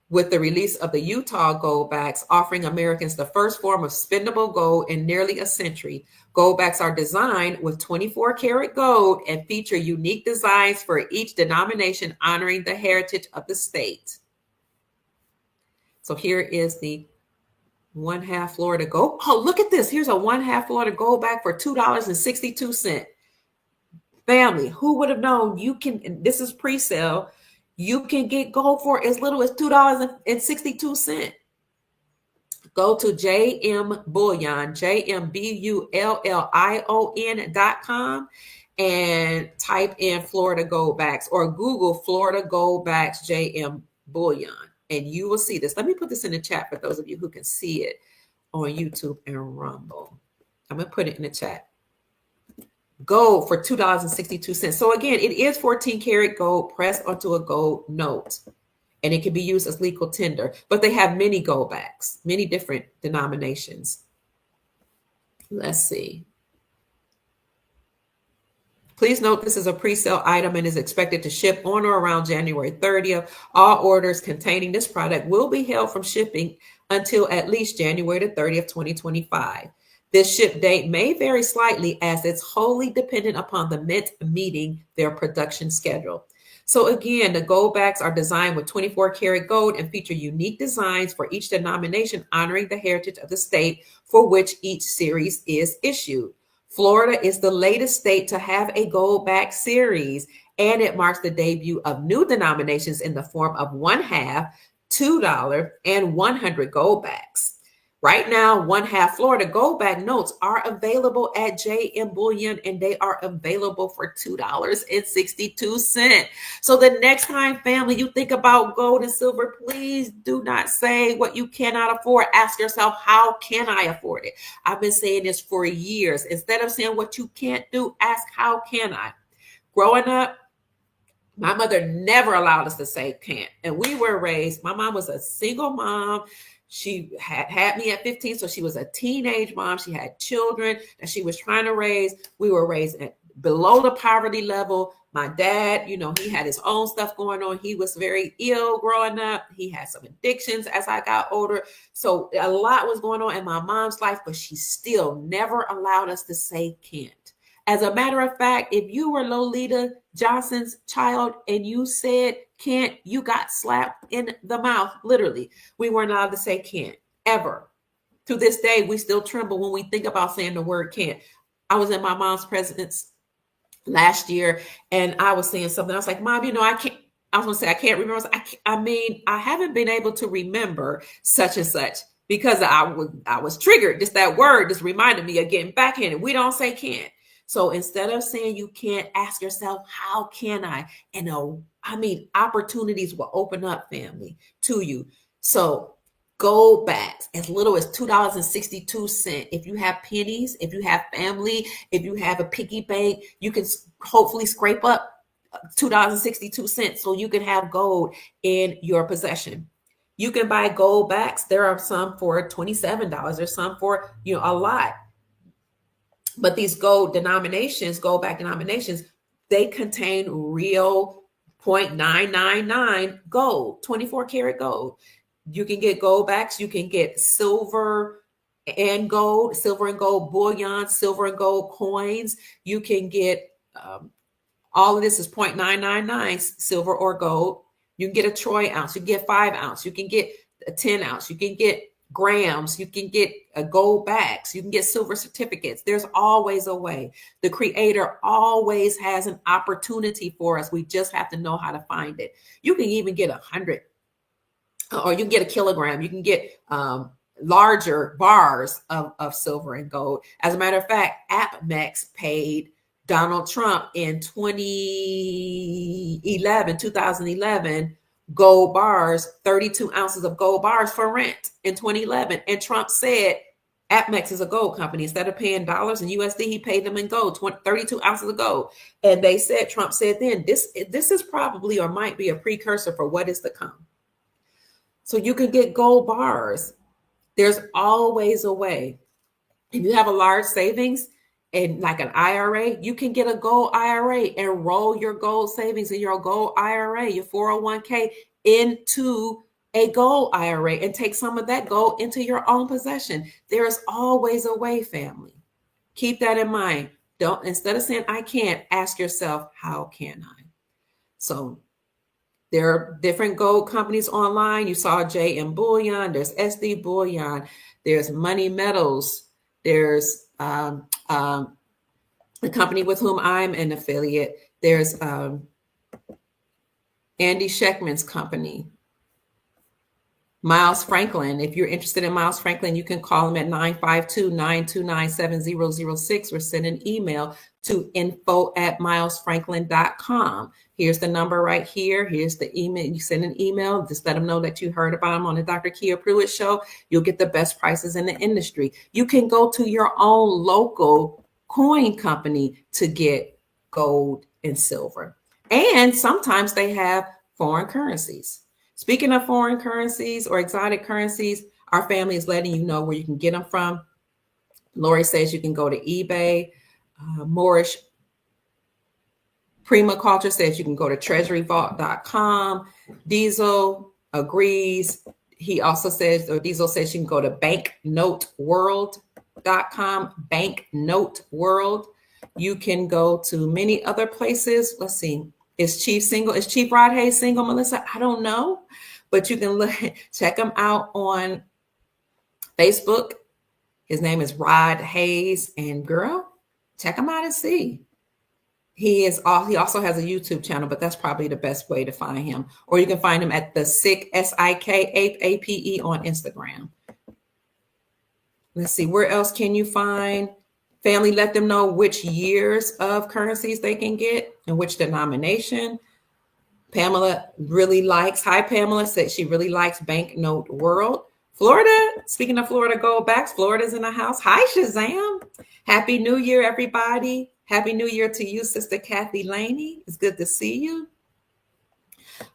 with the release of the Utah gold backs, offering Americans the first form of spendable gold in nearly a century. Gold backs are designed with 24 karat gold and feature unique designs for each denomination, honoring the heritage of the state. So here is the 1/2 Florida gold. Oh, look at this. Here's a 1/2 Florida gold back for $2.62. Family, who would have known you can, this is pre-sale, you can get gold for as little as $2.62. Go to JM Bullion, JMBULLION.com, and type in Florida Goldbacks or Google Florida Goldbacks JM Bullion, and you will see this. Let me put this in the chat for those of you who can see it on YouTube and Rumble. I'm going to put it in the chat. Gold for $2.62. So again, it is 14 karat gold pressed onto a gold note, and it can be used as legal tender, but they have many gold backs, many different denominations. Let's see. Please note this is a pre-sale item and is expected to ship on or around January 30th. All orders containing this product will be held from shipping until at least January the 30th, 2025. This ship date may vary slightly as it's wholly dependent upon the mint meeting their production schedule. So again, the gold backs are designed with 24 karat gold and feature unique designs for each denomination, honoring the heritage of the state for which each series is issued. Florida is the latest state to have a gold back series, and it marks the debut of new denominations in the form of $1/2, $2, and 100 gold backs. Right now, $1/2 Florida gold back notes are available at JM Bullion, and they are available for $2.62. So the next time, family, you think about gold and silver, please do not say what you cannot afford. Ask yourself, how can I afford it? I've been saying this for years. Instead of saying what you can't do, ask, how can I? Growing up, my mother never allowed us to say can't. And we were raised, my mom was a single mom. She had me at 15, so she was a teenage mom. She had children that she was trying to raise. We were raised at below the poverty level. My dad, he had his own stuff going on. He was very ill growing up. He had some addictions as I got older. So a lot was going on in my mom's life, but she still never allowed us to say can't. As a matter of fact, if you were Lolita Johnson's child and you said can't, you got slapped in the mouth, literally. We weren't allowed to say can't, ever. To this day, we still tremble when we think about saying the word can't. I was in my mom's presence last year, and I was saying something. I was like, Mom, I can't. I was going to say, I can't remember. I haven't been able to remember such and such because I was triggered. Just that word just reminded me of getting backhanded. We don't say can't. So instead of saying you can't, ask yourself, how can I? And opportunities will open up, family, to you. So gold backs as little as $2.62. If you have pennies, if you have family, if you have a piggy bank, you can hopefully scrape up $2.62 so you can have gold in your possession. You can buy gold backs. There are some for $27. There's some for, a lot. But these gold back denominations, they contain real 0.999 gold, 24 karat gold. You can get gold backs. You can get silver and gold bullion, silver and gold coins. You can get all of this is 0.999 silver or gold. You can get a troy ounce. You can get 5 ounce. You can get a 10 ounce. You can get grams. You can get gold backs. You can get silver certificates. There's always a way. The Creator always has an opportunity for us. We just have to know how to find it. You can even get 100, or you can get a kilogram. You can get larger bars of silver and gold. As a matter of fact, APMEX paid Donald Trump in 2011, gold bars, 32 ounces of gold bars for rent in 2011. And Trump said, APMEX is a gold company. Instead of paying dollars and USD, he paid them in gold, 32 ounces of gold. And Trump said then, this is probably or might be a precursor for what is to come. So you can get gold bars. There's always a way. If you have a large savings and like an IRA, you can get a gold IRA and roll your gold savings in your gold IRA, your 401k into a gold IRA and take some of that gold into your own possession. There's always a way, family. Keep that in mind. Instead of saying I can't, ask yourself, how can I? So there are different gold companies online. You saw JM Bullion, there's SD Bullion, there's Money Metals, there's the company with whom I'm an affiliate. There's Andy Scheckman's company, Miles Franklin. If you're interested in Miles Franklin, you can call him at 952-929-7006 or send an email to info@milesfranklin.com. Here's the number right here. Here's the email. You send an email. Just let them know that you heard about him on the Dr. Kia Pruitt show. You'll get the best prices in the industry. You can go to your own local coin company to get gold and silver. And sometimes they have foreign currencies. Speaking of foreign currencies or exotic currencies, our family is letting you know where you can get them from. Lori says you can go to eBay. Moorish Prima Culture says you can go to treasuryvault.com. Diesel agrees. He also says, or Diesel says you can go to banknoteworld.com, banknoteworld. You can go to many other places. Let's see. Is Chief single? Is Chief Rod Hayes single, Melissa? I don't know, but you can check him out on Facebook. His name is Rod Hayes, and girl, check him out and see. He also has a YouTube channel, but that's probably the best way to find him. Or you can find him at the Sick SIK on Instagram. Let's see, where else can you find? Family, let them know which years of currencies they can get and which denomination. Pamela really likes, hi Pamela, said she really likes Banknote World. Florida, speaking of Florida goldbacks, Florida's in the house. Hi Shazam. Happy New Year, everybody. Happy New Year to you, Sister Kathy Laney. It's good to see you.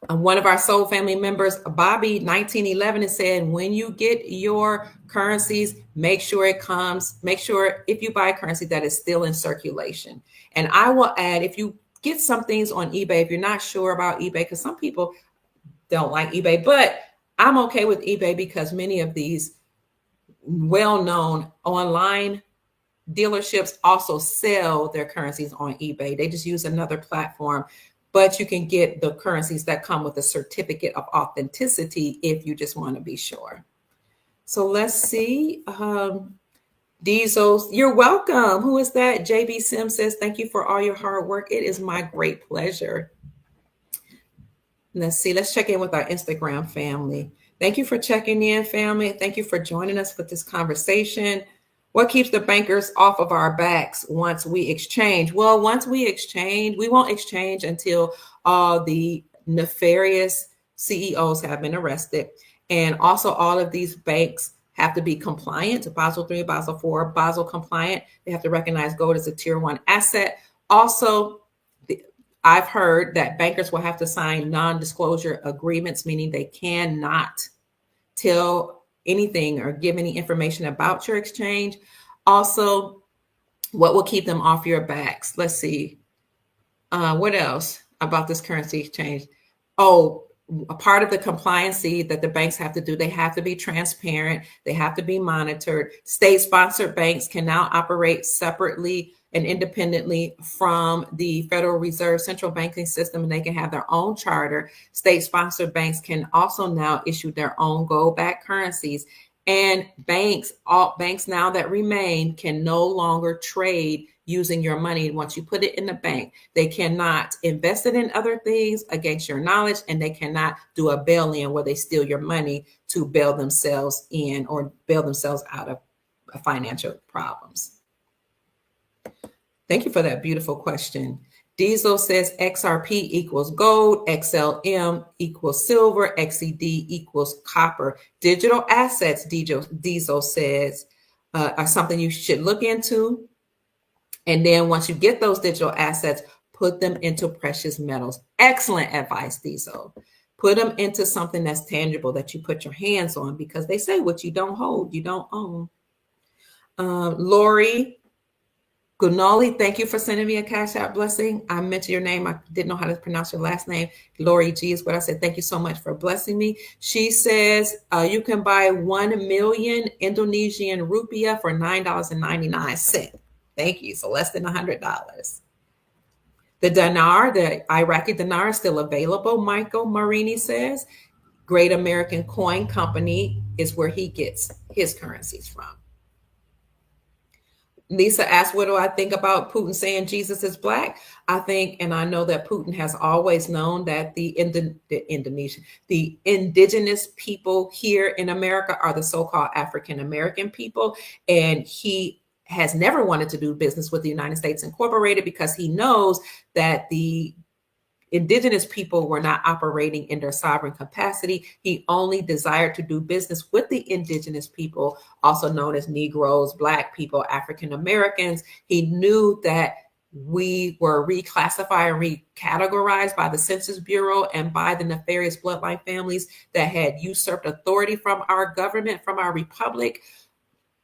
One of our soul family members, Bobby 1911, is saying, when you get your currencies, make sure if you buy currency that is still in circulation. And I will add, if you get some things on eBay, if you're not sure about eBay, because some people don't like eBay, but I'm okay with eBay because many of these well-known online dealerships also sell their currencies on eBay. They just use another platform. But you can get the currencies that come with a certificate of authenticity if you just want to be sure. So let's see. Diesel, you're welcome. Who is that? JB Sim says, thank you for all your hard work. It is my great pleasure. Let's see. Let's check in with our Instagram family. Thank you for checking in, family. Thank you for joining us for this conversation. What keeps the bankers off of our backs once we exchange? Well, once we exchange, we won't exchange until all the nefarious CEOs have been arrested. And also all of these banks have to be compliant to Basel III, Basel IV, Basel compliant. They have to recognize gold as a tier 1 asset. Also, I've heard that bankers will have to sign non-disclosure agreements, meaning they cannot tell anything or give any information about your exchange. Also, what will keep them off your backs? Let's see. What else about this currency exchange? Oh, a part of the compliancy that the banks have to do, they have to be transparent. They have to be monitored. State-sponsored banks can now operate separately and independently from the Federal Reserve central banking system, and they can have their own charter. State-sponsored banks can also now issue their own gold-backed currencies. And all banks now that remain can no longer trade using your money once you put it in the bank. They cannot invest it in other things against your knowledge, and they cannot do a bail-in where they steal your money to bail themselves in or bail themselves out of financial problems. Thank you for that beautiful question. Diesel says XRP equals gold, XLM equals silver, XCD equals copper. Digital assets, Diesel says, are something you should look into. And then once you get those digital assets, put them into precious metals. Excellent advice, Diesel. Put them into something that's tangible that you put your hands on, because they say what you don't hold, you don't own. Lori Gunali, thank you for sending me a Cash App blessing. I mentioned your name. I didn't know how to pronounce your last name. Lori G is what I said. Thank you so much for blessing me. She says you can buy 1 million Indonesian rupiah for $9.99. Thank you. So less than $100. The dinar, the Iraqi dinar, is still available. Michael Marini says Great American Coin Company is where he gets his currencies from. Lisa asked, what do I think about Putin saying Jesus is black? I think, and I know that Putin has always known that the indigenous people here in America are the so-called African American people. And he has never wanted to do business with the United States Incorporated because he knows that the indigenous people were not operating in their sovereign capacity. He only desired to do business with the indigenous people, also known as Negroes, Black people, African Americans. He knew that we were reclassified and recategorized by the Census Bureau and by the nefarious bloodline families that had usurped authority from our government, from our republic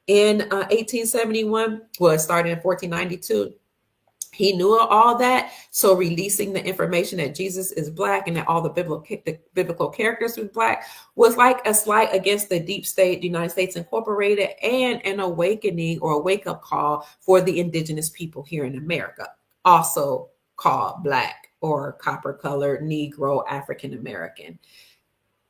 in 1871. Well, it started in 1492. He knew all that. So releasing the information that Jesus is black and that all the biblical characters were black was like a slight against the deep state, the United States Incorporated, and an awakening or a wake-up call for the indigenous people here in America, also called black or copper-colored, Negro, African American.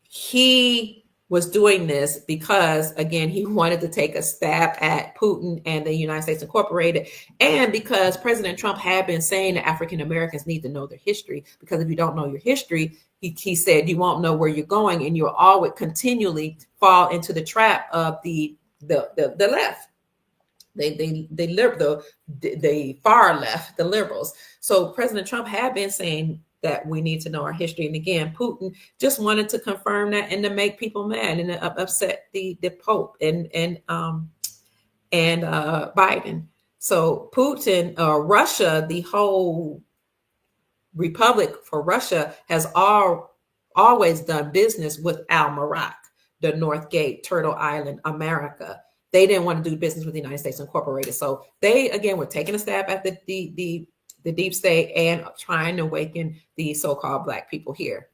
He was doing this because, again, he wanted to take a stab at Putin and the United States Incorporated, and because President Trump had been saying that African Americans need to know their history, because if you don't know your history, he said you won't know where you're going, and you'll always continually fall into the trap of the left. The far left, the liberals. So President Trump had been saying that we need to know our history. And again, Putin just wanted to confirm that and to make people mad and to upset the Pope and Biden. So Putin, Russia, the whole Republic for Russia has always done business with Al-Marak, the North Gate, Turtle Island, America. They didn't want to do business with the United States Incorporated. So they, again, were taking a stab at the deep state and trying to awaken the so-called black people here.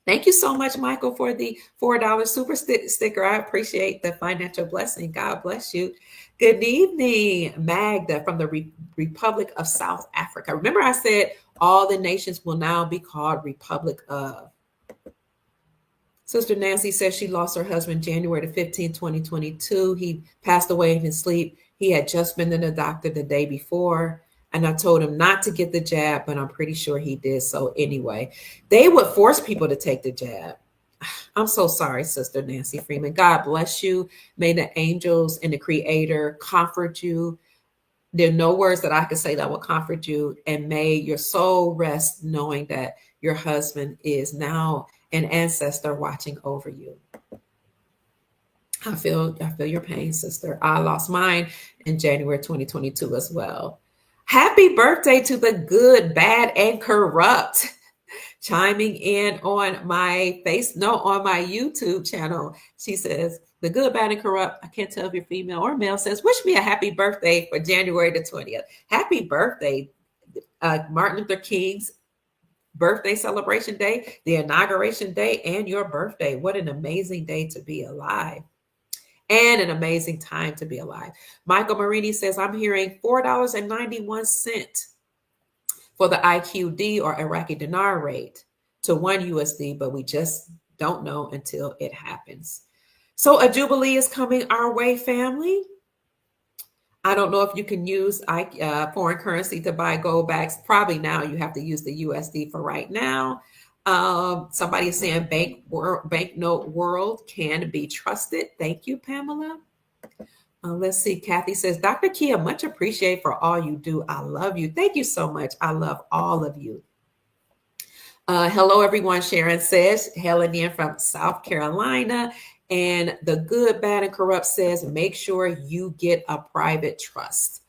Thank you so much, Michael, for the $4 super sticker. I appreciate the financial blessing. God bless you. Good evening, Magda from the Republic of South Africa. Remember I said all the nations will now be called Republic of. Sister Nancy says she lost her husband January the 15th, 2022. He passed away in his sleep. He had just been to the doctor the day before. And I told him not to get the jab, but I'm pretty sure he did. So anyway, they would force people to take the jab. I'm so sorry, Sister Nancy Freeman. God bless you. May the angels and the Creator comfort you. There are no words that I could say that will comfort you. And may your soul rest knowing that your husband is now an ancestor watching over you. I feel your pain, sister. I lost mine in January 2022 as well. Happy birthday to the good, bad, and corrupt. Chiming in on my on my YouTube channel. She says, the good, bad, and corrupt, I can't tell if you're female or male, says, wish me a happy birthday for January the 20th. Happy birthday, Martin Luther King's birthday celebration day, the inauguration day, and your birthday. What an amazing day to be alive. And an amazing time to be alive. Michael Marini says, I'm hearing $4.91 for the IQD or Iraqi dinar rate to one USD, but we just don't know until it happens. So a Jubilee is coming our way, family. I don't know if you can use foreign currency to buy gold bags. Probably now you have to use the USD for right now. Somebody is saying banknote world can be trusted. Thank you, Pamela. Let's see. Kathy says, Dr. Kia, much appreciated for all you do. I love you. Thank you so much. I love all of you. Hello, everyone. Sharon says, hailing in from South Carolina. And the good, bad, and corrupt says, make sure you get a private trust.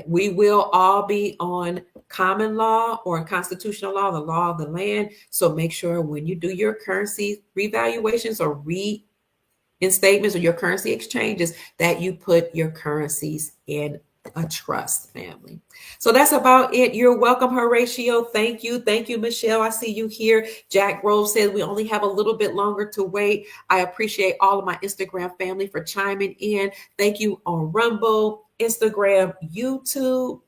We will all be on common law or constitutional law, the law of the land. So make sure when you do your currency revaluations or reinstatements or your currency exchanges that you put your currencies in a trust, family. So that's about it. You're welcome, Horatio. Thank you. Thank you, Michelle. I see you here. Jack Grove says we only have a little bit longer to wait. I appreciate all of my Instagram family for chiming in. Thank you on Rumble, Instagram, YouTube.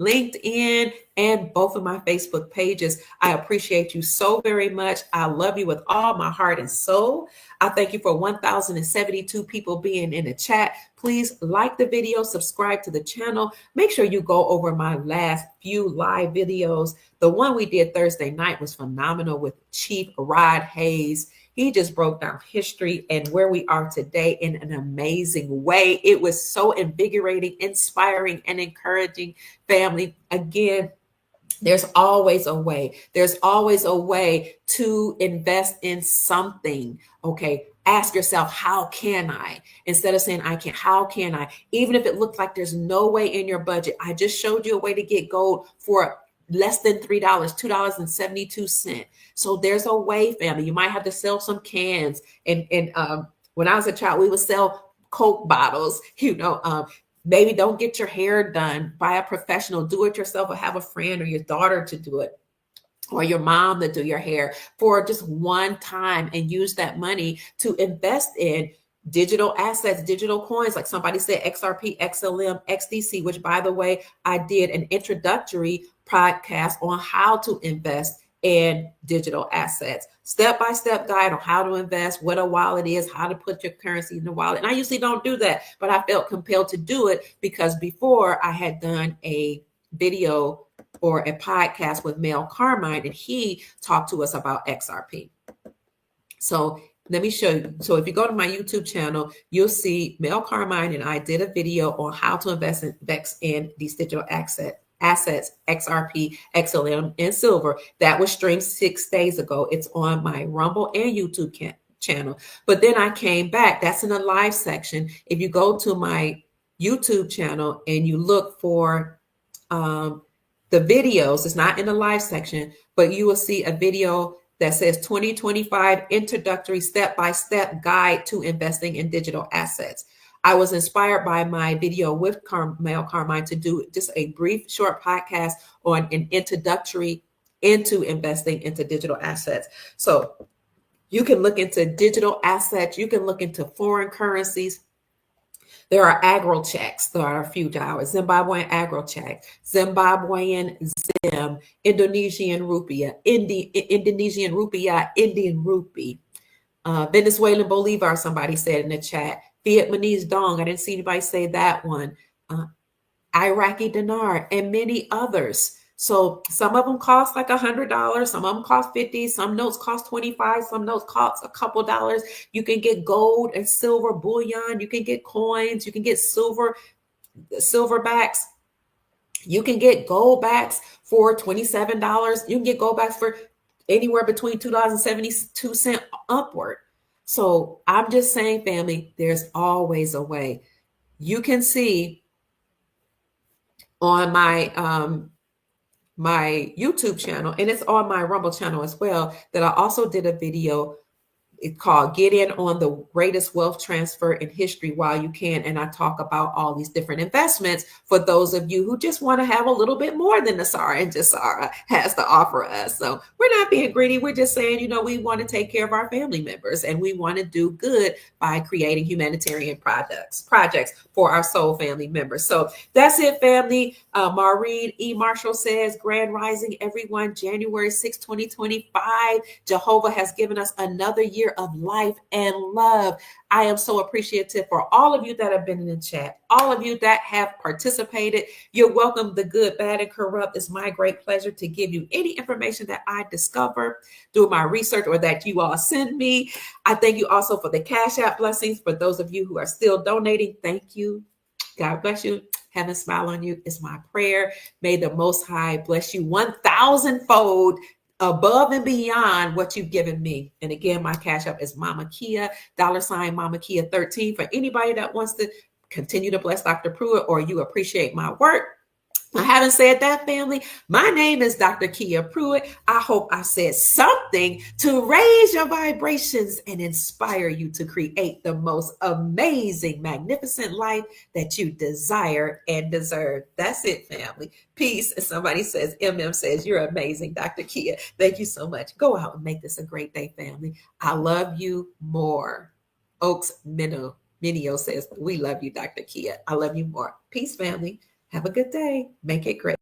LinkedIn, and both of my Facebook pages. I appreciate you so very much. I love you with all my heart and soul. I thank you for 1,072 people being in the chat. Please like the video, subscribe to the channel. Make sure you go over my last few live videos. The one we did Thursday night was phenomenal with Chief Rod Hayes. He just broke down history and where we are today in an amazing way. It was so invigorating, inspiring, and encouraging, family. Again, there's always a way. There's always a way to invest in something. Okay. Ask yourself, how can I? Instead of saying, I can't, how can I? Even if it looks like there's no way in your budget. I just showed you a way to get gold for less than $3, $2.72. So there's a way, family. You might have to sell some cans. And when I was a child, we would sell Coke bottles, maybe don't get your hair done by a professional. Do it yourself, or have a friend or your daughter to do it, or your mom to do your hair for just one time, and use that money to invest in digital assets, digital coins, like somebody said, XRP, XLM, XDC, which, by the way, I did an introductory podcast on how to invest in digital assets. Step-by-step guide on how to invest, what a wallet is, how to put your currency in the wallet. And I usually don't do that, but I felt compelled to do it because before I had done a video or a podcast with Mel Carmine, and he talked to us about XRP. So let me show you. So if you go to my YouTube channel, you'll see Mel Carmine and I did a video on how to invest in these digital assets, XRP, XLM, and silver. That was streamed 6 days ago. It's on my Rumble and YouTube channel. But then I came back. That's in the live section. If you go to my YouTube channel and you look for the videos, it's not in the live section, but you will see a video that says 2025 Introductory Step-by-Step Guide to Investing in Digital Assets. I was inspired by my video with Mel Carmine to do just a brief, short podcast on an introductory into investing into digital assets. So you can look into digital assets. You can look into foreign currencies. There are agro checks. There are a few dollars. Zimbabwean agro check, Zimbabwean ZIM, Indonesian rupiah, Indonesian rupiah, Indian rupee, Venezuelan bolivar, somebody said in the chat, Vietnamese dong. I didn't see anybody say that one. Iraqi dinar, and many others. So some of them cost like $100. Some of them cost $50. Some notes cost $25. Some notes cost a couple dollars. You can get gold and silver bullion. You can get coins. You can get silverbacks. You can get gold backs for $27. You can get gold backs for anywhere between $2.72 upward. So I'm just saying, family, there's always a way. You can see on my my YouTube channel, and it's on my Rumble channel as well, that I also did a video. It's called Get In on the Greatest Wealth Transfer in History While You Can. And I talk about all these different investments for those of you who just want to have a little bit more than Nasara and Jasara has to offer us. So we're not being greedy. We're just saying, we want to take care of our family members, and we want to do good by creating humanitarian projects for our soul family members. So that's it, family. Maureen E. Marshall says, Grand Rising, everyone, January 6, 2025. Jehovah has given us another year of life and love. I am so appreciative for all of you that have been in the chat, all of you that have participated. You're welcome. The good, bad, and corrupt. It's my great pleasure to give you any information that I discover through my research or that you all send me. I thank you also for the Cash App blessings. For those of you who are still donating, thank you. God bless you. Heaven smile on you is my prayer. May the Most High bless you 1,000-fold above and beyond what you've given me. And again, my Cash App is Mama Kia, $ Mama Kia 13. For anybody that wants to continue to bless Dr. Pruitt, or you appreciate my work. I haven't said that, family. My name is Dr. Kia Pruitt. I hope I said something to raise your vibrations and inspire you to create the most amazing, magnificent life that you desire and deserve. That's it, family. Peace. And somebody says, MM says, you're amazing, Dr. Kia. Thank you so much. Go out and make this a great day, family. I love you more. Oaks Minio says, we love you, Dr. Kia. I love you more. Peace, family. Have a good day. Make it great.